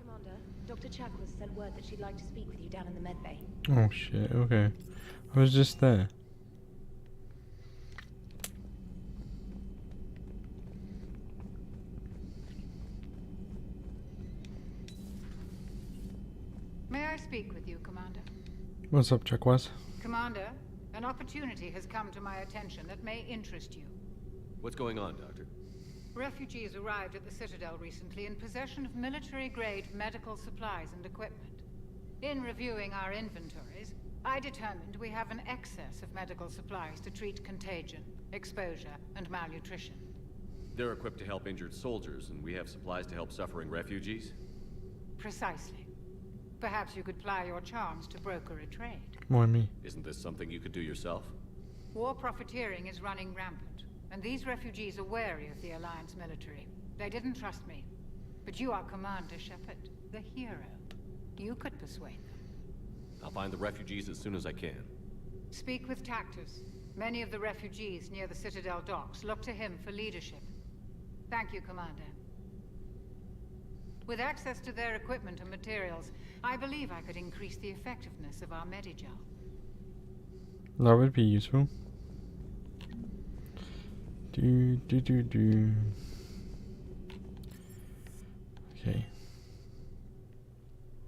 Commander, Dr. Chakwas sent word that she'd like to speak with you down in the medbay. Oh shit, okay. I was just there. May I speak with you, Commander? What's up, Chakwas? Commander, an opportunity has come to my attention that may interest you. What's going on, Doctor? Refugees arrived at the Citadel recently in possession of military-grade medical supplies and equipment. In reviewing our inventories, I determined we have an excess of medical supplies to treat contagion, exposure, and malnutrition. They're equipped to help injured soldiers, and we have supplies to help suffering refugees? Precisely. Perhaps you could ply your charms to broker a trade. Why me? Isn't this something you could do yourself? War profiteering is running rampant, and these refugees are wary of the Alliance military. They didn't trust me. But you are Commander Shepard, the hero. You could persuade them. I'll find the refugees as soon as I can. Speak with Tactus. Many of the refugees near the Citadel docks look to him for leadership. Thank you, Commander. With access to their equipment and materials, I believe I could increase the effectiveness of our Medigel. That would be useful. Okay.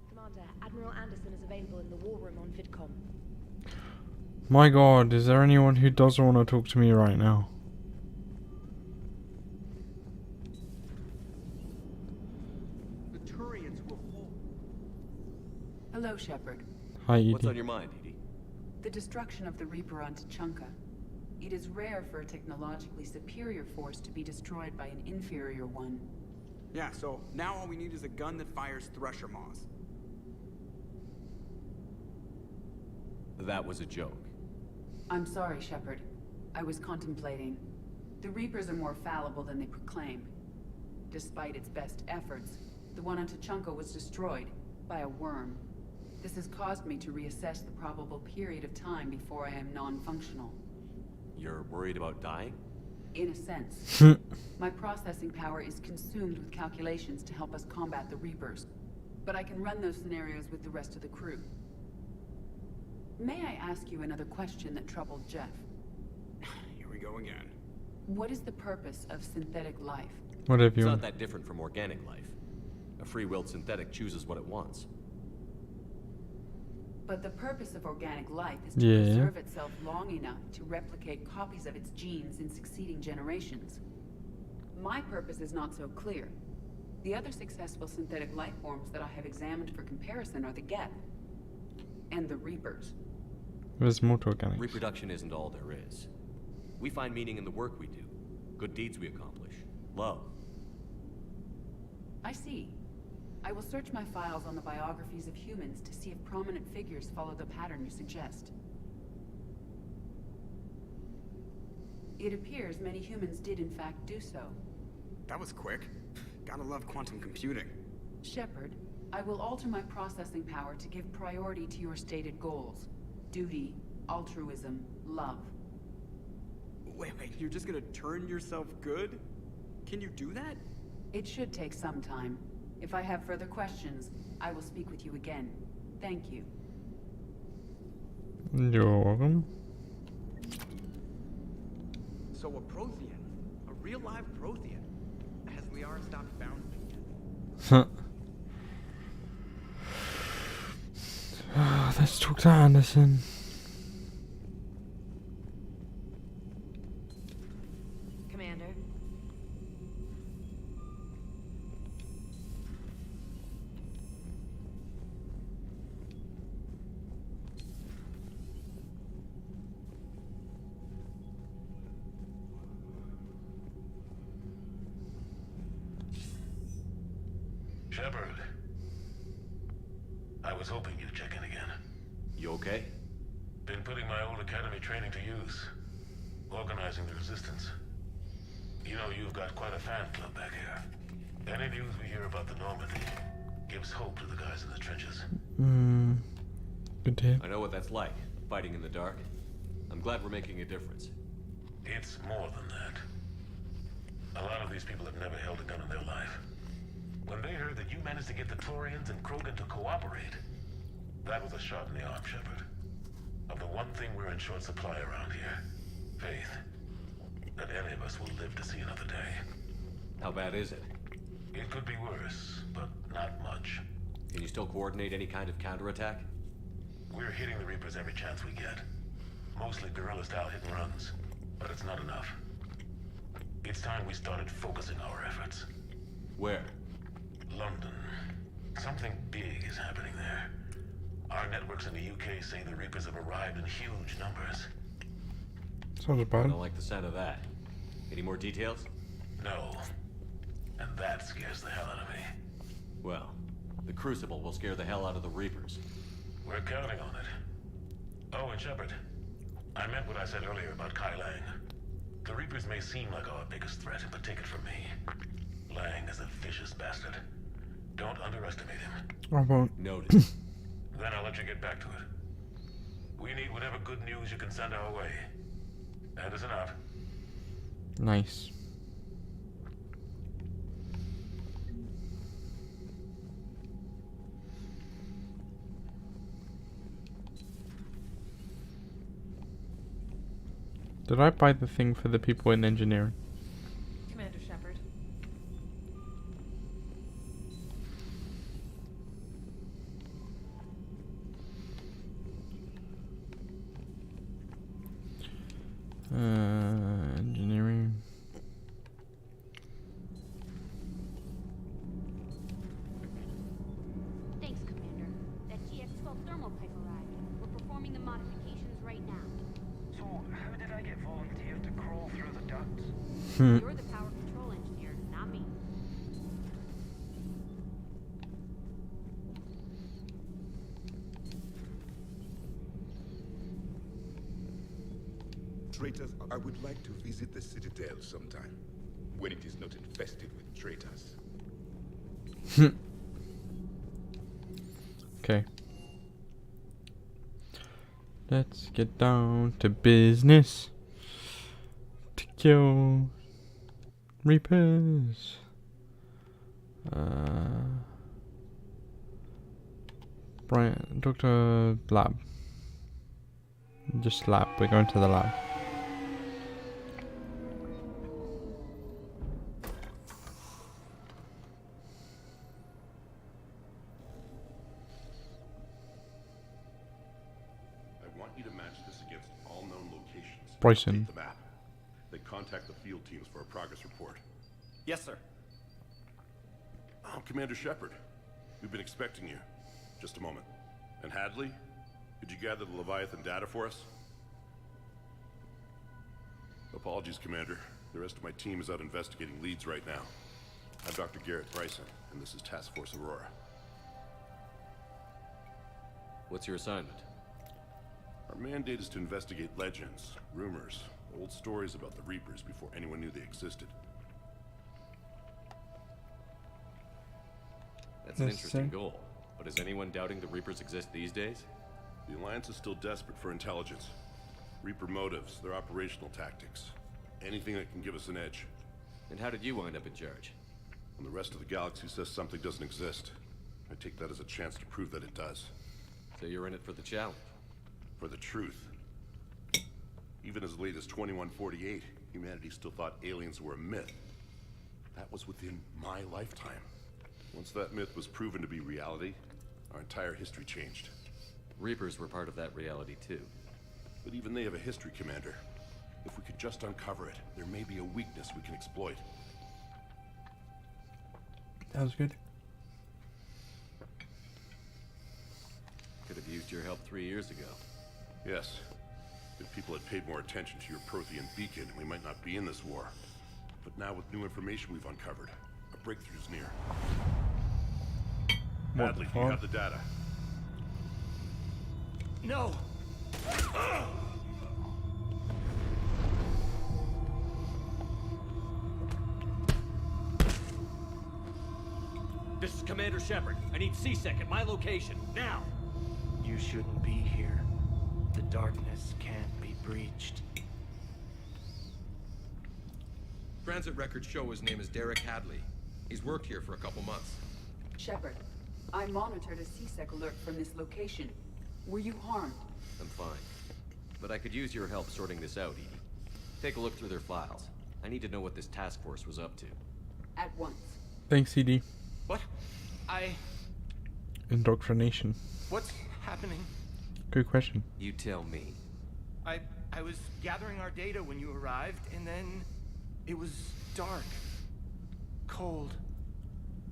Commander, Admiral Anderson is available in the war room on VidCom. My god, is there anyone who doesn't want to talk to me right now? Hello, Shepard. Hi, Edie. What's on your mind, Edie? The destruction of the Reaper on Tuchanka. It is rare for a technologically superior force to be destroyed by an inferior one. Yeah, so now all we need is a gun that fires Thresher Maws. That was a joke. I'm sorry, Shepard. I was contemplating. The Reapers are more fallible than they proclaim. Despite its best efforts, the one on Tuchanka was destroyed by a worm. This has caused me to reassess the probable period of time before I am non-functional. You're worried about dying? In a sense. My processing power is consumed with calculations to help us combat the Reapers. But I can run those scenarios with the rest of the crew. May I ask you another question that troubled Jeff? Here we go again. What is the purpose of synthetic life? What have you? It's not that different from organic life. A free-willed synthetic chooses what it wants. But the purpose of organic life is to preserve itself long enough to replicate copies of its genes in succeeding generations. My purpose is not so clear. The other successful synthetic life forms that I have examined for comparison are the Geth and the Reapers. There's more to organics. Reproduction isn't all there is. We find meaning in the work we do, good deeds we accomplish, love. I see. I will search my files on the biographies of humans to see if prominent figures follow the pattern you suggest. It appears many humans did in fact do so. That was quick. Gotta love quantum computing. Shepard, I will alter my processing power to give priority to your stated goals. Duty, altruism, love. Wait, you're just gonna turn yourself good? Can you do that? It should take some time. If I have further questions, I will speak with you again. Thank you. You're welcome. So a Prothean, a real live Prothean. Has Liara stopped bouncing yet? Let's talk to Anderson. Commander. Shepard. I was hoping you'd check in again. You okay? Been putting my old academy training to use. Organizing the resistance. You know, you've got quite a fan club back here. Any news we hear about the Normandy gives hope to the guys in the trenches. Good to hear. I know what that's like, fighting in the dark. I'm glad we're making a difference. It's more than that. A lot of these people have never held a gun in their life. When they heard that you managed to get the Turians and Krogan to cooperate, that was a shot in the arm, Shepard. Of the one thing we're in short supply around here, faith. That any of us will live to see another day. How bad is it? It could be worse, but not much. Can you still coordinate any kind of counterattack? We're hitting the Reapers every chance we get. Mostly guerrilla-style hit-and-runs, but it's not enough. It's time we started focusing our efforts. Where? London. Something big is happening there. Our networks in the UK say the Reapers have arrived in huge numbers. Sounds I bad. don't like the sound of that. Any more details? No. And that scares the hell out of me. Well, the Crucible will scare the hell out of the Reapers. We're counting on it. Oh, and Shepard, I meant what I said earlier about Kai Lang. The Reapers may seem like our biggest threat, but take it from me. Lang is a vicious bastard. Don't underestimate him. I won't. Noted. Then I'll let you get back to it. We need whatever good news you can send our way. Anderson out. Nice. Did I buy the thing for the people in engineering? Commander Shepard. Engineering. Thanks, Commander. That GX-12 thermal pipe arrived. We're performing the modifications right now. So, how did I get volunteered to crawl through the ducts? You're the power control engineer, not me. traitors, I would like to visit the Citadel sometime, when it is not infested with traitors. Okay. Let's get down to business. To kill Reapers. Brian, Dr. Lab. Just lab. We're going to the lab. I want you to match this against all known locations. Bryson. Update the map. Then contact the field teams for a progress report. Yes, sir. I'm Commander Shepard. We've been expecting you. Just a moment. And Hadley, could you gather the Leviathan data for us? Apologies, Commander. The rest of my team is out investigating leads right now. I'm Dr. Garrett Bryson, and this is Task Force Aurora. What's your assignment? Our mandate is to investigate legends, rumors, old stories about the Reapers before anyone knew they existed. That's an interesting goal. But is anyone doubting the Reapers exist these days? The Alliance is still desperate for intelligence. Reaper motives, their operational tactics. Anything that can give us an edge. And how did you wind up in charge? When the rest of the galaxy says something doesn't exist, I take that as a chance to prove that it does. So you're in it for the challenge? For the truth. Even as late as 2148, humanity still thought aliens were a myth. That was within my lifetime. Once that myth was proven to be reality, our entire history changed. Reapers were part of that reality too. But even they have a history, Commander. If we could just uncover it, there may be a weakness we can exploit. That was good. Could have used your help 3 years ago. Yes. If people had paid more attention to your Prothean beacon, we might not be in this war. But now with new information we've uncovered, a breakthrough's near. Hadley, do you have the data? No! This is Commander Shepard. I need C-Sec at my location, now! You shouldn't be here. The darkness can't be breached. Transit records show his name is Derek Hadley. He's worked here for a couple months. Shepard, I monitored a C-Sec alert from this location. Were you harmed? I'm fine. But I could use your help sorting this out, Edie. Take a look through their files. I need to know what this task force was up to. At once. Thanks, CD. What? Indoctrination. What's happening? Good question. You tell me. I was gathering our data when you arrived, and then it was dark. Cold.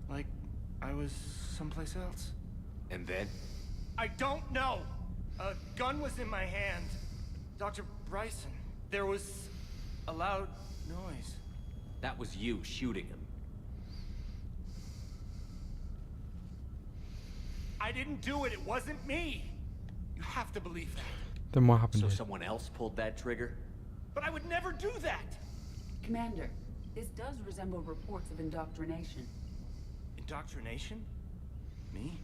Like I was someplace else. And then? I don't know! A gun was in my hand. Dr. Bryson. There was a loud noise. That was you shooting him. I didn't do it. It wasn't me. You have to believe that. Then what happened? So someone else pulled that trigger? But I would never do that. Commander, this does resemble reports of indoctrination. Indoctrination? Me?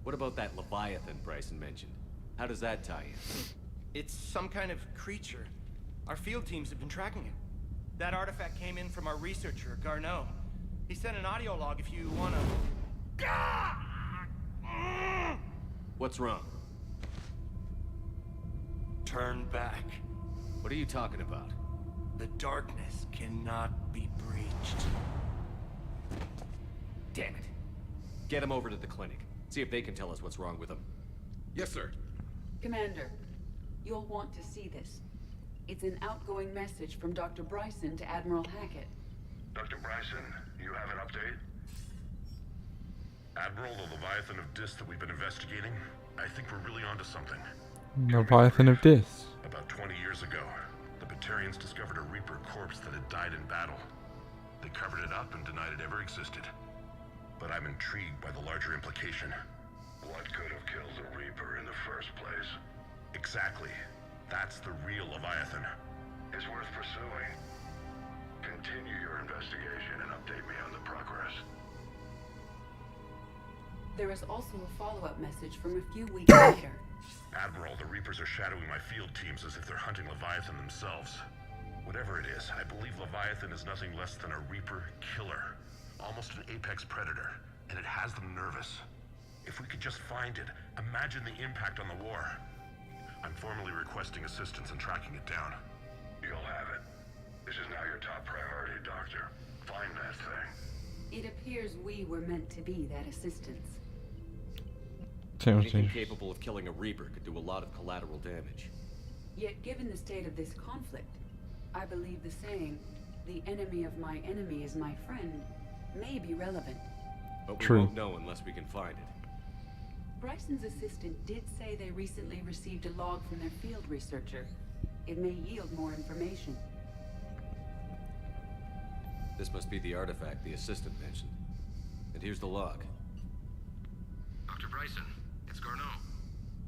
What about that Leviathan Bryson mentioned? How does that tie in? It's some kind of creature. Our field teams have been tracking it. That artifact came in from our researcher, Garneau. He sent an audio log if you wanna... What's wrong? Turn back. What are you talking about? The darkness cannot be breached. Damn it. Get him over to the clinic. See if they can tell us what's wrong with him. Yes, sir. Commander, you'll want to see this. It's an outgoing message from Dr. Bryson to Admiral Hackett. Dr. Bryson, you have an update? Admiral, the Leviathan of Dis that we've been investigating, I think we're really onto something. Leviathan of Dis. About 20 years ago, the Batarians discovered a Reaper corpse that had died in battle. They covered it up and denied it ever existed. But I'm intrigued by the larger implication. What could have killed the Reaper in the first place? Exactly. That's the real Leviathan. It's worth pursuing. Continue your investigation and update me on the progress. There is also a follow-up message from a few weeks later. Admiral, the Reapers are shadowing my field teams as if they're hunting Leviathan themselves. Whatever it is, I believe Leviathan is nothing less than a Reaper killer. Almost an apex predator, and it has them nervous. If we could just find it, imagine the impact on the war. I'm formally requesting assistance in tracking it down. You'll have it. This is now your top priority, Doctor. Find that thing. It appears we were meant to be that assistance. Anything capable of killing a Reaper could do a lot of collateral damage. Yet given the state of this conflict, I believe the saying, "The enemy of my enemy is my friend," may be relevant. But we won't know unless we can find it. Bryson's assistant did say they recently received a log from their field researcher. It may yield more information. This must be the artifact the assistant mentioned. And here's the log. Dr. Bryson, it's Garneau.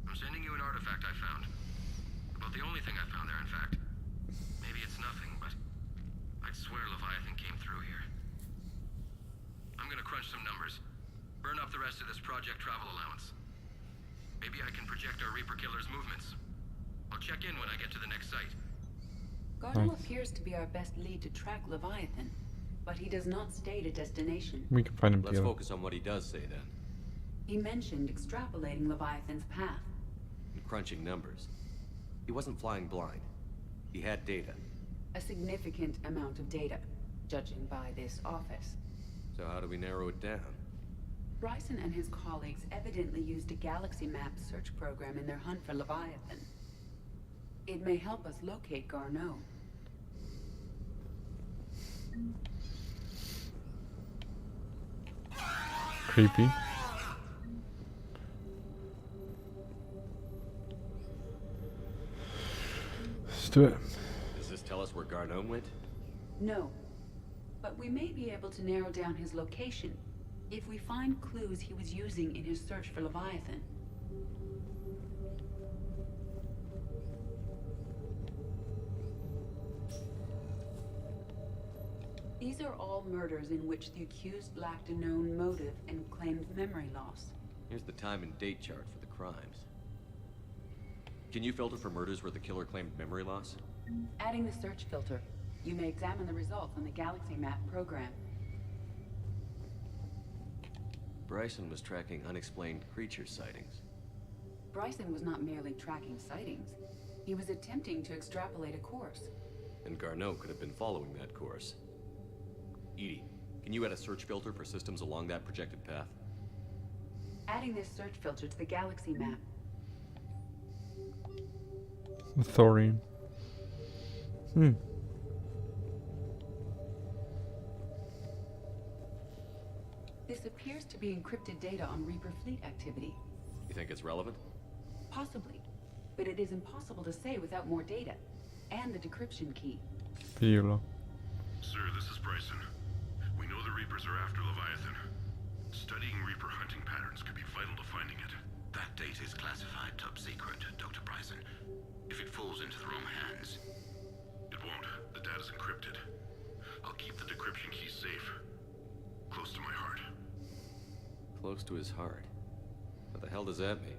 I'm sending you an artifact I found. About the only thing I found there, in fact. Maybe it's nothing, but I'd swear Leviathan came through here. I'm gonna crunch some numbers. Burn up the rest of this project travel allowance. Maybe I can project our Reaper killer's movements. I'll check in when I get to the next site. Garneau appears to be our best lead to track Leviathan, but he does not state a destination. We can find him Let's together. focus on what he does say then. He mentioned extrapolating Leviathan's path. And crunching numbers. He wasn't flying blind. He had data. A significant amount of data, judging by this office. So how do we narrow it down? Bryson and his colleagues evidently used a galaxy map search program in their hunt for Leviathan. It may help us locate Garneau. Creepy. Let's do it. Does this tell us where Garneau went? No, but we may be able to narrow down his location if we find clues he was using in his search for Leviathan. These are all murders in which the accused lacked a known motive and claimed memory loss. Here's the time and date chart for the crimes. Can you filter for murders where the killer claimed memory loss? Adding the search filter, you may examine the results on the Galaxy Map program. Bryson was tracking unexplained creature sightings. Bryson was not merely tracking sightings. He was attempting to extrapolate a course. And Garneau could have been following that course. EDI, can you add a search filter for systems along that projected path? Adding this search filter to the Galaxy Map. Thorium. This appears to be encrypted data on Reaper fleet activity. You think it's relevant? Possibly, but it is impossible to say without more data, and the decryption key. Viola. Sir, this is Bryson. We know the Reapers are after Leviathan. Studying Reaper hunting patterns could be vital to finding it. That data is classified top secret, Dr. Bryson. If it falls into the wrong hands... It won't. The data's encrypted. I'll keep the decryption key safe. Close to my heart. Close to his heart. What the hell does that mean?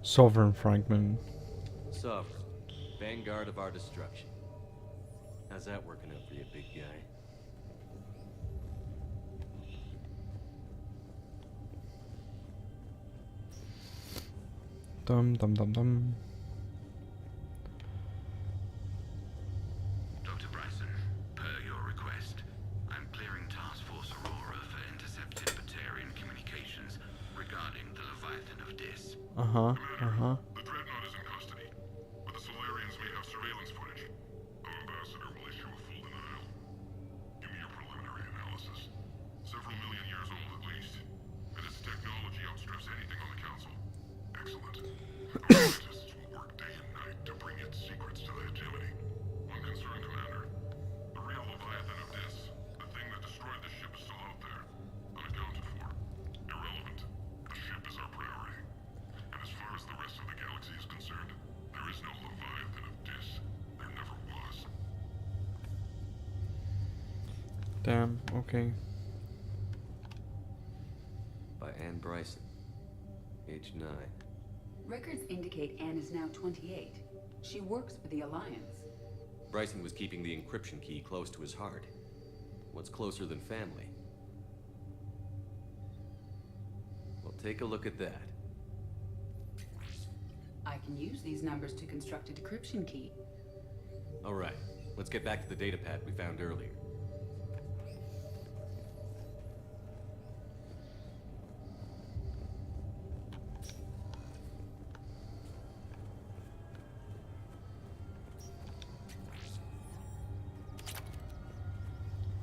Sovereign fragment. Sovereign. Vanguard of our destruction. How's that working out for you, big guy? Dum dum dum dum. Dr. Bryson, per your request, I'm clearing Task Force Aurora for intercepted Batarian communications regarding the Leviathan of Dis. The Dreadnought is in custody, but the Solarians may have surveillance footage. Our ambassador will issue a full denial. Give me your preliminary analysis. Several million years old at least, and its technology outstrips anything on the Council. Excellent. Our scientists will work day and night to bring its secrets to the hegemony. One concern, Commander. The real Leviathan of Dis, the thing that destroyed the ship, is still out there. Unaccounted for. Irrelevant. The ship is our priority. And Damn, okay. By Anne Bryson, age 9. Records indicate Anne is now 28. She works for the Alliance. Bryson was keeping the encryption key close to his heart. What's closer than family? Well, take a look at that. I can use these numbers to construct a decryption key. All right, let's get back to the datapad we found earlier.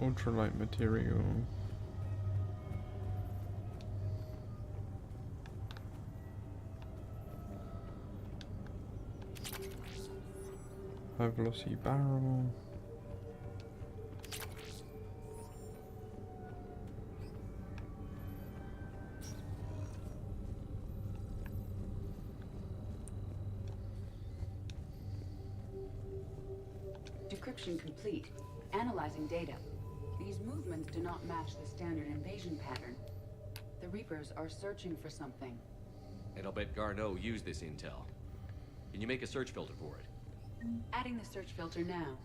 Ultralight material. High velocity barrel. Decryption complete. Analyzing data. These movements do not match the standard invasion pattern. The Reapers are searching for something. And I'll bet Garneau used this intel. Can you make a search filter for it? Adding the search filter now.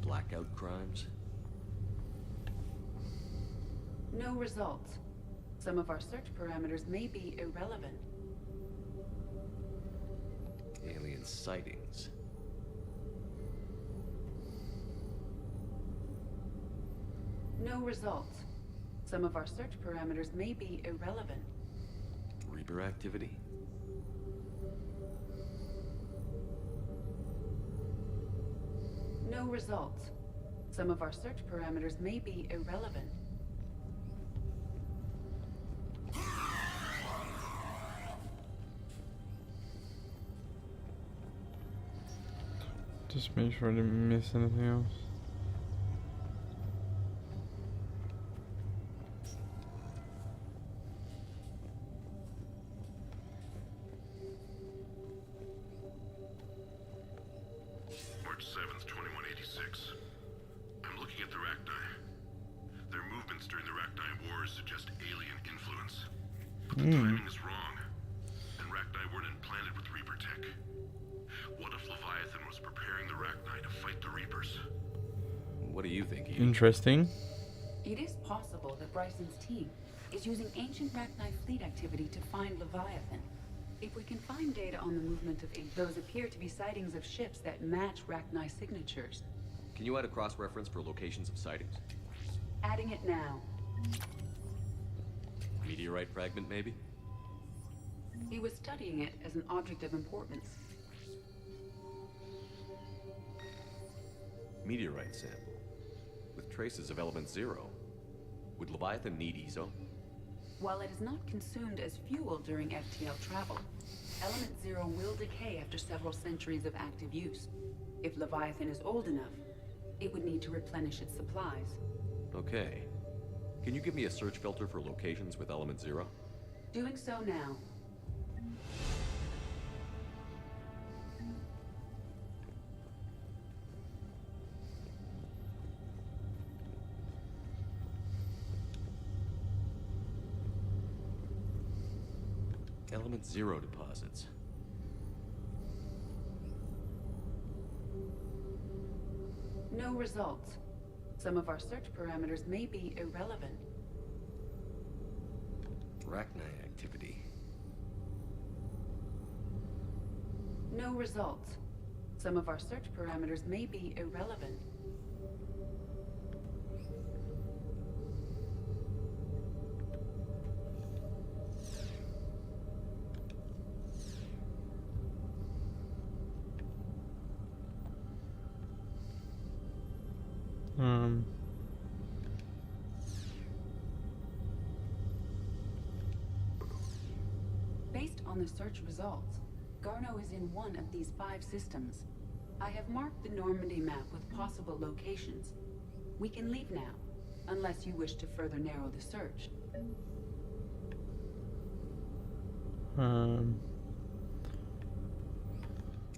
Blackout crimes? No results. Some of our search parameters may be irrelevant. Alien sightings. No results. Some of our search parameters may be irrelevant. Reaper activity? No results. Some of our search parameters may be irrelevant. Just make sure I didn't miss anything else. March 7th, 2186. I'm looking at the Rachni. Their movements during the Rachni Wars suggest alien influence. But the timing is wrong. And Rachni weren't implanted with Reaper tech. What if Leviathan was preparing the Rachni to fight the Reapers? What do you think, Edie? Interesting. It is possible that Bryson's team is using ancient Rachni fleet activity to find Leviathan. If we can find data on the movement of those appear to be sightings of ships that match Rachni signatures. Can you add a cross-reference for locations of sightings? Adding it now. Meteorite fragment, maybe? He was studying it as an object of importance. Meteorite sample. With traces of element 0. Would Leviathan need ESO? While it is not consumed as fuel during FTL travel, element 0 will decay after several centuries of active use. If Leviathan is old enough, it would need to replenish its supplies. Okay. Can you give me a search filter for locations with element 0? Doing so now. Element 0 deposits. No results. Some of our search parameters may be irrelevant. Rachni activity. No results. Some of our search parameters may be irrelevant. Based on the search results, Garneau is in one of these 5 systems. I have marked the Normandy map with possible locations. We can leave now, unless you wish to further narrow the search.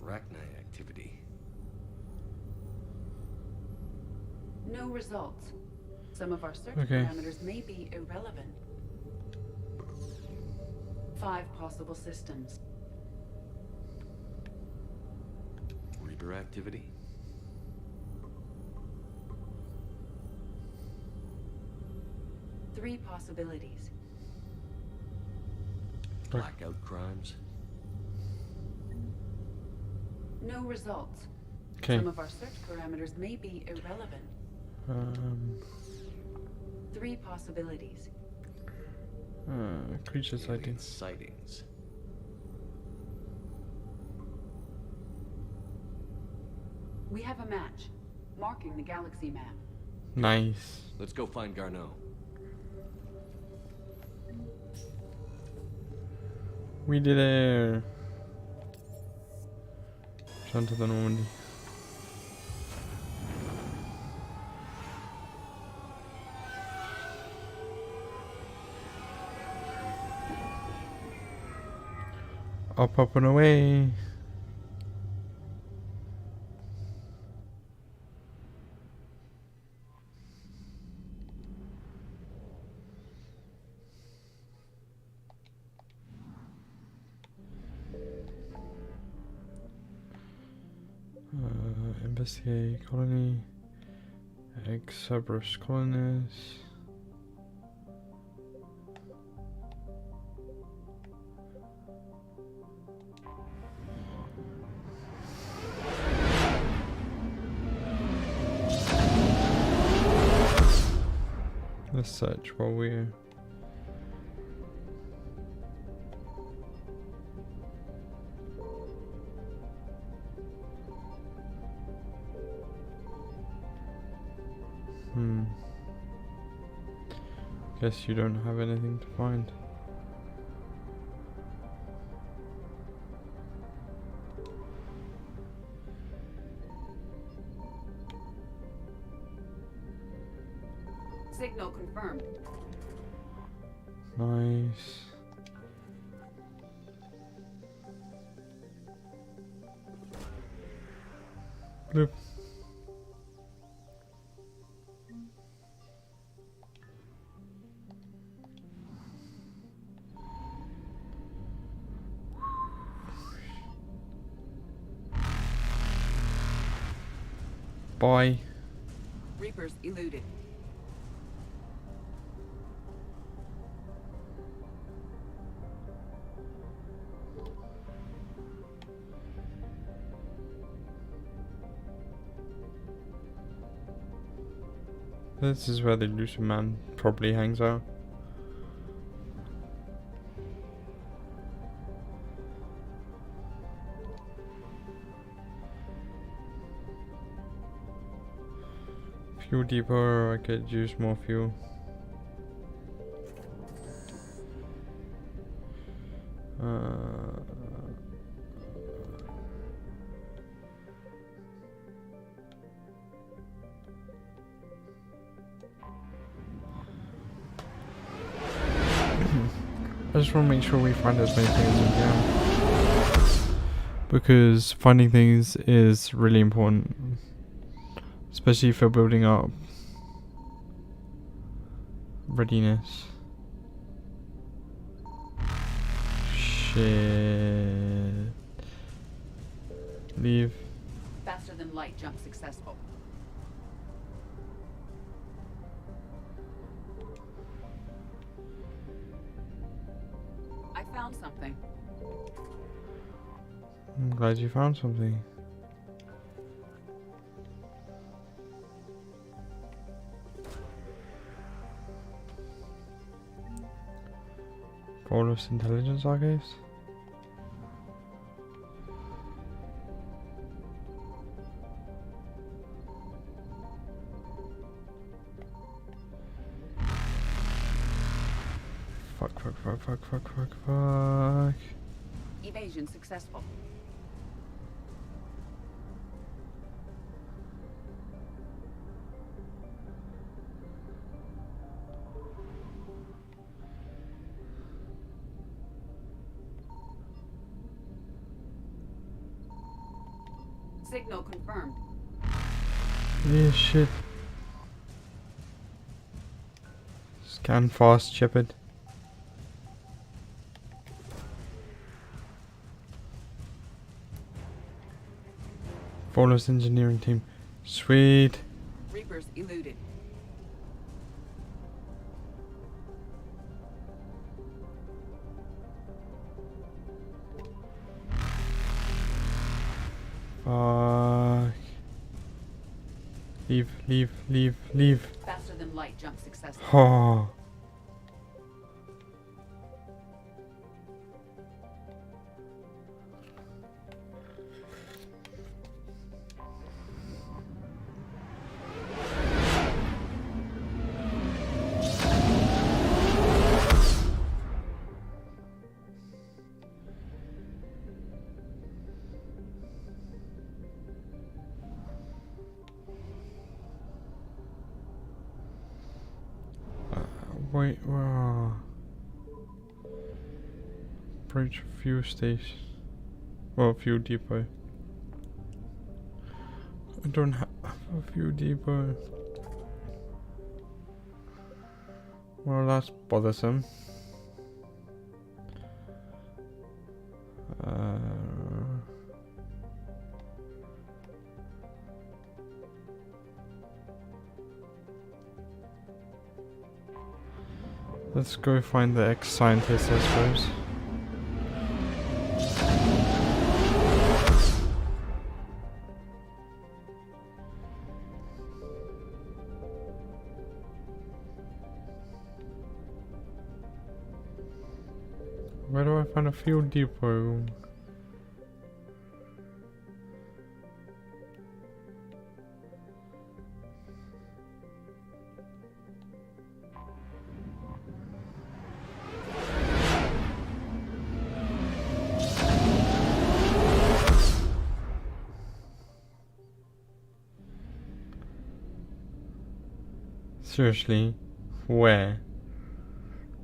Arachnite activity. No results. Some of our search Okay. parameters may be irrelevant. 5 possible systems. Reaper activity. Three possibilities. Blackout crimes. No results. Okay. Some of our search parameters may be irrelevant. 3 possibilities. Creature sighting. Sightings. We have a match, marking the galaxy map. Nice. Let's go find Garneau. We did it. Return to the Normandy. Up and away. Investigate colony. Cerberus colonists. Let's search while we're guess you don't have anything to find. Signal confirmed. Nice. Bloop. Bye. Reapers eluded. This is where the Lucian man probably hangs out. Fuel depot, or I could use more fuel. I just want to make sure we find as many things as we can, because finding things is really important, especially if you're building up readiness. Shit. Leave. Faster than light jump successful. I found something. I'm glad you found something. Flawless intelligence archives. Fuck. Evasion successful. Signal confirmed. Yeah, shit. Scan fast, Shepard. Follows engineering team. Sweet. Reapers eluded. Fuck. Leave, leave, leave, leave. Faster than light jump successful. Oh. Wait, Bridge fuel station. Well, fuel depot. I don't have a fuel depot. Well, that's bothersome. Let's go find the ex-scientist, I suppose. Where do I find a fuel depot? Seriously, where?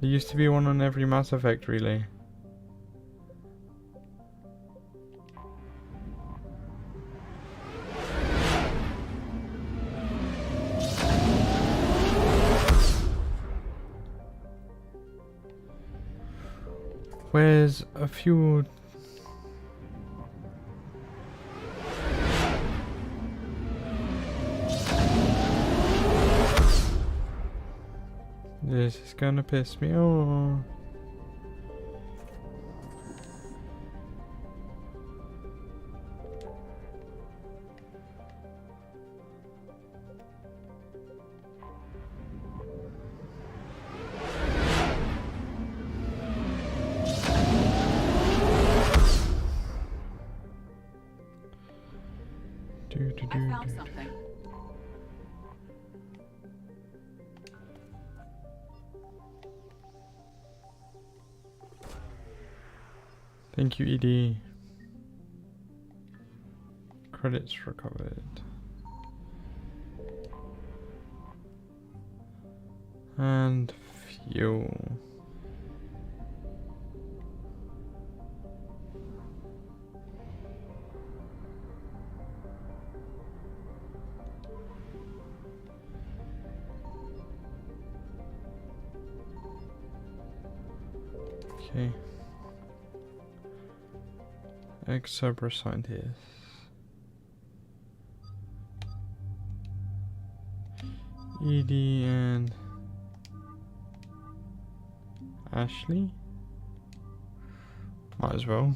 There used to be one on every Mass Effect relay. Where's a fuel? This is gonna piss me off. I found something. Thank you, ED. Credits recovered. And fuel. Okay. Ex-Cerberus scientist. ED and Ashley? Might as well.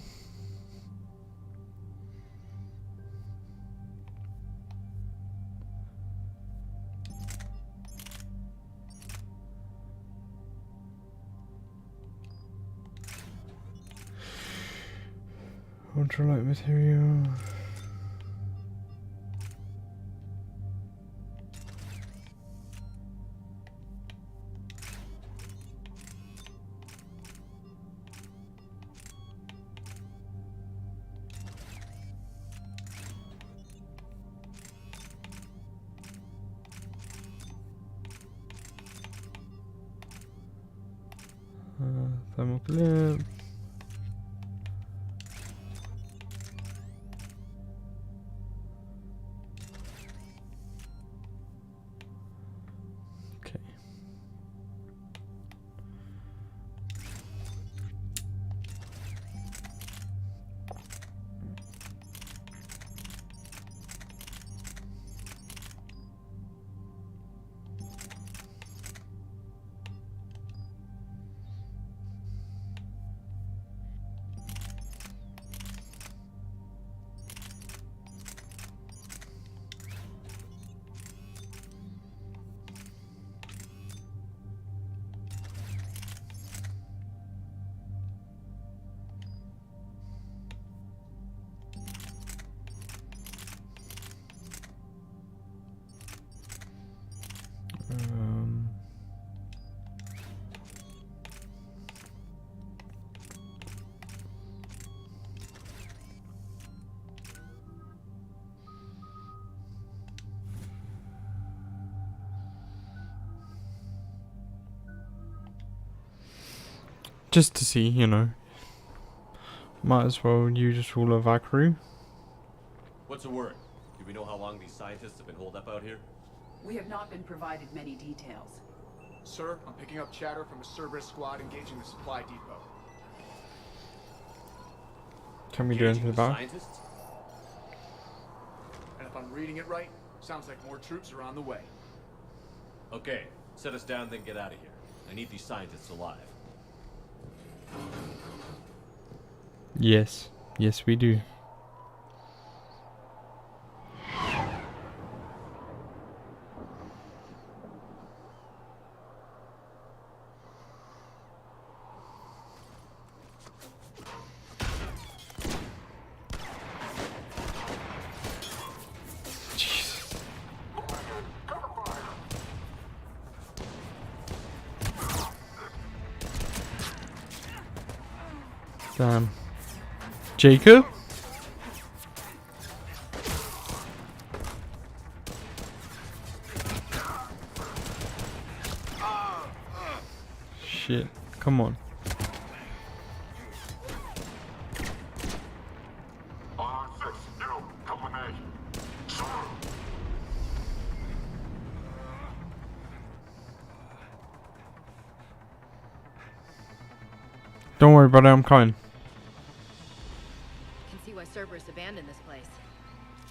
Ultralight material. Thermal clip. Just to see, you know. Might as well use all of our crew. What's the word? Do we know how long these scientists have been holed up out here? We have not been provided many details. Sir, I'm picking up chatter from a Cerberus squad engaging the supply depot. Can we do anything about it? Scientists? And if I'm reading it right, sounds like more troops are on the way. Okay, set us down, then get out of here. I need these scientists alive. Yes. Yes, we do. Damn. Jacob? Shit. Come on. Don't worry, brother, I'm coming. Can see why Cerberus abandoned this place.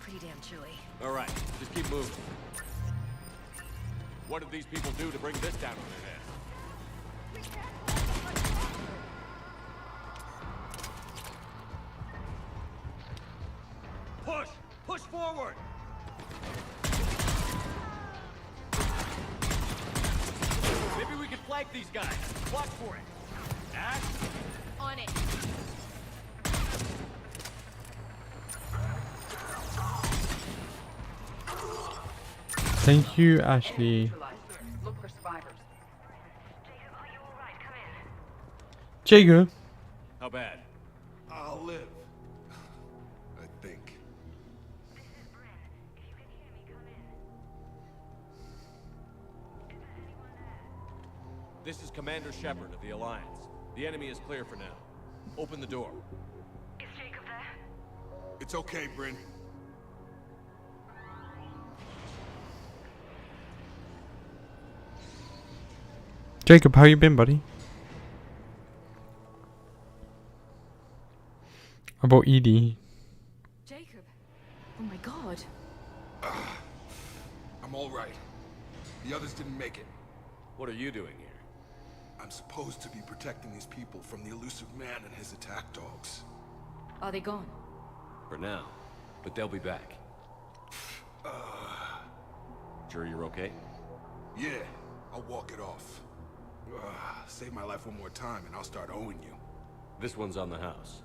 Pretty damn chilly. All right, just keep moving. What did these people do to bring this down on their heads? Push! Push forward! Maybe we can flank these guys. Watch for it. Ash? On it. Thank you, Ashley. Look for survivors. Jacob? How bad? I'll live. I think. This is Commander Shepard of the Alliance. The enemy is clear for now. Open the door. Is Jacob there? It's okay, Bryn. Jacob, how you been, buddy? About Edie. Jacob. Oh my god. I'm all right. The others didn't make it. What are you doing here? I'm supposed to be protecting these people from the elusive man and his attack dogs. Are they gone? For now. But they'll be back. Sure you're okay? Yeah, I'll walk it off. Save my life one more time and I'll start owing you. This one's on the house.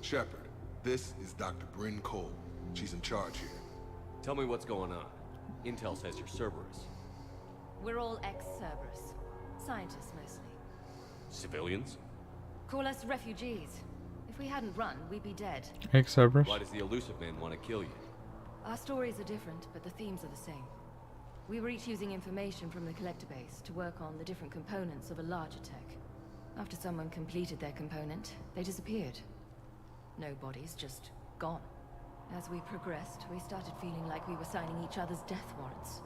Shepard, this is Dr. Bryn Cole. She's in charge here. Tell me what's going on. Intel says you're Cerberus. We're all ex-Cerberus. Scientists, mostly. Civilians? Call us refugees. If we hadn't run, we'd be dead. Ex-Cerberus? Why does the elusive man want to kill you? Our stories are different, but the themes are the same. We were each using information from the collector base to work on the different components of a larger tech. After someone completed their component, they disappeared. No bodies, just gone. As we progressed, we started feeling like we were signing each other's death warrants.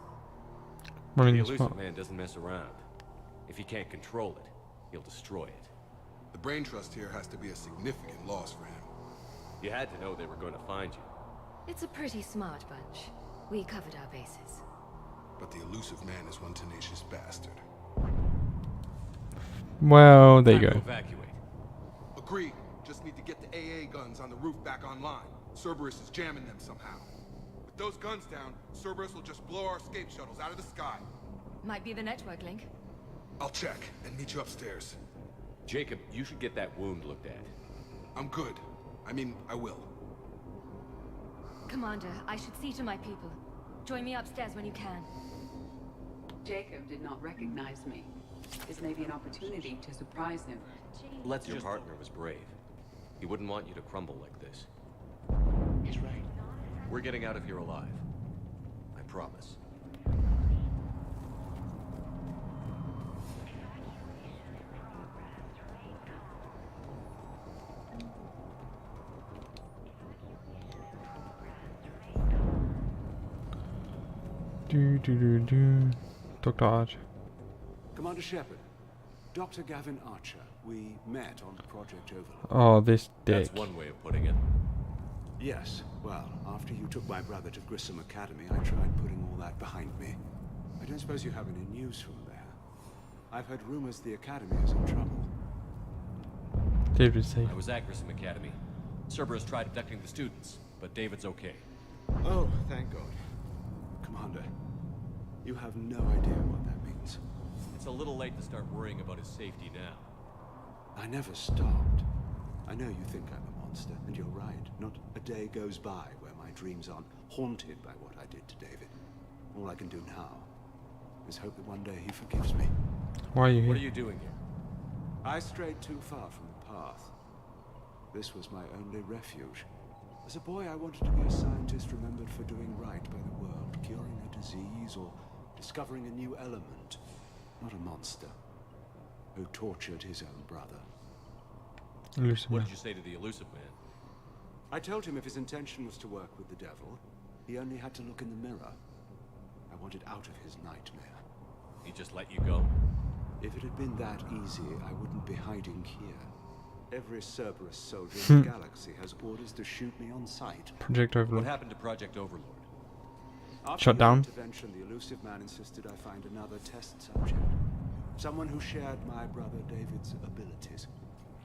The elusive man doesn't mess around. If he can't control it, he'll destroy it. The brain trust here has to be a significant loss for him. You had to know they were going to find you. It's a pretty smart bunch. We covered our bases. But the elusive man is one tenacious bastard. Well, there you Time to go. Evacuate. Agreed. Just need to get the AA guns on the roof back online. Cerberus is jamming them somehow. With those guns down, Cerberus will just blow our escape shuttles out of the sky. Might be the network link. I'll check and meet you upstairs. Jacob, you should get that wound looked at. I'm good. I mean, I will. Commander, I should see to my people. Join me upstairs when you can. Jacob did not recognize me. This may be an opportunity to surprise him. Your partner was brave. He wouldn't want you to crumble like this. He's right. We're getting out of here alive. I promise. Dr. Archer. Commander Shepard, Dr. Gavin Archer. We met on Project Overlord. Oh, this dick. That's one way of putting it. Yes, well, after you took my brother to Grissom Academy, I tried putting all that behind me. I don't suppose you have any news from there. I've heard rumors the Academy is in trouble. David's safe. I was at Grissom Academy. Cerberus tried abducting the students, but David's okay. Oh, thank God. Commander, you have no idea what that means. It's a little late to start worrying about his safety now. I never stopped. I know you think I'm a monster, and you're right. Not a day goes by where my dreams aren't haunted by what I did to David. All I can do now is hope that one day he forgives me. Why are you here? What are you doing here? I strayed too far from the path. This was my only refuge. As a boy, I wanted to be a scientist remembered for doing right by the world, curing a disease or discovering a new element. Not a monster who tortured his own brother. Elusive What man. did you say to the Elusive Man? I told him if his intention was to work with the devil, he only had to look in the mirror. I wanted out of his nightmare. He just let you go? If it had been that easy, I wouldn't be hiding here. Every Cerberus soldier in the galaxy has orders to shoot me on sight. Project Overlord. What happened to Project Overlord? After Shut his down. intervention, the Elusive Man insisted I find another test subject. Someone who shared my brother David's abilities.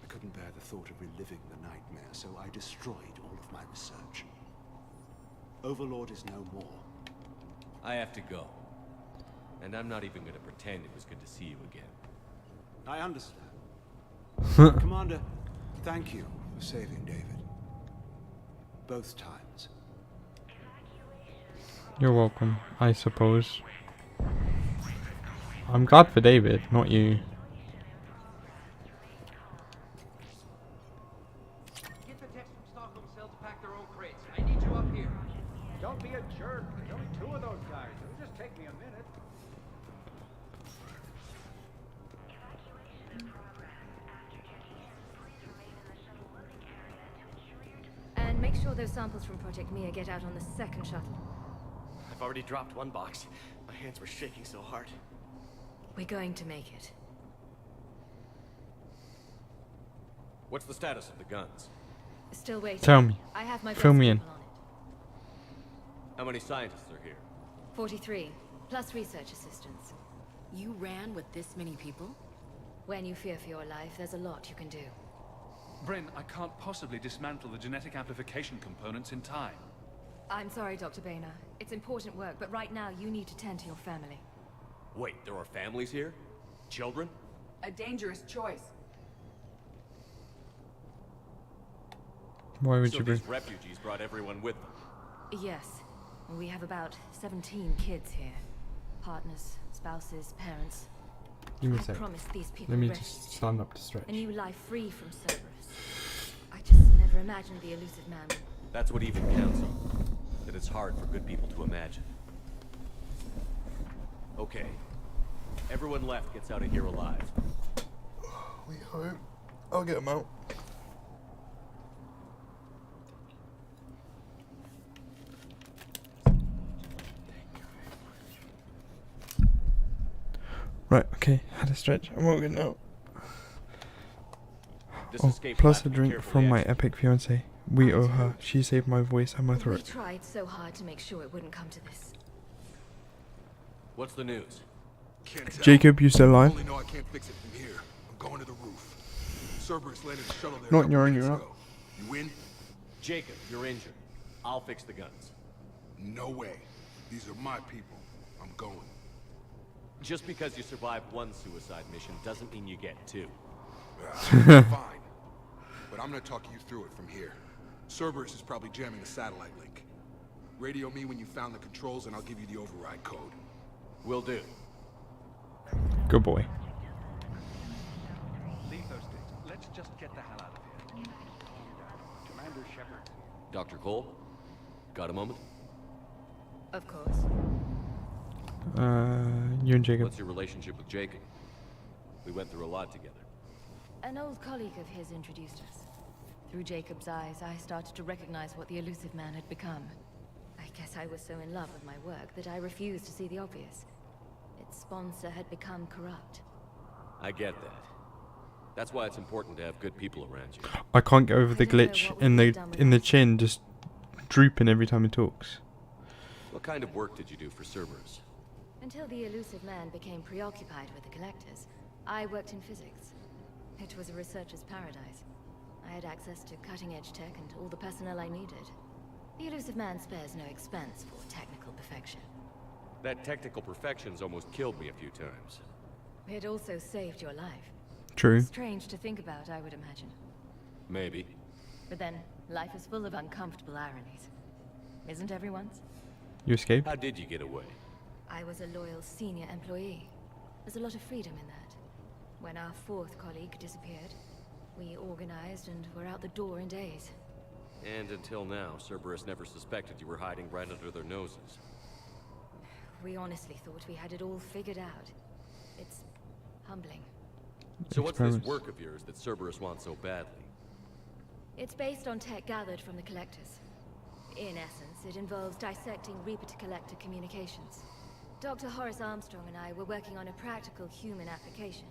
I couldn't bear the thought of reliving the nightmare, so I destroyed all of my research. Overlord is no more. I have to go. And I'm not even going to pretend it was good to see you again. I understand. Commander, thank you for saving David. Both times. You're welcome, I suppose. I'm glad for David, not you. Get the text from Stockholm Cell to pack their own crates. I need you up here. Don't be a jerk. There's only 2 of those guys. It'll just take me a minute. And make sure those samples from Project Mia get out on the second shuttle. I've already dropped one box. My hands were shaking so hard. We're going to make it. What's the status of the guns? Still waiting. Tell me. I have my Fill best me in. people on it. How many scientists are here? 43, plus research assistants. You ran with this many people? When you fear for your life, there's a lot you can do. Bryn, I can't possibly dismantle the genetic amplification components in time. I'm sorry, Dr. Boehner. It's important work, but right now you need to tend to your family. Wait, there are families here? Children? A dangerous choice. Why would So you bring? these refugees brought everyone with them? Yes. We have about 17 kids here. Partners, spouses, parents. Give me a I sec. promised these people Let me refuge. just stand up to stretch. A new life free from Cerberus. I just never imagined the Elusive Man. That's what even counts on. That it's hard for good people to imagine. Okay. Everyone left gets out of here alive. We hope. I'll get him out. Right, okay, had a stretch. I'm all good now. This Oh, escape plus a plan, drink carefully from my executed. epic fiance. We owe her. She saved my voice and my We throat. tried so hard to make sure it wouldn't come to this. What's the news? Can't tell. Jacob, you still I alive? only know I can't fix it from here. I'm going to the roof. Cerberus landed the shuttle there. Not a couple you're on minutes your ago. You win? Jacob, you're injured. I'll fix the guns. No way. These are my people. I'm going. Just because you survived one suicide mission doesn't mean you get 2. Fine. But I'm gonna talk you through it from here. Cerberus is probably jamming the satellite link. Radio me when you found the controls and I'll give you the override code. Will do. Good boy. Leave those things. Let's just get the hell out of here. Commander Shepard. Dr. Cole? Got a moment? Of course. You and Jacob. What's your relationship with Jacob? We went through a lot together. An old colleague of his introduced us. Through Jacob's eyes, I started to recognize what the elusive man had become. I guess I was so in love with my work that I refused to see the obvious. Its sponsor had become corrupt. I get that. That's why it's important to have good people around you. I can't get over the glitch in the chin just drooping every time he talks. What kind of work did you do for Cerberus? Until the elusive man became preoccupied with the collectors, I worked in physics. It was a researcher's paradise. I had access to cutting-edge tech and all the personnel I needed. The elusive man spares no expense for technical perfection. That technical perfection's almost killed me a few times. It also saved your life. True. Strange to think about, I would imagine. Maybe. But then, life is full of uncomfortable ironies. Isn't everyone's? You escaped? How did you get away? I was a loyal senior employee. There's a lot of freedom in that. When our fourth colleague disappeared, we organized and were out the door in days. And until now, Cerberus never suspected you were hiding right under their noses. We honestly thought we had it all figured out. It's humbling. So what's this work of yours that Cerberus wants so badly? It's based on tech gathered from the Collectors. In essence, it involves dissecting Reaper-to-Collector communications. Dr. Horace Armstrong and I were working on a practical human application.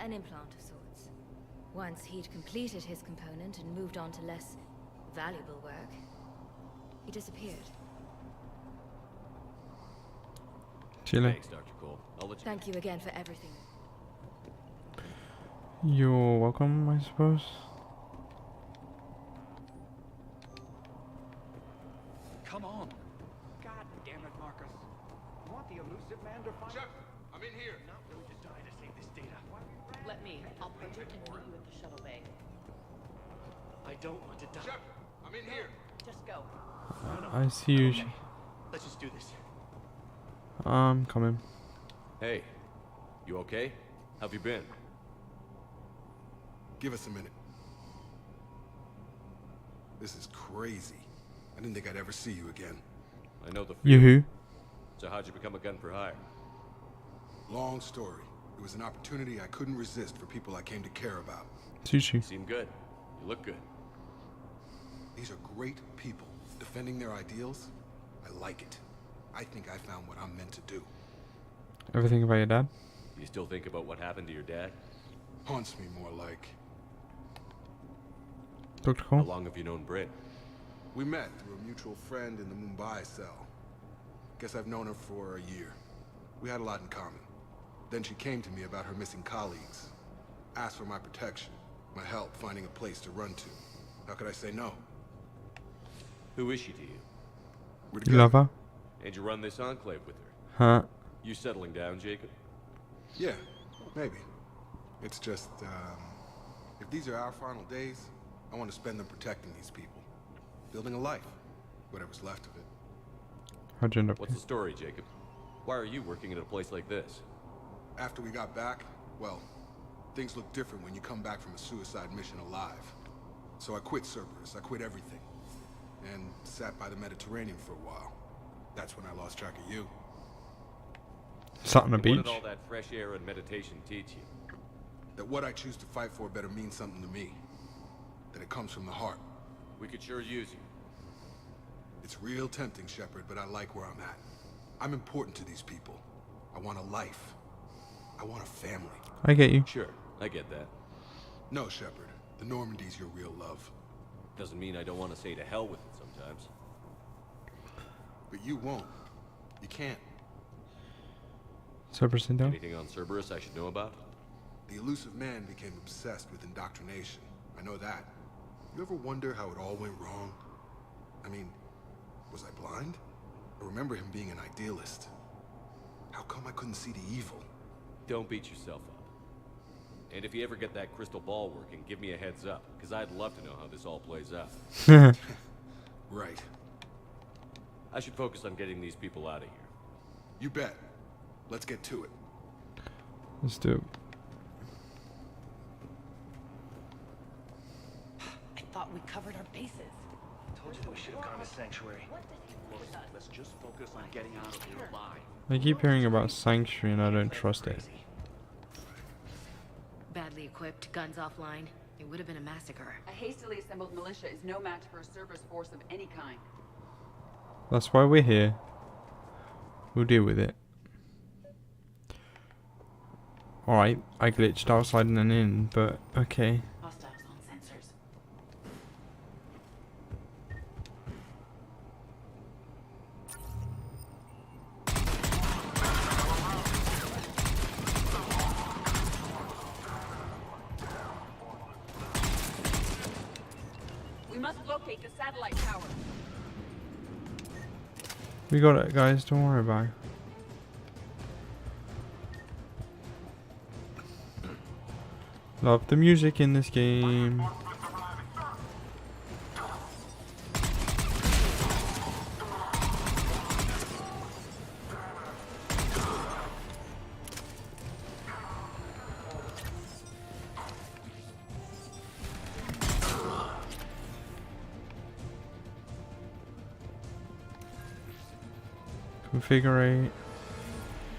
An implant of sorts. Once he'd completed his component and moved on to less valuable work, he disappeared. Chile. Thanks, Dr. Cole. I'll let you Thank you again for everything. You're welcome, I suppose. Come on. God damn it, Marcus. You want the elusive man to find... Shepard, I'm in here. Not really designed to save this data. Let me. I'll punch it and meet you at the shuttle bay. I don't want to die. Shepard, I'm in here. Just go. I see you. Okay. Let's just do this. I'm coming. Hey, you okay? How've you been? Give us a minute. This is crazy. I didn't think I'd ever see you again. I know the You who? So how'd you become a gun for hire? Long story. It was an opportunity I couldn't resist for people I came to care about. Sushi. You seem good. You look good. These are great people. Defending their ideals, I like it. I think I found what I'm meant to do. Everything about your dad? Do you still think about what happened to your dad? Haunts me more like. Dr. How Cole? long have you known Bryn? We met through a mutual friend in the Mumbai cell. Guess I've known her for a year. We had a lot in common. Then she came to me about her missing colleagues. Asked for my protection, my help finding a place to run to. How could I say no? Who is she to you? We're You together. love her? And you run this enclave with her? Huh? You settling down, Jacob? Yeah, maybe. It's just, if these are our final days, I want to spend them protecting these people. Building a life. Whatever's left of it. How'd you end up What's the story, Jacob? Why are you working at a place like this? After we got back, well, things look different when you come back from a suicide mission alive. So I quit Cerberus, I quit everything. And sat by the Mediterranean for a while. That's when I lost track of you. Sat on a And beach? What did all that fresh air and meditation teach you? That what I choose to fight for better mean something to me. That it comes from the heart. We could sure use you. It's real tempting, Shepard, but I like where I'm at. I'm important to these people. I want a life. I want a family. I get you. Sure, I get that. No, Shepard. The Normandy's your real love. Doesn't mean I don't want to say to hell with it sometimes. But you won't. You can't. Cerberus down? Anything on Cerberus I should know about? The elusive man became obsessed with indoctrination. I know that. You ever wonder how it all went wrong? I mean, was I blind? I remember him being an idealist. How come I couldn't see the evil? Don't beat yourself up. And if you ever get that crystal ball working, give me a heads up, because I'd love to know how this all plays out. Right. I should focus on getting these people out of here. You bet. Let's get to it. Let's do it. I thought we covered our bases. Told you that we should have gone to Sanctuary. Let's just focus on getting out of here alive. I keep hearing about Sanctuary and I don't trust it. Badly equipped, guns offline. It would have been a massacre. A hastily assembled militia is no match for a Cerberus force of any kind. That's why we're here. We'll deal with it. Alright, I glitched outside and then in, but okay. Hostiles on sensors. We must locate the satellite tower. We got it, guys. Don't worry about it. Love the music in this game. Configure.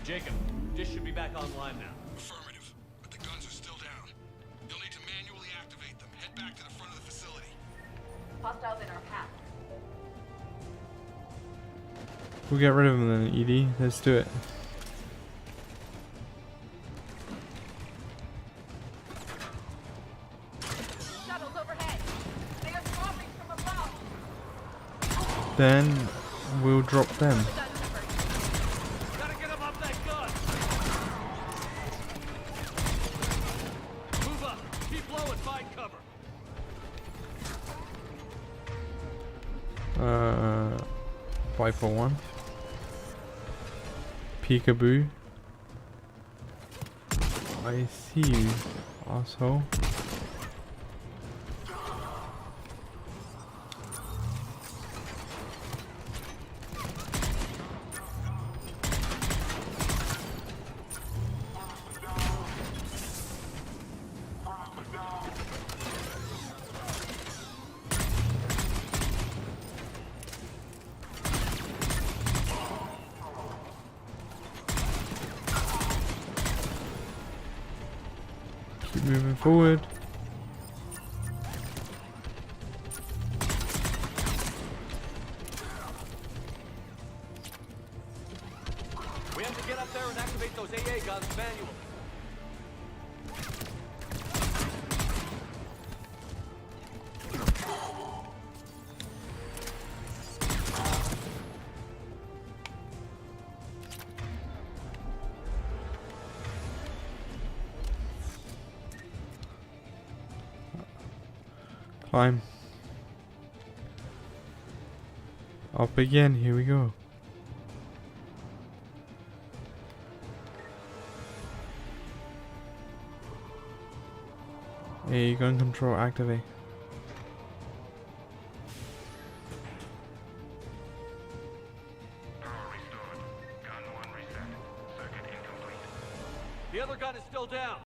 Jacob, dish should be back online now. Affirmative, but the guns are still down. You'll need to manually activate them. Head back to the front of the facility. Hostiles in our path. We'll get rid of them then, Edie. Let's do it. Shuttles overhead. They are dropping from above. Then we'll drop them. Gotta get him off that gun! Move up! Keep low and find cover! Viper 1. Peekaboo. I see you, asshole. Keep moving forward. We have to get up there and activate those AA guns manually. Climb. Up again, here we go. A gun control activate. The other gun is still down.